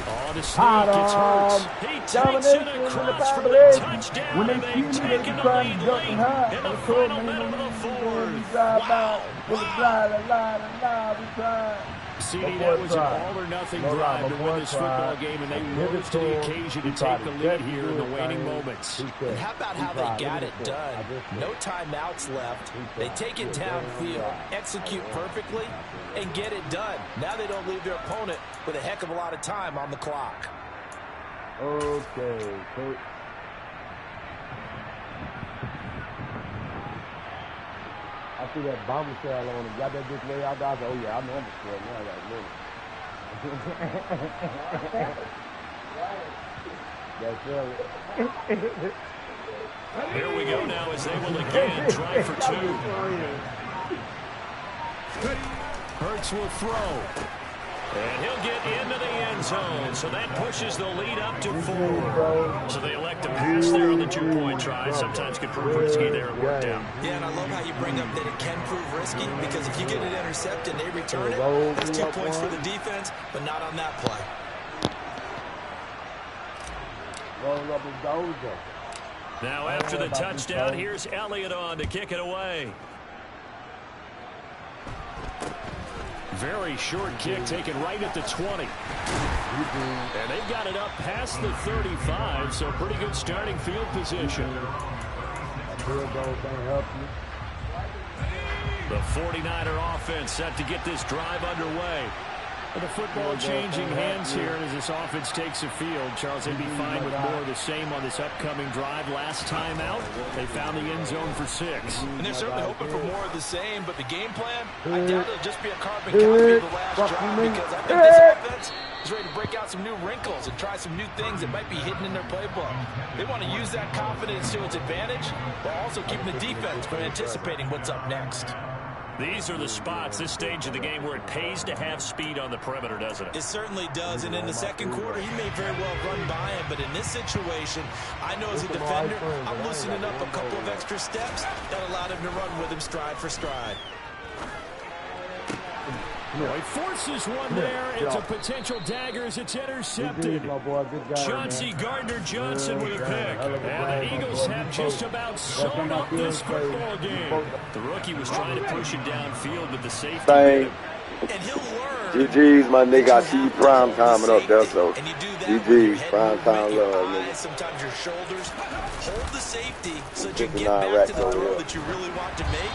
Oh, the sneak, it's Hurts. He takes it across for the touchdown. And they've taken the lead late in the final minute of the fourth. Wow. CD, that was an all-or-nothing drive to win this football game, and they rose to the occasion to take the lead here in the waning moments. And how about how they got it done? No timeouts left. They take it downfield, execute perfectly, and get it done. Now they don't leave their opponent with a heck of a lot of time on the clock. Okay, so I see that bomber shell on him. Got that bitch way out there. I said, oh yeah, I know I'm a square. Now I got a minute. Here we go now as they will again try for two. Hurts will throw. And he'll get into the end zone, so that pushes the lead up to 4. So they elect to pass there on the two-point try. Sometimes can prove risky there and worked out. Yeah, and I love how you bring up that it can prove risky, because if you get it intercepted and they return it, that's 2 points for the defense, but not on that play. Now after the touchdown, here's Elliott on to kick it away. Very short kick taken right at the 20. And they've got it up past the 35, so pretty good starting field position. The 49er offense set to get this drive underway. The football changing hands here as this offense takes the field. Charles, they'd be fine with more of the same on this upcoming drive. Last time out, they found the end zone for 6. And they're certainly hoping for more of the same, but the game plan, I doubt it'll just be a carbon copy of the last drive, because I think this offense is ready to break out some new wrinkles and try some new things that might be hidden in their playbook. They want to use that confidence to its advantage, while also keeping the defense from anticipating what's up next. These are the spots, this stage of the game, where it pays to have speed on the perimeter, doesn't it? It certainly does, and in the second quarter, he may very well run by him, but in this situation, I know as a defender, I'm loosening up a couple of extra steps that allowed him to run with him stride for stride. Well, he forces one there. It's a potential dagger as it's intercepted. Chauncey Gardner-Johnson with a pick. And the Eagles have just about sewn up this football game. The rookie was trying to push it downfield, but the safety... And he'll learn. GG's, my nigga. I see you prime timing up there, so GG's, prime time love, nigga. Sometimes your shoulders hold the safety so that you get back to the throw that you really want to make.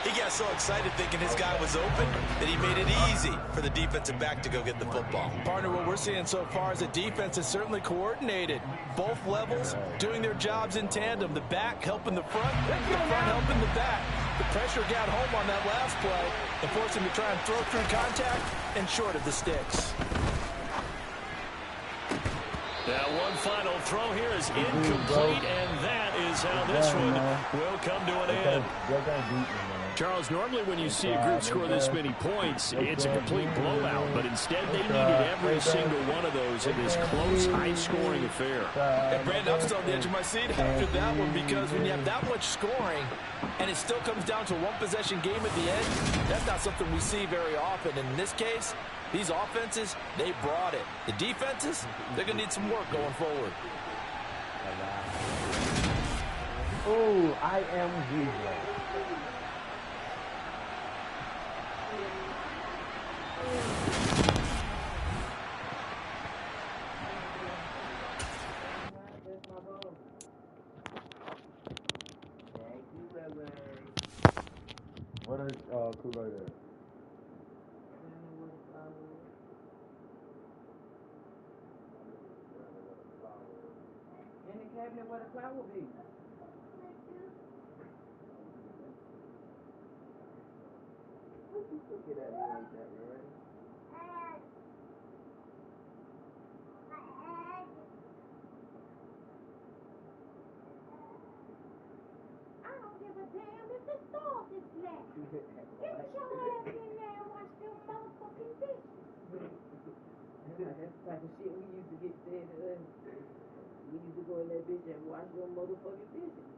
He got so excited thinking his guy was open that he made it easy for the defensive back to go get the football. Partner, what we're seeing so far is the defense is certainly coordinated. Both levels doing their jobs in tandem. The back helping the front helping the back. The pressure got home on that last play and forced him to try and throw through contact and short of the sticks. Now one final throw here is incomplete, and that is how this one will come to an end. Charles, normally when you see a group score this many points, it's a complete blowout, but instead they needed every single one of those in this close, high-scoring affair. And Brandon, I'm still on the edge of my seat after that one, because when you have that much scoring and it still comes down to a one-possession game at the end, that's not something we see very often. And in this case, these offenses, they brought it. The defenses, they're going to need some work going forward. Oh, I am Jesus. What is Kool-Aid? flower be? Look at that like that, right? I don't give a damn if the sauce is black. Get your ass in there and watch them motherfucking dishes. That's the type of shit we used to get said to us. We used to go in that bitch and wash them motherfucking dishes.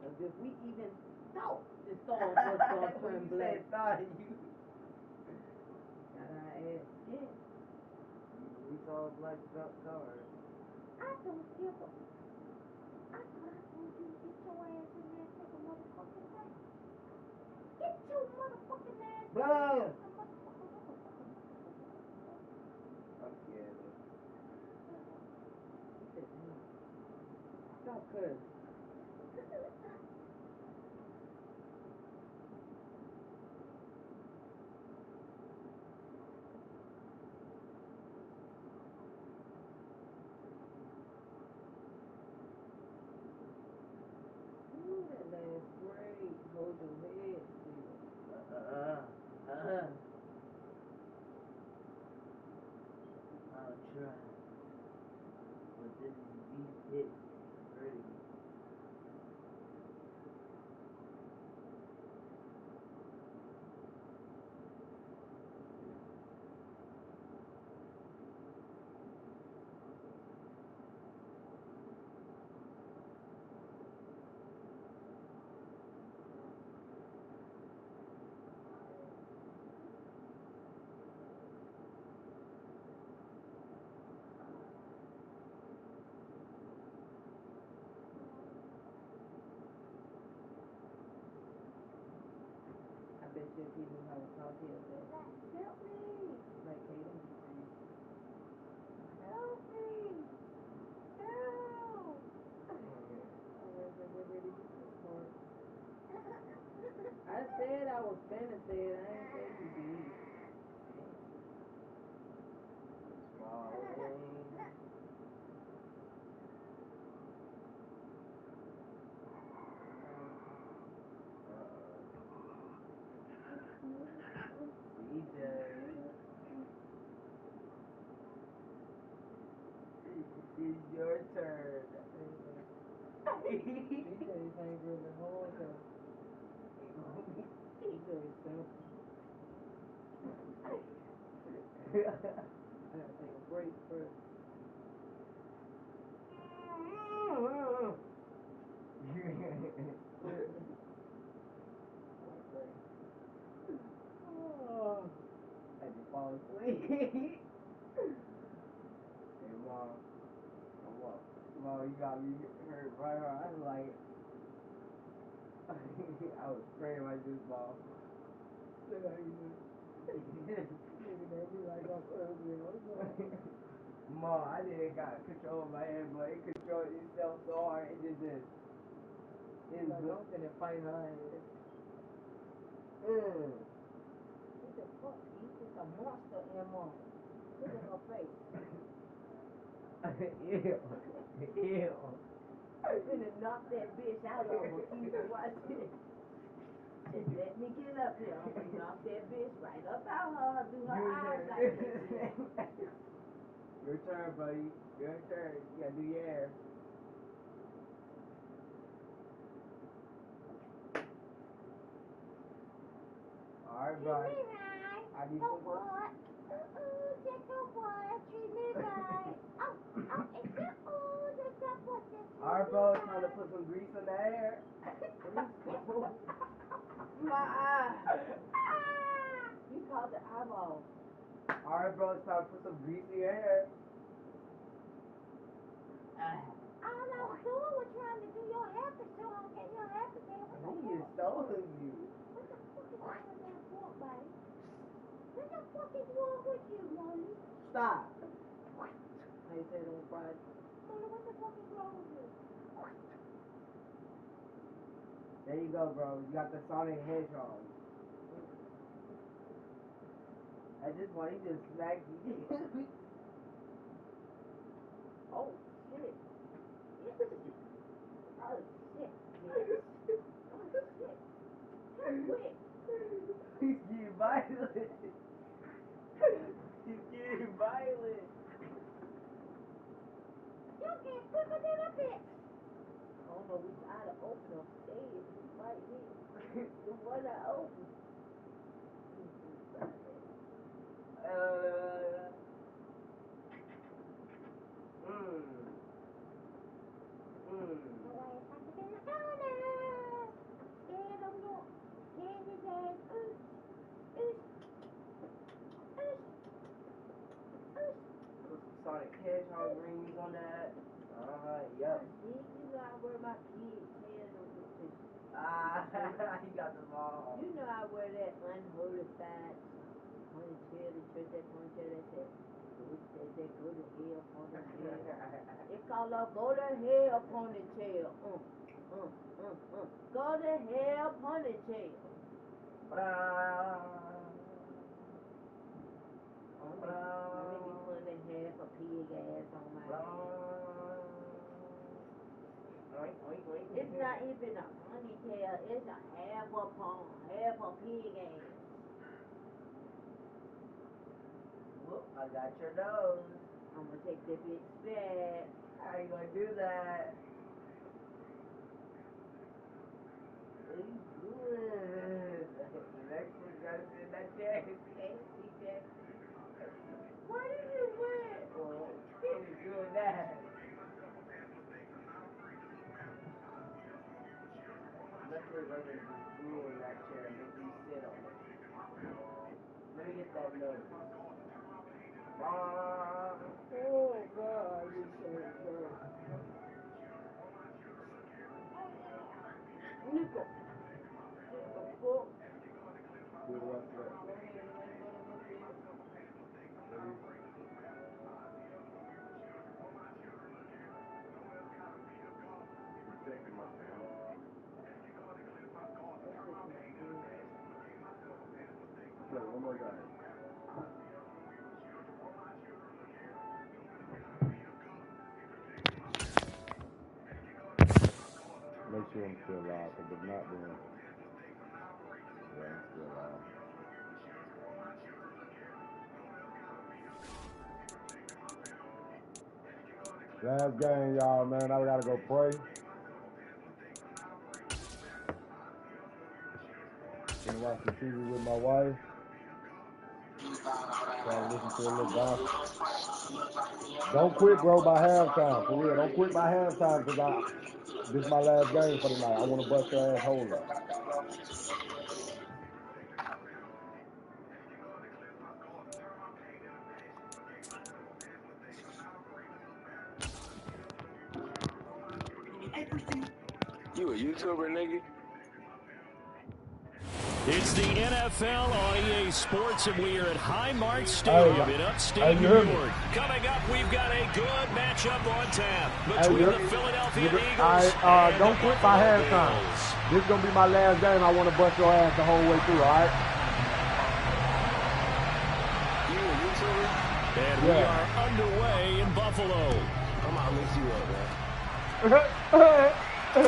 As if we even thought the sauce was gonna turn black. Thought you got our ass skin. We saw a black card. I don't give a. I thought I told you to get your ass in there and take a motherfucking break. Get your motherfucking ass in there and take a motherfucking Stop cursing. Ooh, that last great. Hold your head still. I'll try. But this is beef hit. Ready. I bet you if he knew how to talk, he'll say, help me. like Kaden. Help me. Help. I said I was finna say it. I ain't say you did. DJ. It's your turn. DJ's angry the whole time. DJ's simple. I gotta take a break first. Oh, I just fall asleep. Hey, Mom. Mom, you got me hurt right hard. I was like, I was praying like this, Mom. Look how you do. Looking at me like I'm ugly. Mom, I didn't got control of my hand, but it controlled itself so hard. It just did. It's like I'm finna fight her ass. What the fuck? He's a monster in mom. Look at her face. Ew. Ew. I'm finna knock that bitch out of her. Keep watch it. Just let me get up here. I'm gonna knock that bitch right up out her. Do her eyes like that. Your turn, buddy. Your turn. You gotta do your hair. Alright, buddy. Treat me right. I need So to what? Just so what? Treat me right. It's just so what? Alright, bro. It's time to put some grease in the hair. My eye. You called the eyeball. Alright, bro. It's time to put some grease in your hair. All I was doing was trying to do your hair so I don't get your hair today. What the He fuck? is stolen you. What the fuck is wrong with that fork, buddy? What the fuck is wrong with you, Molly? Stop. How you say it on Friday? Molly, what the fuck is wrong with you? There you go, bro. You got the Sonic Hedgehog. At this point, he just smacked you. Oh, shit. but we gotta open upstairs right here. The one I opened. Sonic Hedgehog rings on that. Yep. You know I wear my kids' head on the too. He got them all. You know I wear that unholy fat ponytail, the church that ponytail that said, they go to hell ponytail. They call her go to hell ponytail. Go to hell ponytail. Maybe putting half a pig ass on my head. It's not even a ponytail, it's a half a pig ass. Whoop, I got your nose. I'm gonna take the big back. How you gonna do that? It's good. The next one gotta sit in that chair. What did you wear? Oh, it's good that. Let's get ready to glue in that chair and make you sit on it. Let me get that nose. Oh God, you so good. Nickel. Oh. Do the rest of that. Protecting my family. Play one more guy. Make sure I'm still alive, because if not, then yeah, I'm still alive. Last game, y'all, man. I gotta go pray. Gonna watch the TV with my wife. Try to listen to a little gospel. Don't quit, bro, by halftime. For real, don't quit by halftime, because this is my last game for the night. I want to bust your ass whole up. You a YouTuber, nigga? It's the NFL on EA Sports, and we are at Highmark Stadium in upstate New York. Coming up, we've got a good matchup on tap between the Philadelphia Eagles and don't quit by halftime. This is going to be my last game. I want to bust your ass the whole way through, all right? You a YouTuber? And we are underway in Buffalo. Come on, mix you up, man.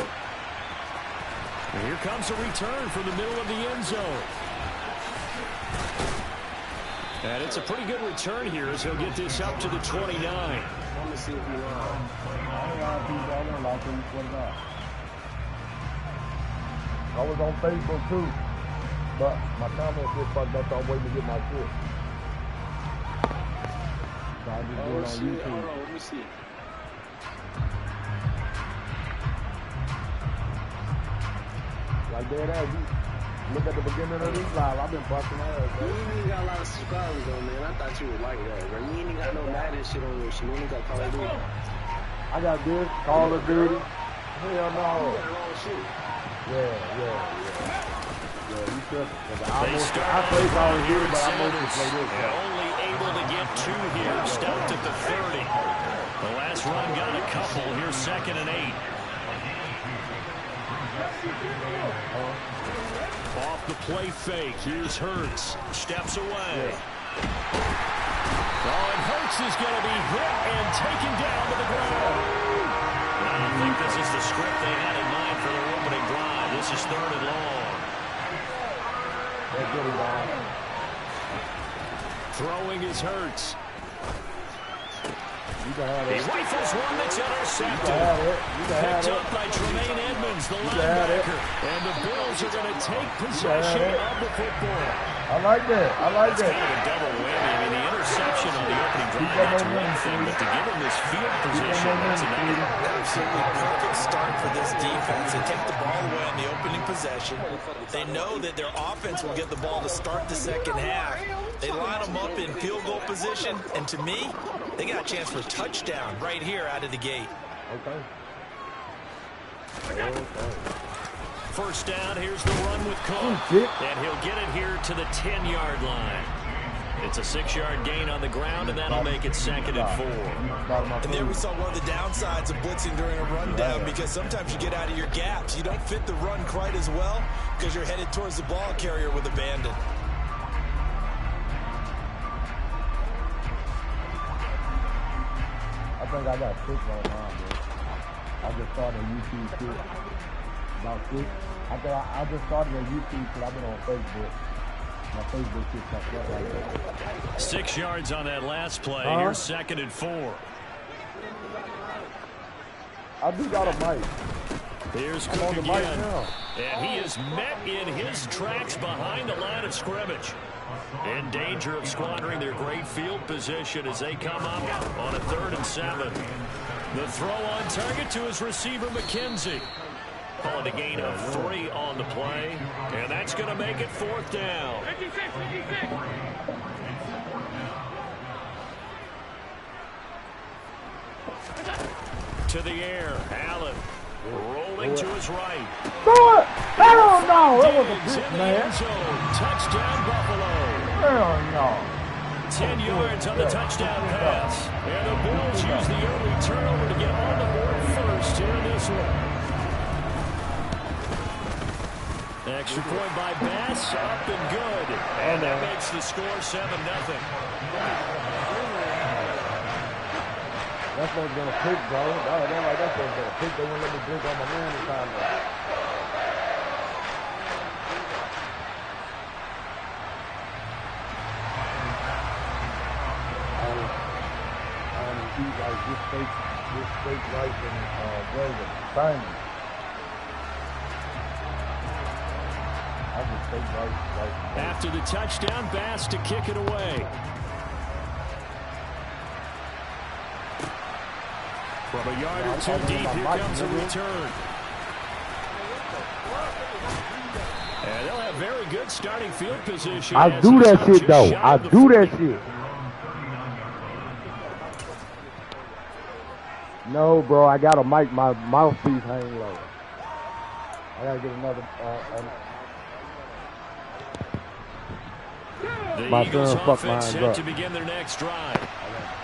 And here comes a return from the middle of the end zone. And it's a pretty good return here as he'll get this up to the 29. Let me see if you are. I was on Facebook too, but my comments get fucked up, so I'm waiting to get my shit. So I just do it on YouTube. Hold on, let me see. Like dead ass, you look at the beginning of this live, I've been busting my ass, bro. You ain't even got a lot of subscribers though, man. I thought you would like that, bro. You ain't even got no Madden shit on your shit. You ain't got Call of Duty. I got this, Call of Duty. Hell no. You got a lot of shit. Yeah, you should. I play Call of Duty, but I mostly play this. Only able to get two here, stopped at the 30. The last run got a couple. Here's 2nd and 8. Off the play fake. Here's Hurts. Steps away. Oh, and Hurts is going to be hit and taken down to the ground. I don't think this is the script they had in mind for their opening drive. This is 3rd and long. Throwing is Hurts. He rifles one that's intercepted. Picked up by Tremaine Jones, the linebacker. And the Bills are going to take possession of the football. I like that. I like that. Kind of a double whammy. I mean, the interception on the opening drive, that's one thing, but to give him this field position, that's another. Absolutely perfect start for this defense. They take the ball away on the opening possession. They know that their offense will get the ball to start the second half. They line them up in field goal position, and to me, they got a chance for a touchdown right here out of the gate. Okay. First down, here's the run with Cook. And he'll get it here to the 10-yard line. It's a 6-yard gain on the ground, and that'll make it 2nd and 4. And there we saw one of the downsides of blitzing during a rundown, because sometimes you get out of your gaps. You don't fit the run quite as well because you're headed towards the ball carrier with abandon. I think I got 6 right now, bro. I just started a YouTube too. About 6. I just started a YouTube because I've been on Facebook. My Facebook shit comes up like that. 6 yards on that last play. Here's 2nd and 4. I do got a mic. Here's Cook again. And he is met in his tracks behind the line of scrimmage. In danger of squandering their great field position as they come up on a 3rd and 7. The throw on target to his receiver, McKenzie. Calling a gain of 3 on the play. And that's going to make it 4th down. 56. To the air. Allen rolling to his right. Throw it! Hell no! That was a bitch, man. Touchdown, Buffalo. Hell no. 10 yards on the touchdown pass. And the Bills use the early turnover to get on the board first here in this one. Extra point by Bass, up and good. And that makes the score 7-0. That's what's going to pick, bro. That's what's going to pick. They won't let me drink on my man this time. Eat like this steak rice and gravy. Bang. I just steak rice. After the touchdown, Bass to kick it away. From a yard or 2 deep, here comes a return. And they'll have very good starting field position. I do that shit, though. I do that shit. No, bro, I got a mic. My mouthpiece hang low. I gotta get another. The Eagles offense set to begin their next drive.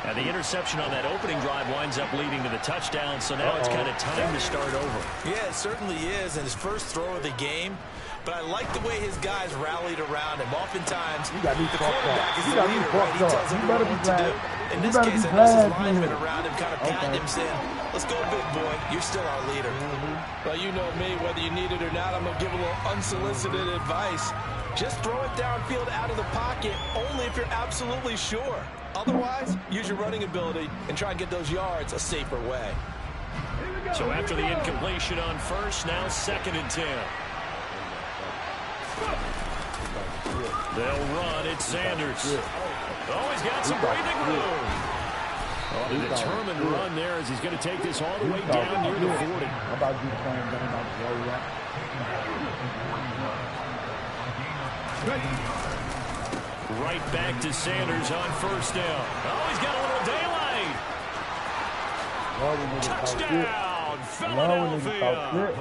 And the interception on that opening drive winds up leading to the touchdown, so now it's kind of time to start over. Yeah, it certainly is, and his first throw of the game. But I like the way his guys rallied around him. Oftentimes, the quarterback is the leader, right? He tells everyone what to do. In this case, I know his linemen around him kind of patting him, saying, let's go, big boy. You're still our leader. Well, you know me. Whether you need it or not, I'm going to give a little unsolicited advice. Just throw it downfield out of the pocket, only if you're absolutely sure. Otherwise, use your running ability and try and get those yards a safer way. So after the incompletion on first, now 2nd and 10. They'll run. It's Sanders. Oh, he's got some breathing room. Oh, a determined run there as he's going to take this all the way down near the 40. How about you playing down on the road? Right back to Sanders on first down. Oh, he's got a little daylight. Touchdown, Philadelphia.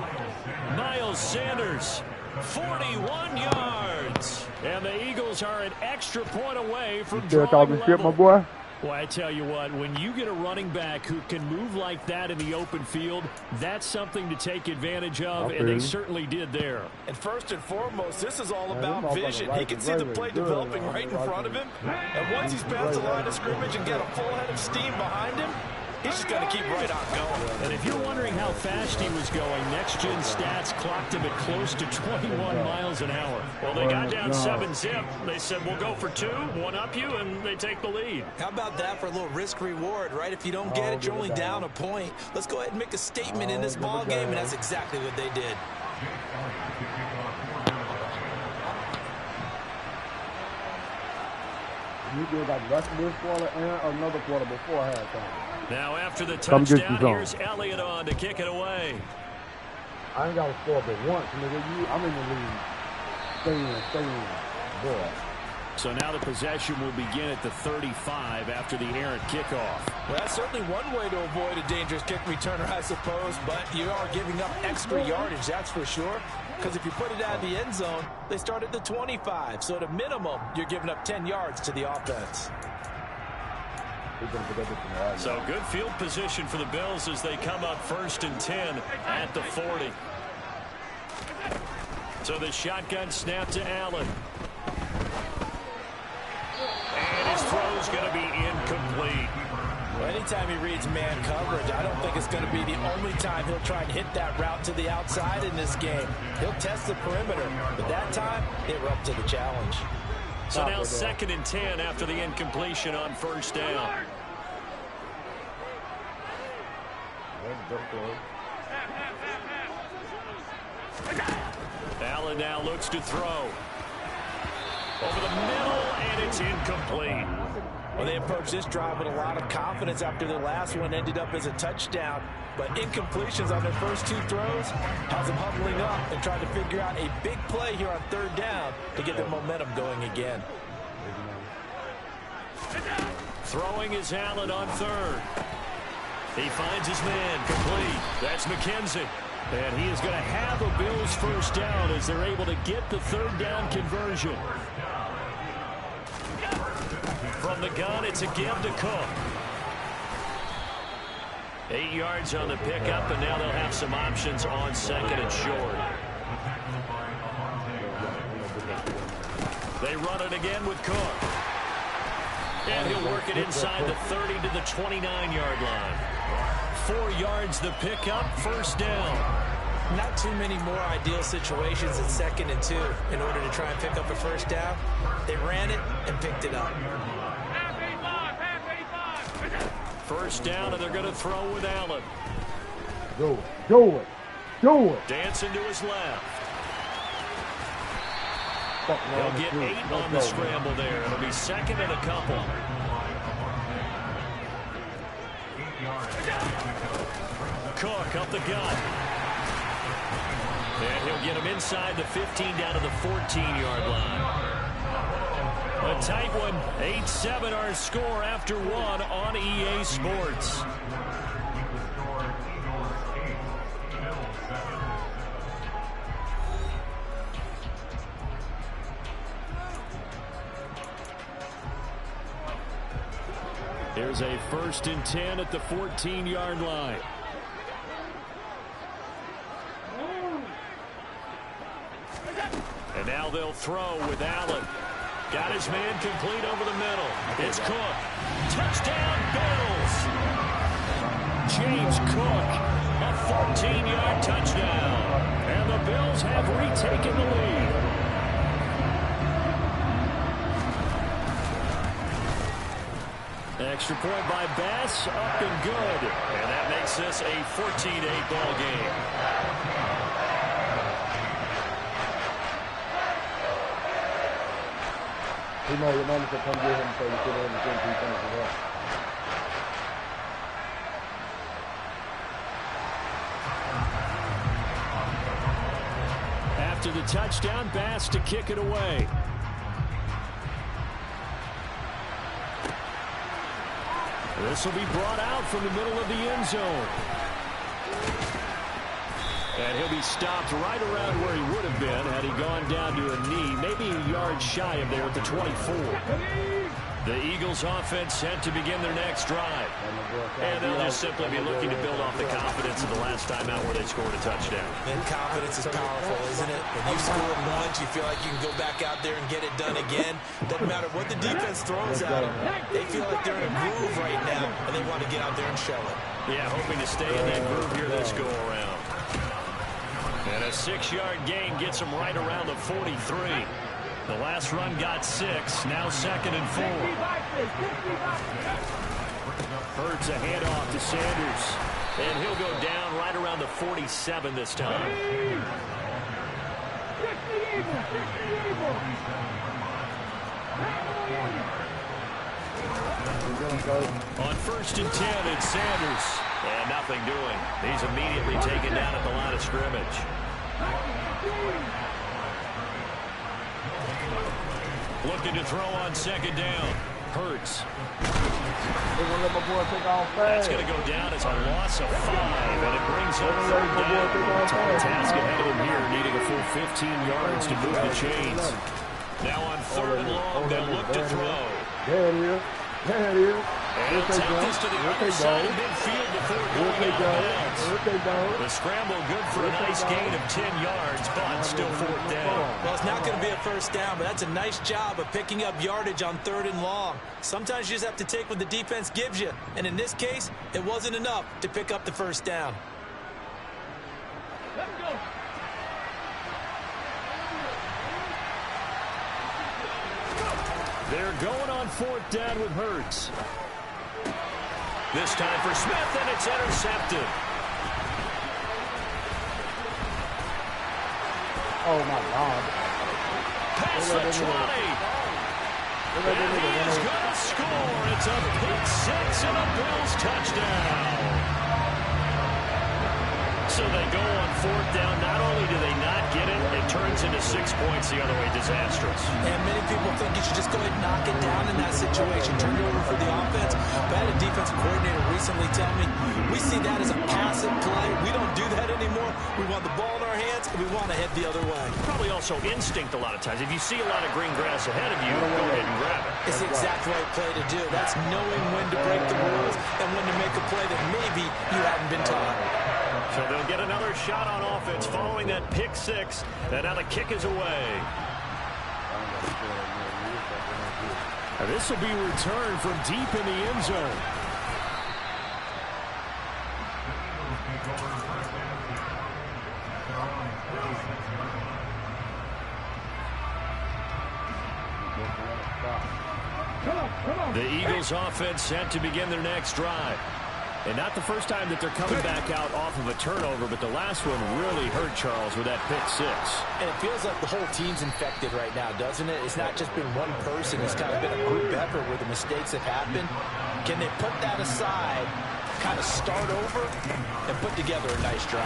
Miles Sanders, 41 yards. And the Eagles are an extra point away from drawing level. Shit, my boy? Well, I tell you what, when you get a running back who can move like that in the open field, that's something to take advantage of, and they certainly did there. And first and foremost, this is all about vision. He can see the play developing right in front of him, and once he's past the line of scrimmage and got a full head of steam behind him, he's just going to keep right on going. And if you're wondering how fast he was going, next-gen stats clocked him at close to 21 miles an hour. Well, they got down 7-zip. They said, we'll go for 2, one up you, and they take the lead. How about that for a little risk-reward, right? If you don't get it, you're only down a point. Let's go ahead and make a statement in this ball game, and that's exactly what they did. You did like the rest of this quarter and another quarter before halftime. Now after the touchdown, here's Elliott on to kick it away. I ain't got to score but once, nigga. I'm in the league. Stay in, boy. So now the possession will begin at the 35 after the errant kickoff. Well, that's certainly one way to avoid a dangerous kick returner, I suppose, but you are giving up extra yardage, that's for sure. Because if you put it out of the end zone, they start at the 25. So at a minimum, you're giving up 10 yards to the offense. So good field position for the Bills as they come up 1st and 10 at the 40. So the shotgun snap to Allen. And his throw's going to be incomplete. Well, anytime he reads man coverage, I don't think it's going to be the only time he'll try and hit that route to the outside in this game. He'll test the perimeter, but that time, they were up to the challenge. So now 2nd and 10 after the incompletion on 1st down. Allen now looks to throw. Over the middle, and it's incomplete. Well, they approached this drive with a lot of confidence after their last one ended up as a touchdown. But incompletions on their first 2 throws has them huddling up and trying to figure out a big play here on 3rd down to get their momentum going again. Throwing is Allen on 3rd. He finds his man complete. That's McKenzie. And he is going to have a Bills 1st down as they're able to get the 3rd down conversion. From the gun, it's a give to Cook. 8 yards on the pickup, and now they'll have some options on 2nd and short. They run it again with Cook. And he'll work it inside the 30 to the 29-yard line. 4 yards the pickup, 1st down. Not too many more ideal situations at 2nd and 2 in order to try and pick up a 1st down. They ran it and picked it up. 1st down, and they're going to throw with Allen. Do it. Dancing to his left. He'll get 8 on the scramble there. It'll be 2nd and a couple. Cook up the gut. And he'll get him inside the 15 down to the 14-yard line. A tight one. 8-7 our score after 1 on EA Sports. Here's a 1st and 10 at the 14-yard line. And now they'll throw with Allen. Got his man complete over the middle. It's Cook. Touchdown, Bills. James Cook, a 14-yard touchdown. And the Bills have retaken the lead. Extra point by Bass, up and good. And that makes this a 14-8 ball game. You know, your manager come get him so you sit in and think he finishes up. After the touchdown, Bass to kick it away. This will be brought out from the middle of the end zone. And he'll be stopped right around where he would have been had he gone down to a knee, maybe a yard shy of there at the 24. The Eagles offense set to begin their next drive. And they'll just simply be looking to build off the confidence of the last time out where they scored a touchdown. And confidence is powerful, isn't it? When you score once, you feel like you can go back out there and get it done again. Doesn't matter what the defense throws at them. They feel like they're in a groove right now, and they want to get out there and show it. Yeah, hoping to stay in that groove here this go-around. And a 6-yard gain gets them right around the 43. The last run got 6, now 2nd and 4. Hurts a handoff to Sanders, and he'll go down right around the 47 this time. On 1st and 10, it's Sanders, and nothing doing. He's immediately taken down at the line of scrimmage. Looking to throw on 2nd down. Hurts. That's going to go down as a loss of 5, and it brings up 3rd down. Tall task ahead of him here, needing a full 15 yards to move the chains. Now on 3rd and long, they'll look to throw. There it is. There it is. And he'll take this to the other side of midfield before going out of bounds. The scramble good for a nice gain of 10 yards, but still 4th down. Well, it's not going to be a 1st down, but that's a nice job of picking up yardage on 3rd and long. Sometimes you just have to take what the defense gives you, and in this case, it wasn't enough to pick up the 1st down. Let's go. They're going on 4th down with Hurts. This time for Smith, and it's intercepted. Oh, my God. Pass the 20. And he's going to score. It's a pick 6 and a Bills touchdown. So they go on 4th down. Not only do they not get it, it turns into 6 points the other way. Disastrous. And many people think you should just go ahead and knock it down in that situation. Turn it over for the offense. But I had a defensive coordinator recently tell me, we see that as a passive play. We don't do that anymore. We want the ball in our hands, and we want to head the other way. Probably also instinct a lot of times. If you see a lot of green grass ahead of you, go ahead and grab it. It's the exact right play to do. That's knowing when to break the rules and when to make a play that maybe you hadn't been taught. So they'll get another shot on offense following that pick 6, and now the kick is away. And this will be returned from deep in the end zone. The Eagles offense set to begin their next drive. And not the first time that they're coming back out off of a turnover, but the last one really hurt Charles with that pick 6. And it feels like the whole team's infected right now, doesn't it? It's not just been one person. It's kind of been a group effort where the mistakes have happened. Can they put that aside, kind of start over, and put together a nice drive?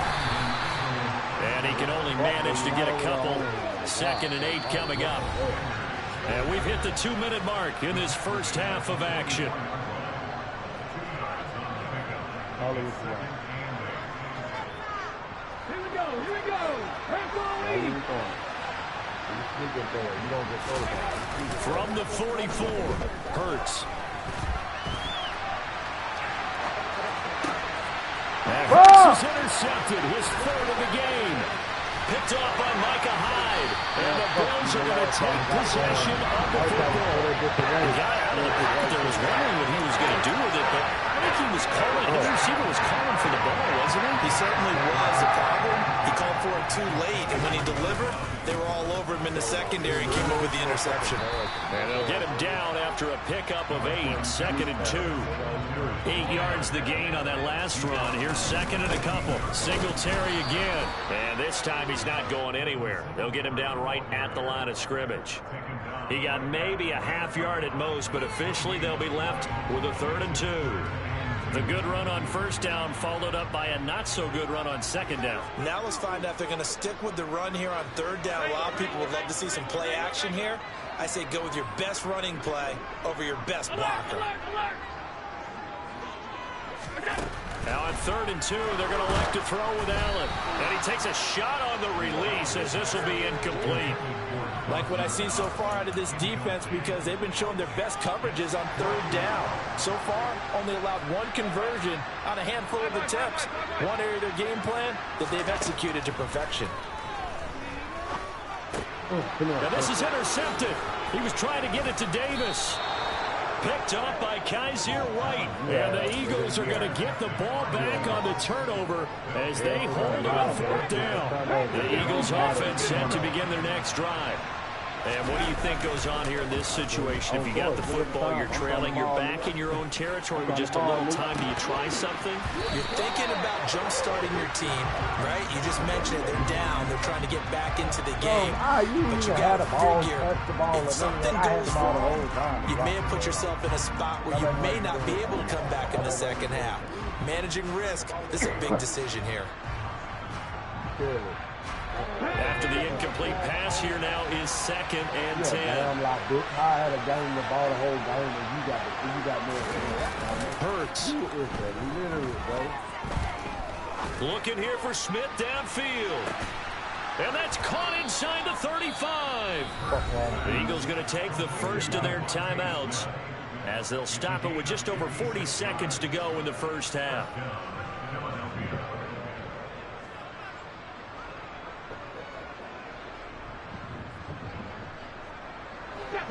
And he can only manage to get a couple. 2nd and 8 coming up. And we've hit the 2-minute mark in this first half of action. Here we go. From the 44, Hurts. And Hurts is intercepted, his 3rd of the game. Picked off by Micah Hyde. And the Bills are going to take possession of the football. The guy out of the pocket there was wondering what he was going to do with it, but I think he was calling, his receiver was calling for the ball, wasn't he? He certainly was. The problem, he called for it too late, and when he delivered, they were all over him in the secondary and came up with the interception. And they'll get him down after a pickup of 8, 2nd and 2. 8 yards the gain on that last run. Here's 2nd and a couple. Singletary again. And this time he's not going anywhere. They'll get him down right at the line of scrimmage. He got maybe a half yard at most, but officially they'll be left with a 3rd and 2. The good run on 1st down followed up by a not-so-good run on 2nd down. Now let's find out if they're going to stick with the run here on 3rd down. A lot of people would love to see some play action here. I say go with your best running play over your best blocker. Now on 3rd and 2, they're going to elect to throw with Allen. And he takes a shot on the release as this will be incomplete. Like what I see so far out of this defense, because they've been showing their best coverages on 3rd down. So far, only allowed 1 conversion on a handful of attempts. One area of their game plan that they've executed to perfection. Now this is intercepted. He was trying to get it to Davis. Picked up by Kaiser White. And the Eagles are going to get the ball back on the turnover as they hold on 4th down. The Eagles offense set to begin their next drive. And what do you think goes on here in this situation? If you got the football, you're trailing, you're back in your own territory with just a little time. Do you try something? You're thinking about jump-starting your team, right? You just mentioned it. They're down. They're trying to get back into the game. But you got to figure, if something goes wrong, you may have put yourself in a spot where you may not be able to come back in the second half. Managing risk, this is a big decision here. After the incomplete pass, here now is 2nd and 10. I had a game the ball the whole game, and you got more. Hurts. Looking here for Smith downfield. And that's caught inside the 35. The Eagles going to take the first of their timeouts as they'll stop it with just over 40 seconds to go in the first half.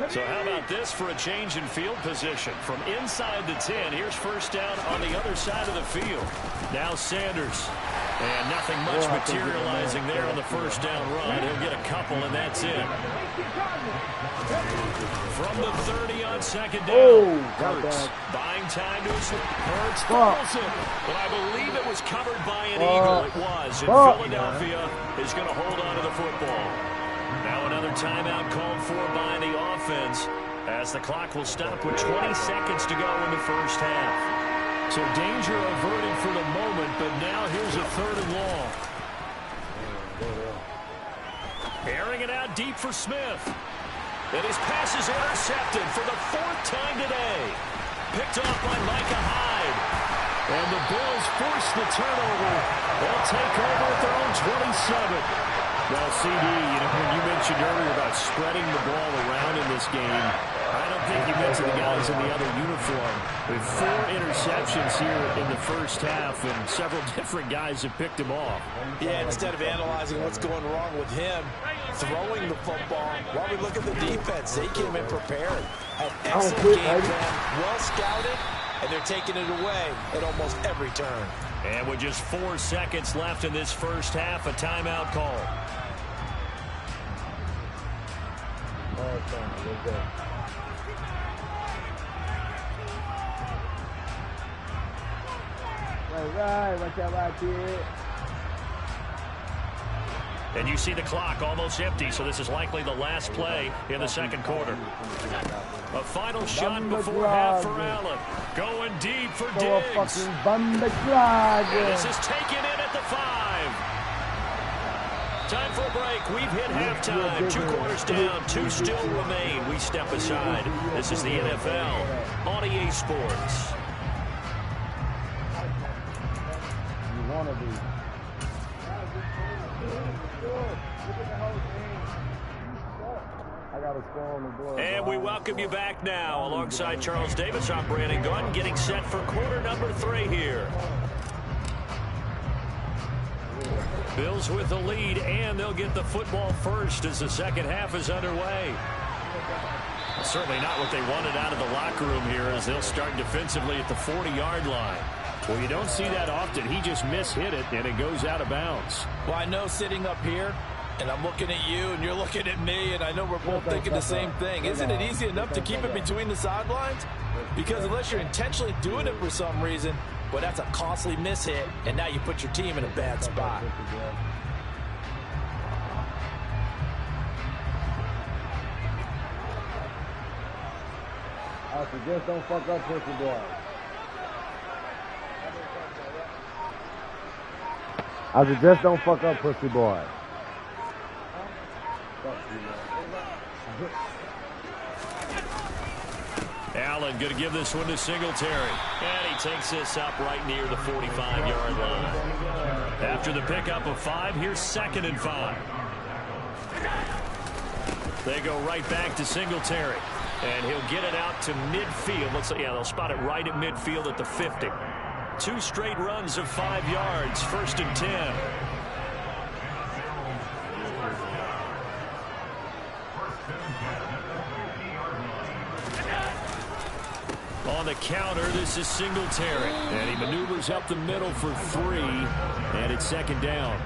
So how about this for a change in field position? From inside the 10, here's 1st down on the other side of the field. Now Sanders. And nothing much materializing there on the 1st down run. He'll get a couple, and that's it. From the 30 on 2nd down. Hurts buying time to his Hurts fumbles it. But I believe it was covered by an Eagle. It was. And Philadelphia is going to hold on to the football. Now another timeout called for by the offense as the clock will stop with 20 seconds to go in the first half. So danger averted for the moment, but now here's a 3rd and long. Airing it out deep for Smith. And his pass is intercepted for the 4th time today. Picked off by Micah Hyde. And the Bills force the turnover. They'll take over at their own 27. Well, CD, when you mentioned earlier about spreading the ball around in this game, I don't think you mentioned the guys in the other uniform. With 4 interceptions here in the first half, and several different guys have picked him off. Yeah, instead of analyzing what's going wrong with him, throwing the football, while we look at the defense, they came in prepared. An excellent game plan, well scouted, and they're taking it away at almost every turn. And with just 4 seconds left in this first half, a timeout call. And you see the clock almost empty, so this is likely the last play in the second quarter. A final shot before half for Allen. Going deep for Diggs. And this is taken in at the 5. Time for a break. We've hit halftime. 2 quarters down. 2 still remain. We step aside. This is the NFL on EA Sports. And we welcome you back now. Alongside Charles Davis, I'm Brandon Gunn, getting set for quarter number 3 here. Bills with the lead, and they'll get the football first as the second half is underway. Certainly not what they wanted out of the locker room here as they'll start defensively at the 40-yard line. Well, you don't see that often. He just mishit it, and it goes out of bounds. Well, I know sitting up here, and I'm looking at you, and you're looking at me, and I know we're both thinking the same thing. Isn't it easy enough to keep it between the sidelines? Because unless you're intentionally doing it for some reason, well, that's a costly mishit, and now you put your team in a bad spot. I suggest don't fuck up pussy boy. I suggest don't fuck up pussy boy. Allen going to give this one to Singletary. And he takes this up right near the 45-yard line. After the pickup of 5, here's 2nd and 5. They go right back to Singletary. And he'll get it out to midfield. They'll spot it right at midfield at the 50. 2 straight runs of 5 yards. 1st and 10. On the counter, this is Singletary. And he maneuvers up the middle for 3. And it's 2nd down.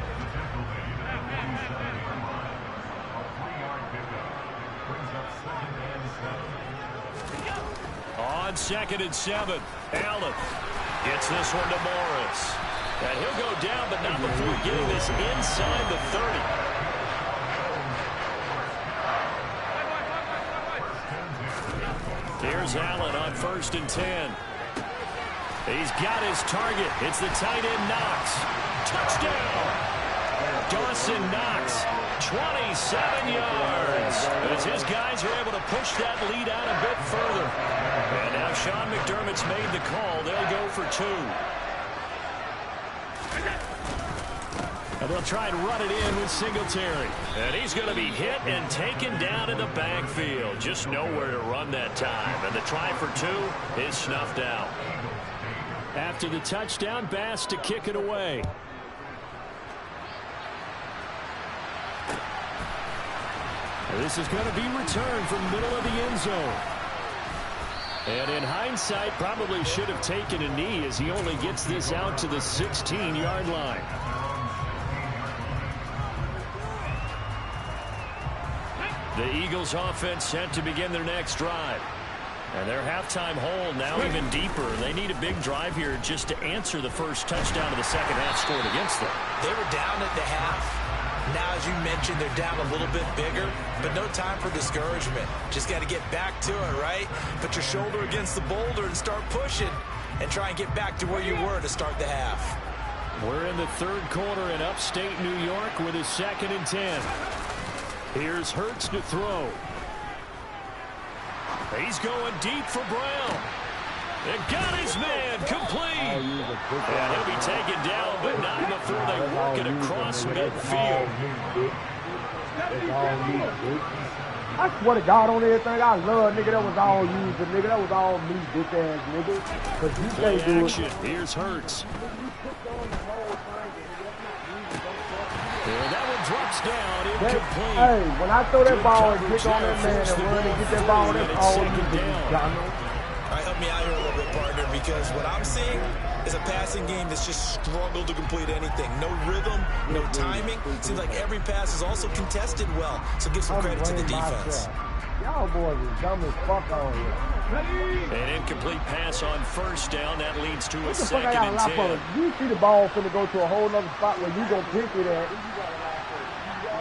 On 2nd and 7, Allen gets this one to Morris. And he'll go down, but not before getting this inside the 30. Here's Allen on 1st and 10. He's got his target. It's the tight end Knox. Touchdown! Dawson Knox, 27 yards. As his guys are able to push that lead out a bit further. And now Sean McDermott's made the call. They'll go for 2. And they'll try and run it in with Singletary. And he's going to be hit and taken down in the backfield. Just nowhere to run that time. And the try for 2 is snuffed out. After the touchdown, Bass to kick it away. This is going to be returned from middle of the end zone. And in hindsight, probably should have taken a knee as he only gets this out to the 16-yard line. The Eagles offense set to begin their next drive. And their halftime hole now even deeper. They need a big drive here just to answer the first touchdown of the second half scored against them. They were down at the half. Now, as you mentioned, they're down a little bit bigger, but no time for discouragement. Just got to get back to it, right? Put your shoulder against the boulder and start pushing and try and get back to where you were to start the half. We're in the 3rd quarter in upstate New York with a 2nd and 10. Here's Hurts to throw. He's going deep for Brown. And got his man complete. And he'll be taken down, but not before they work it across midfield. I swear to God on everything, I love nigga. That was all you, but nigga, that was all me, bitch ass nigga. Cause you can't do it. Here's Hurts. And that one drops down, incomplete. Hey, when I throw that ball and kick on that man and run and get that ball, that's all you do, Johnny. All right, help me out here a little bit, partner, because what I'm seeing is a passing game that's just struggled to complete anything. No rhythm, no timing. Seems like every pass is also contested well, so give some credit to the defense. Y'all boys is dumb as fuck on here. An incomplete pass on 1st down. That leads to a 2nd and 10. You see the ball finna go to a whole other spot where you gonna pick it at.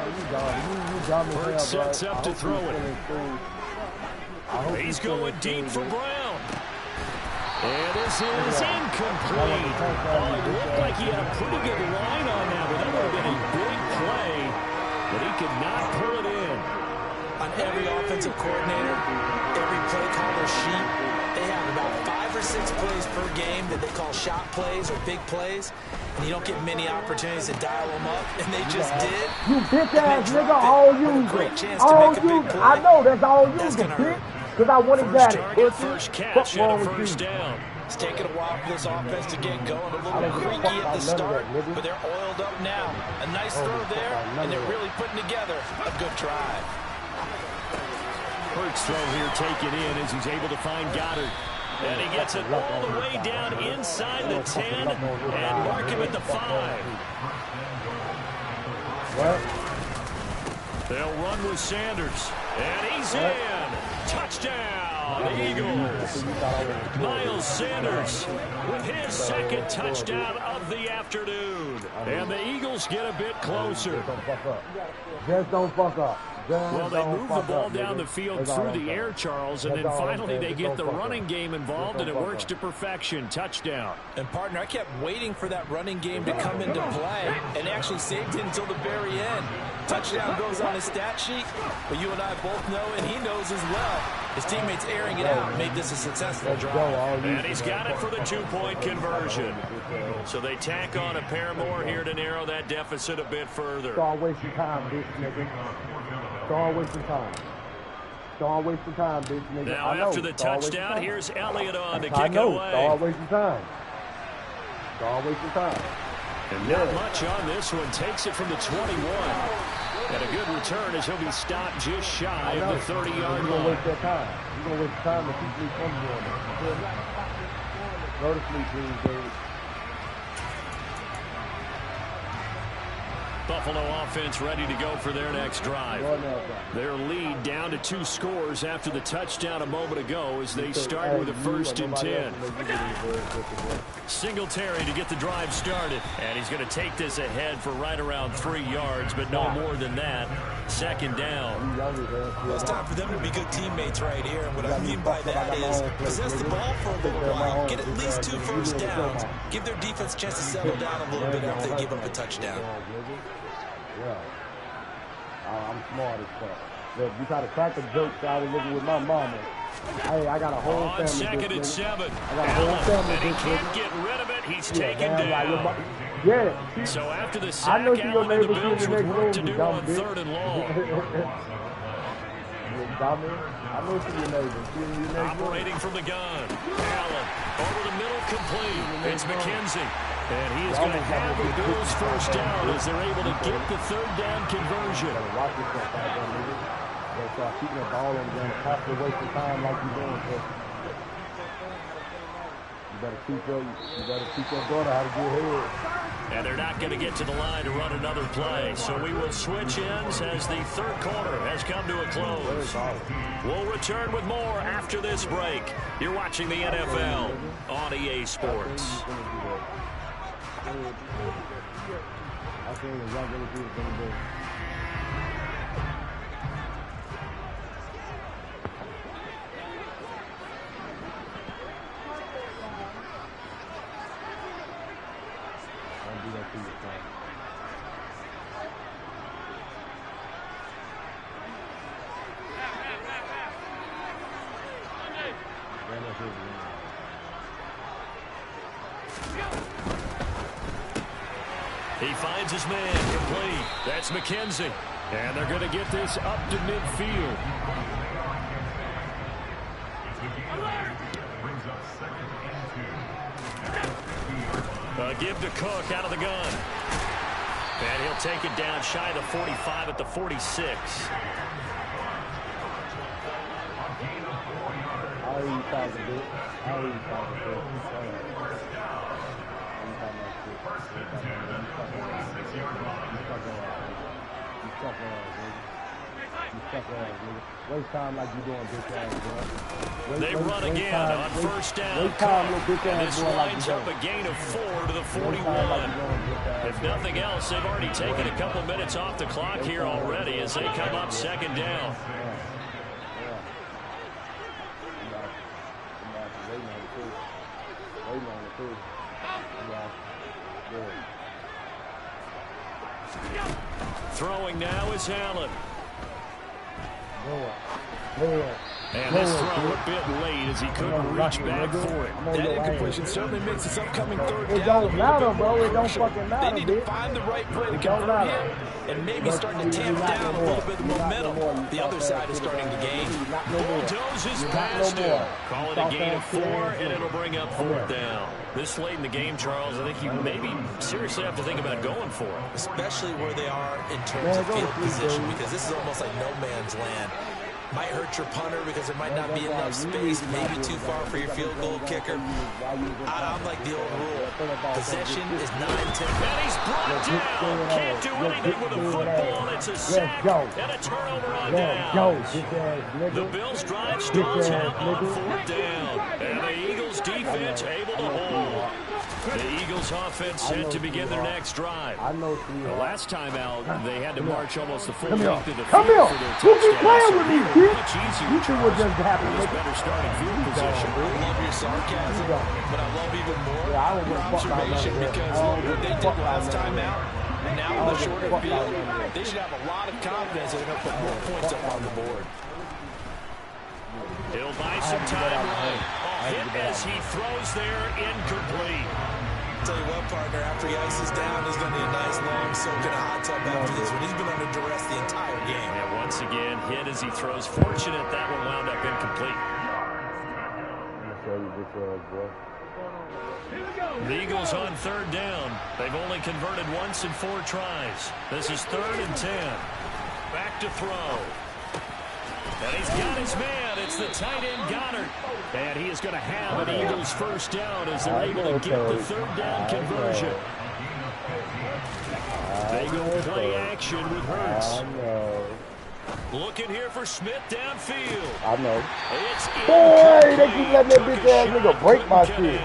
You dumb as hell, bro. Sets up to throw it. He's going deep for Brown. And this is incomplete. Oh, it looked like he had a pretty good line on that, but that would have been a big play. But he could not pull it in. On every offensive coordinator, every play caller sheet, they have about 5 or 6 plays per game that they call shot plays or big plays. And you don't get many opportunities to dial them up, and they just did. You bitch ass nigga, all you. All you. I know that's all you, bitch. Because I want exactly. First catch and a 1st down. It's taken a while for this offense to get going. A little creaky at the start, but they're oiled up now. A nice throw there, and they're really putting together a good drive. Hurts throw here taken in as he's able to find Goddard. And he gets it all the way down inside the 10 and mark him at the 5. They'll run with Sanders. And he's in. Touchdown, Eagles. Miles Sanders with his 2nd touchdown of the afternoon. And the Eagles get a bit closer. Just don't fuck up. Well, they move the ball down the field through the air, Charles, and then finally they get the running game involved, and it works to perfection. Touchdown. And, partner, I kept waiting for that running game to come into play, and actually saved it until the very end. Touchdown goes on his stat sheet, but you and I both know, and he knows as well, his teammates airing it out made this a successful drive. And he's got it for the 2-point conversion. So they tack on a pair more here to narrow that deficit a bit further. Start wasting time, bitch, nigga. Start wasting time. Start wasting time, bitch, nigga. Now after the touchdown, here's Elliott on to kick it away. Start wasting time. Start wasting time. And not much on this one. Takes it from the 21. And a good return as he'll be stopped just shy of the 30-yard line. You're going to waste that time. You're going to waste time to keep me from doing it. Go to sleep, please, baby. Buffalo offense ready to go for their next drive. Their lead down to 2 scores after the touchdown a moment ago as they start with a 1st and 10. Singletary to get the drive started. And he's going to take this ahead for right around 3 yards, but no more than that. 2nd down. Well, it's time for them to be good teammates right here. And what I mean by that is possess the ball for a little while. Get at least 2 first downs. Give their defense a chance to settle down a little bit after they give up a touchdown. Yeah. I'm smart as fuck. Look, you try to crack a joke so I was living with my mama. Hey, I got a whole family. 2nd and 7. I got a whole family. And he can't get rid of it. He's taken down. Yeah. So after the sack, I know your Allen and the neighbor Bills with work to do on 3rd and long. I know she's your neighbor. Operating from the gun. Allen over the middle, complete. It's McKenzie. And he is going to have the Bills first down as they're able to get the 3rd down conversion. Watch yourself out there, nigga. They start keeping the ball on the ground. Possibly wasting time like you're doing. So you better teach your daughter how to get ahead. And they're not going to get to the line to run another play. So we will switch ends as the 3rd quarter has come to a close. We'll return with more after this break. You're watching the NFL on EA Sports. I think exactly what he was going to do. Don't do that to yourself. He finds his man, complete. That's McKenzie. And they're going to get this up to midfield. Give to Cook out of the gun. And he'll take it down shy of the 45 at the 46. Waste time like you doing, bitch ass boy. They run again on 1st down. And this lines up a gain of 4 to the 41. If nothing else, they've already taken a couple minutes off the clock here already as they come up 2nd down. Throwing now is Allen. And this throw a bit late as he couldn't reach back for it. That incompletion certainly makes this upcoming 3rd down. It don't matter, bro. It don't fucking matter. They need to find the right play to convert him and maybe starting to tamp down a little bit of momentum. The other side is starting to gain. Bulldozes past him. Call it a gain of 4, and it'll bring up 4th down. This late in the game, Charles, I think you maybe seriously have to think about going for it. Especially where they are in terms of field position, because this is almost like no man's land. Might hurt your punter because there might not be enough space, maybe too far for your field goal kicker. I'm like the old rule. Possession is 9-10. And he's brought down. Can't do anything with a football. It's a sack and a turnover on downs. The Bills drive stalls out on 4th down. And the Eagles defense able to hold. The Eagles offense set to begin their next drive. The last time out, they had to march almost the full length of the field for their touchdown. Who be playing with me, kid? Much easier, You see what just happened? better starting field position. I love your sarcasm, but I love even more your observation, because what they did last time out, now on the shorter field, they should have a lot of confidence that they're going to put more points up on the board. He'll buy some time right. Hit as he throws there, incomplete. Tell you what, partner, after he ices down, he's going to need a nice long soak in a hot tub after this one. He's been under duress the entire game. And once again, hit as he throws. Fortunate that one wound up incomplete. The Eagles on third down. They've only converted once in 4 tries. This is 3rd and 10. Back to throw. And he's got his man. It's the tight end Goddard. And he is going to have an Eagles first down as they're able to get the 3rd down conversion. They go play action with Hurts. Looking here for Smith downfield. I know. It's boy, they keep letting that bitch ass nigga break my shit.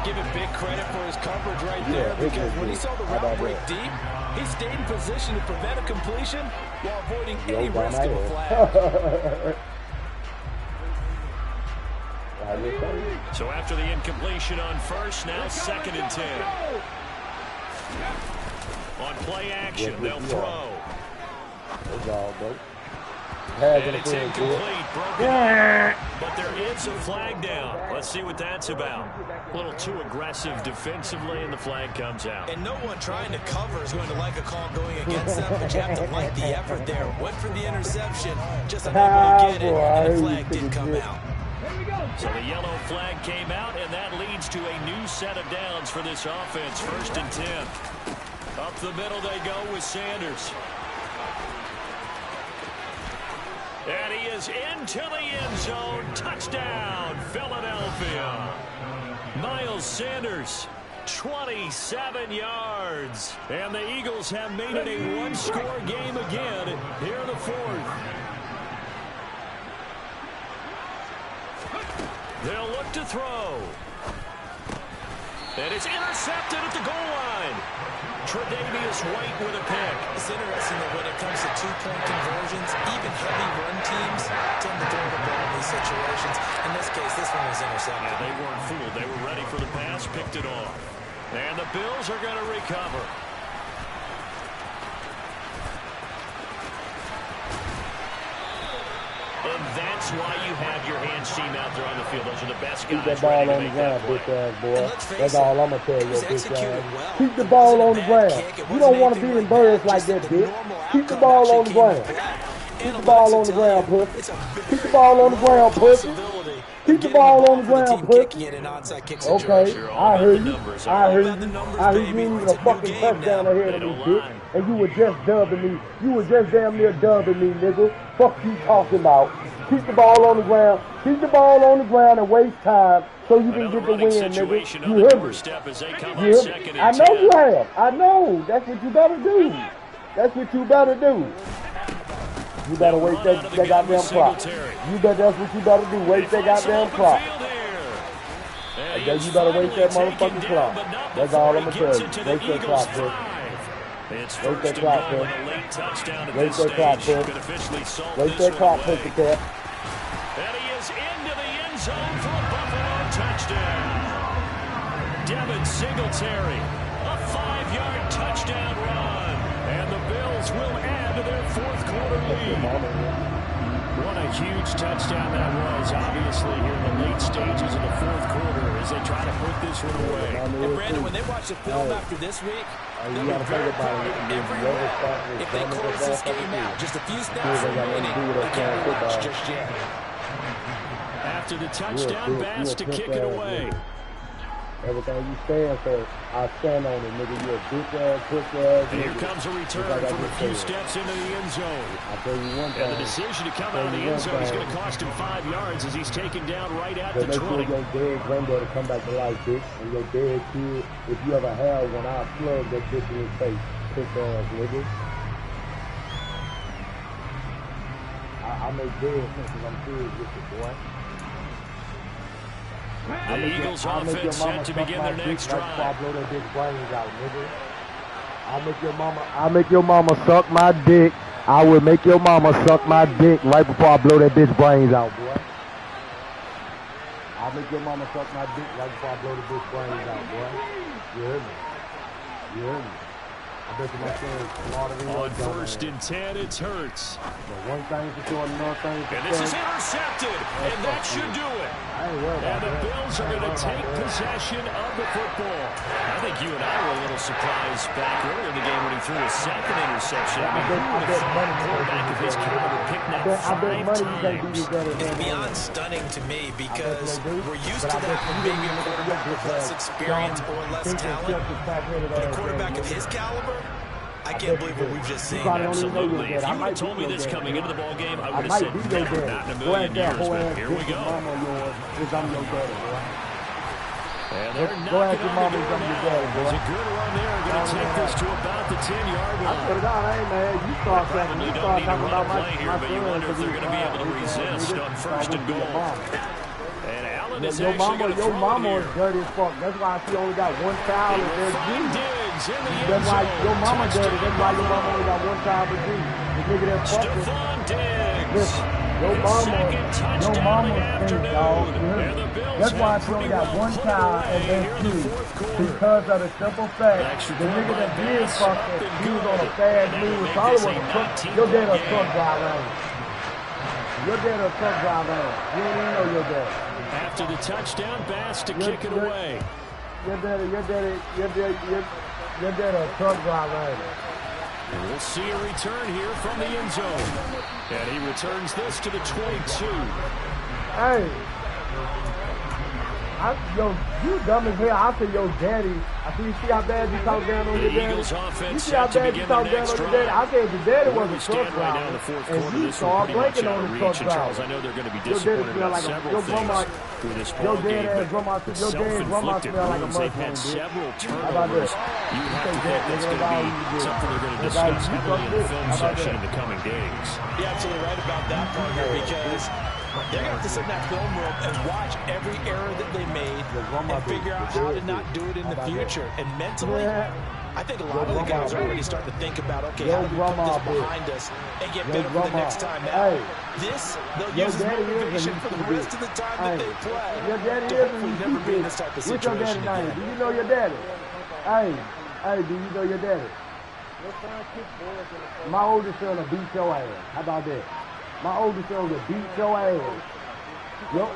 Give him big credit for his coverage right there, because when he saw the route break deep, he stayed in position to prevent a completion while avoiding any risk of a flag. So after the incompletion on first, now 2nd and 10. On play action, they'll throw. And it's incomplete, broken up, but there is a flag down. Let's see what that's about. A little too aggressive defensively, and the flag comes out. And no one trying to cover is going to like a call going against them, but you have to like the effort there. Went for the interception, just unable to get it, and the flag did come out. So the yellow flag came out, and that leads to a new set of downs for this offense. 1st and 10. Up the middle they go with Sanders. And he is into the end zone. Touchdown, Philadelphia. Miles Sanders, 27 yards. And the Eagles have made it a one-score game again here in the 4th. They'll look to throw. And it's intercepted at the goal line. Tre'Davious White with a pick. It's interesting that when it comes to 2-point conversions, even heavy run teams tend to throw the ball in these situations. In this case, this one was intercepted. Yeah, they weren't fooled. They were ready for the pass, picked it off. And the Bills are going to recover. And that's why you have your hands team out there on the field. Those are the best guys. Keep the ball on the ground, bitch ass boy. That's all I'm gonna tell you, bitch ass. Keep the ball on the ground. You don't want to be embarrassed like that, bitch. Keep the ball on the ground. Keep the ball on the ground, pussy. Keep the ball on the ground, pussy. Keep the ball on the ground, pussy. Okay, I heard you. I heard you. I heard you even a fucking touchdown ahead of me, bitch. And you were just dubbing me. You were just damn near dubbing me, nigga. Fuck you talking about. Keep the ball on the ground. Keep the ball on the ground and waste time so you can get the win, nigga. You hear me? You hear me? I know you have. I know. That's what you better do. That's what you better do. You better waste that goddamn clock. You bet that's what you better do. Waste that goddamn clock. You better waste that motherfucking clock. That's all I'm gonna tell you. Waste that clock, bitch. Waste that clock, bitch. Waste that clock, bitch. Waste that clock, pussycat. And he is into the end zone for a Buffalo touchdown. Devin Singletary, a 5-yard touchdown run. And the Bills will add to their 4th quarter lead. What a huge touchdown that was, obviously, here in the late stages of the 4th quarter as they try to put this one away. And Brandon, when they watch the film after this week, they'll be very proud of every moment. If they close this game out, just a few snaps remaining, they can't relax just yet. After the touchdown, Bass to kick it away. Everything you stand for, I stand on it, nigga. You a bitch ass, push ass. And here comes a return from a few steps into the end zone. I'll tell you one thing. And the decision to come out of the end zone is going to cost him 5 yards as he's taken down right at the 20. Make sure your dead granddaddy come back to life, bitch. And your dead kid, if you ever have one, I'll plug that bitch in his face. Push ass, nigga. I make dead sense I'm serious with you, boy. The Eagles offense set to begin their next drive. I'll blow that bitch brains out, nigga. I'll make your mama suck my dick. I will make your mama suck my dick right before I blow that bitch brains out, boy. I'll make your mama suck my dick right before I blow the bitch brains out, boy. You hear me? You hear me? On 1st and 10, it's Hurts. One thing for sure, another thing for And this is intercepted, and that should do it. And the Bills are going to take possession of the football. I think you and I were a little surprised back earlier in the game when he threw his second interception. I mean, who would have thought a quarterback of his caliber picked that 5 times? It's beyond stunning to me because we're used to that from maybe a quarterback with less experience or less talent. But a quarterback of his caliber, I can't believe what we've just seen. Absolutely. If you would have told me this coming into the ball game, I would have said never, not in a million years. But here we go. And they're not going to do it. There's a good run there. Going to take this to about the 10-yard line. Probably don't need to run a play here, but you wonder if they're going to be able to resist on 1st and goal. And Allen is actually going to throw it here. Your mama is dirty as fuck. That's why she only got one child in their G. That's why your mama dirty. That's why your mama only got one child in G. The nigga that fucked her. Listen, your mama stinks, dog. That's why she only got one child in their G. Because of the simple fact, the nigga that did fuck her, he was on a fast move. Probably was a truck. Your dad a truck driver. Your dad a truck driver. You don't even know your dad. After the touchdown, Bass to kick it away. Your daddy a truck driver. We'll see a return here from the end zone. And he returns this to the 22. Hey. You dumb as hell. I said, yo, daddy. I see, you see how bad you talk down on your daddy? You see how bad you talk down on your daddy? I said, your daddy was a truck driver. And you start blanking on the truck driver. I know they're going to be disappointed about several things with this ball game, but the self-inflicted wounds, they've had several turnovers. You have to think that's going to be something they're going to discuss heavily in the film section in the coming days. You're absolutely right about that, partner, because they're going to have to sit in that film room and watch every error that they made and figure out how to not do it in the future. And mentally, I think a lot of the guys are already starting to think about, okay, how do we put this behind us and get better for the next time out? This, they'll use as motivation for the rest of the time that they play. Your daddy to hopefully never be in this type of situation again. Do you know your daddy? Hey, do you know your daddy? My oldest son will beat your ass. How about that? My oldest son will beat your ass. Yup.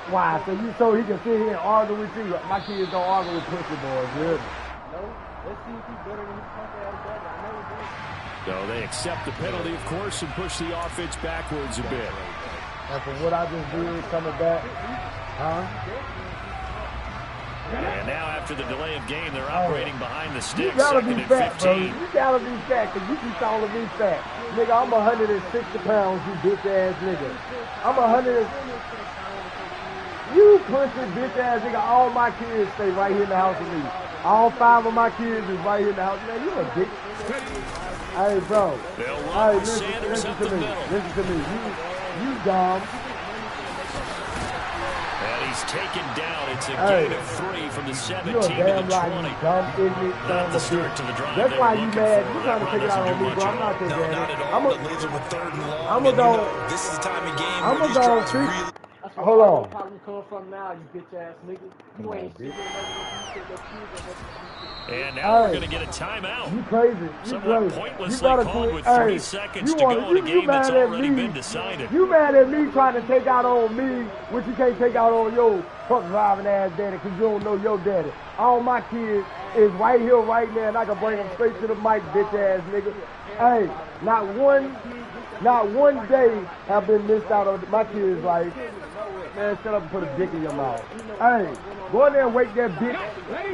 Why? So he can sit here and argue with you. My kids don't argue with pussy boys, really. Let's see if he's better than his punk ass brother. I know he is. So they accept the penalty, of course, and push the offense backwards a bit. And for what I just did, coming back, And now after the delay of game, they're operating behind the sticks. You gotta be fat, 15. bro. You gotta be fat, because you keep calling me fat. Nigga, I'm 160 pounds, you bitch ass nigga. I'm 100. You pussy bitch ass nigga. All my kids stay right here in the house with me. All 5 of my kids is right here in the house. Man, you a dick. Hey, bro. Hey, listen to me. Listen to me. You dumb. And he's taken down. It's a gain of 3 from the 17 to the 20. Dumb, ignorant, Not the start to the drive. That's why you mad. You trying to take it out on me, bro. I'm not your daddy. Not at all. That leaves them with 3rd and long. I'm gonna go. This is the time of game I'm where these gonna drives go. really... Hold on. Probably come from now, you bitch ass nigga. You ain't shit. And now we're going to get a timeout. You crazy. You Somewhat crazy. pointlessly called with 3 seconds to go in a game that's already been decided. You mad at me trying to take out on me, which you can't take out on your truck driving ass daddy because you don't know your daddy. All my kids is right here, right now, and I can bring them straight to the mic, bitch ass nigga. Hey, not one day have been missed out on my kids like, man, shut up and put a dick in your mouth. Hey, go in there and wake that bitch.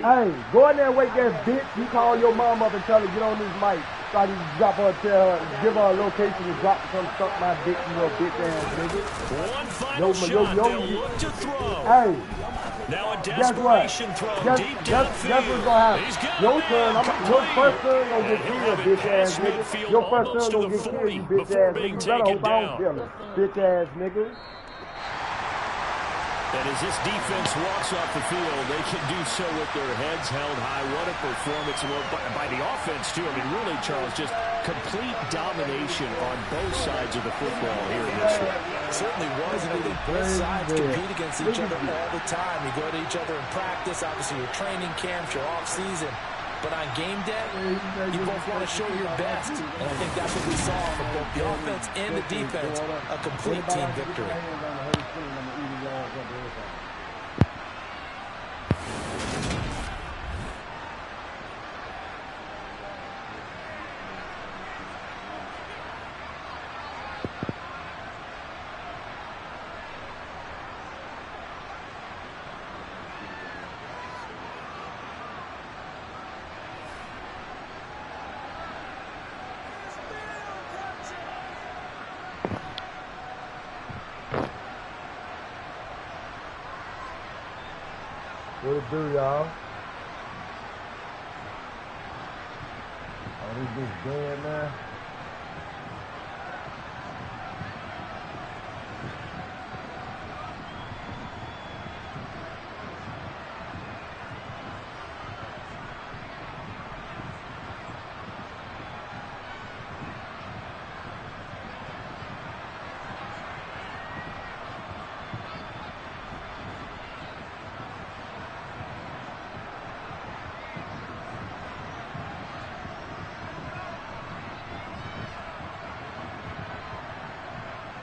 Hey, go in there and wake that bitch. You call your mom up and tell her, get on this mic. So I can drop her, tell her, give her a location to drop some suck my dick, you little bitch ass nigga. One final shot, they'll look to throw. Hey. Now a desperation throw deep downfield. Guess what's gonna happen? Your turn, your first turn gonna get killed, bitch ass nigga. Your first turn gonna get killed, you bitch ass nigga. You better hope I don't kill him, bitch ass nigga. And as this defense walks off the field, they can do so with their heads held high. What a performance by the offense, too. I mean, really, Charles, just complete domination on both sides of the football here in this one. It certainly was, and I think both sides compete against each other all the time. You go to each other in practice, obviously your training camps, your off-season. But on game day, you both want to show your best. And I think that's what we saw from both the offense and the defense, a complete team victory. What it do, y'all? Oh, this bitch dead now.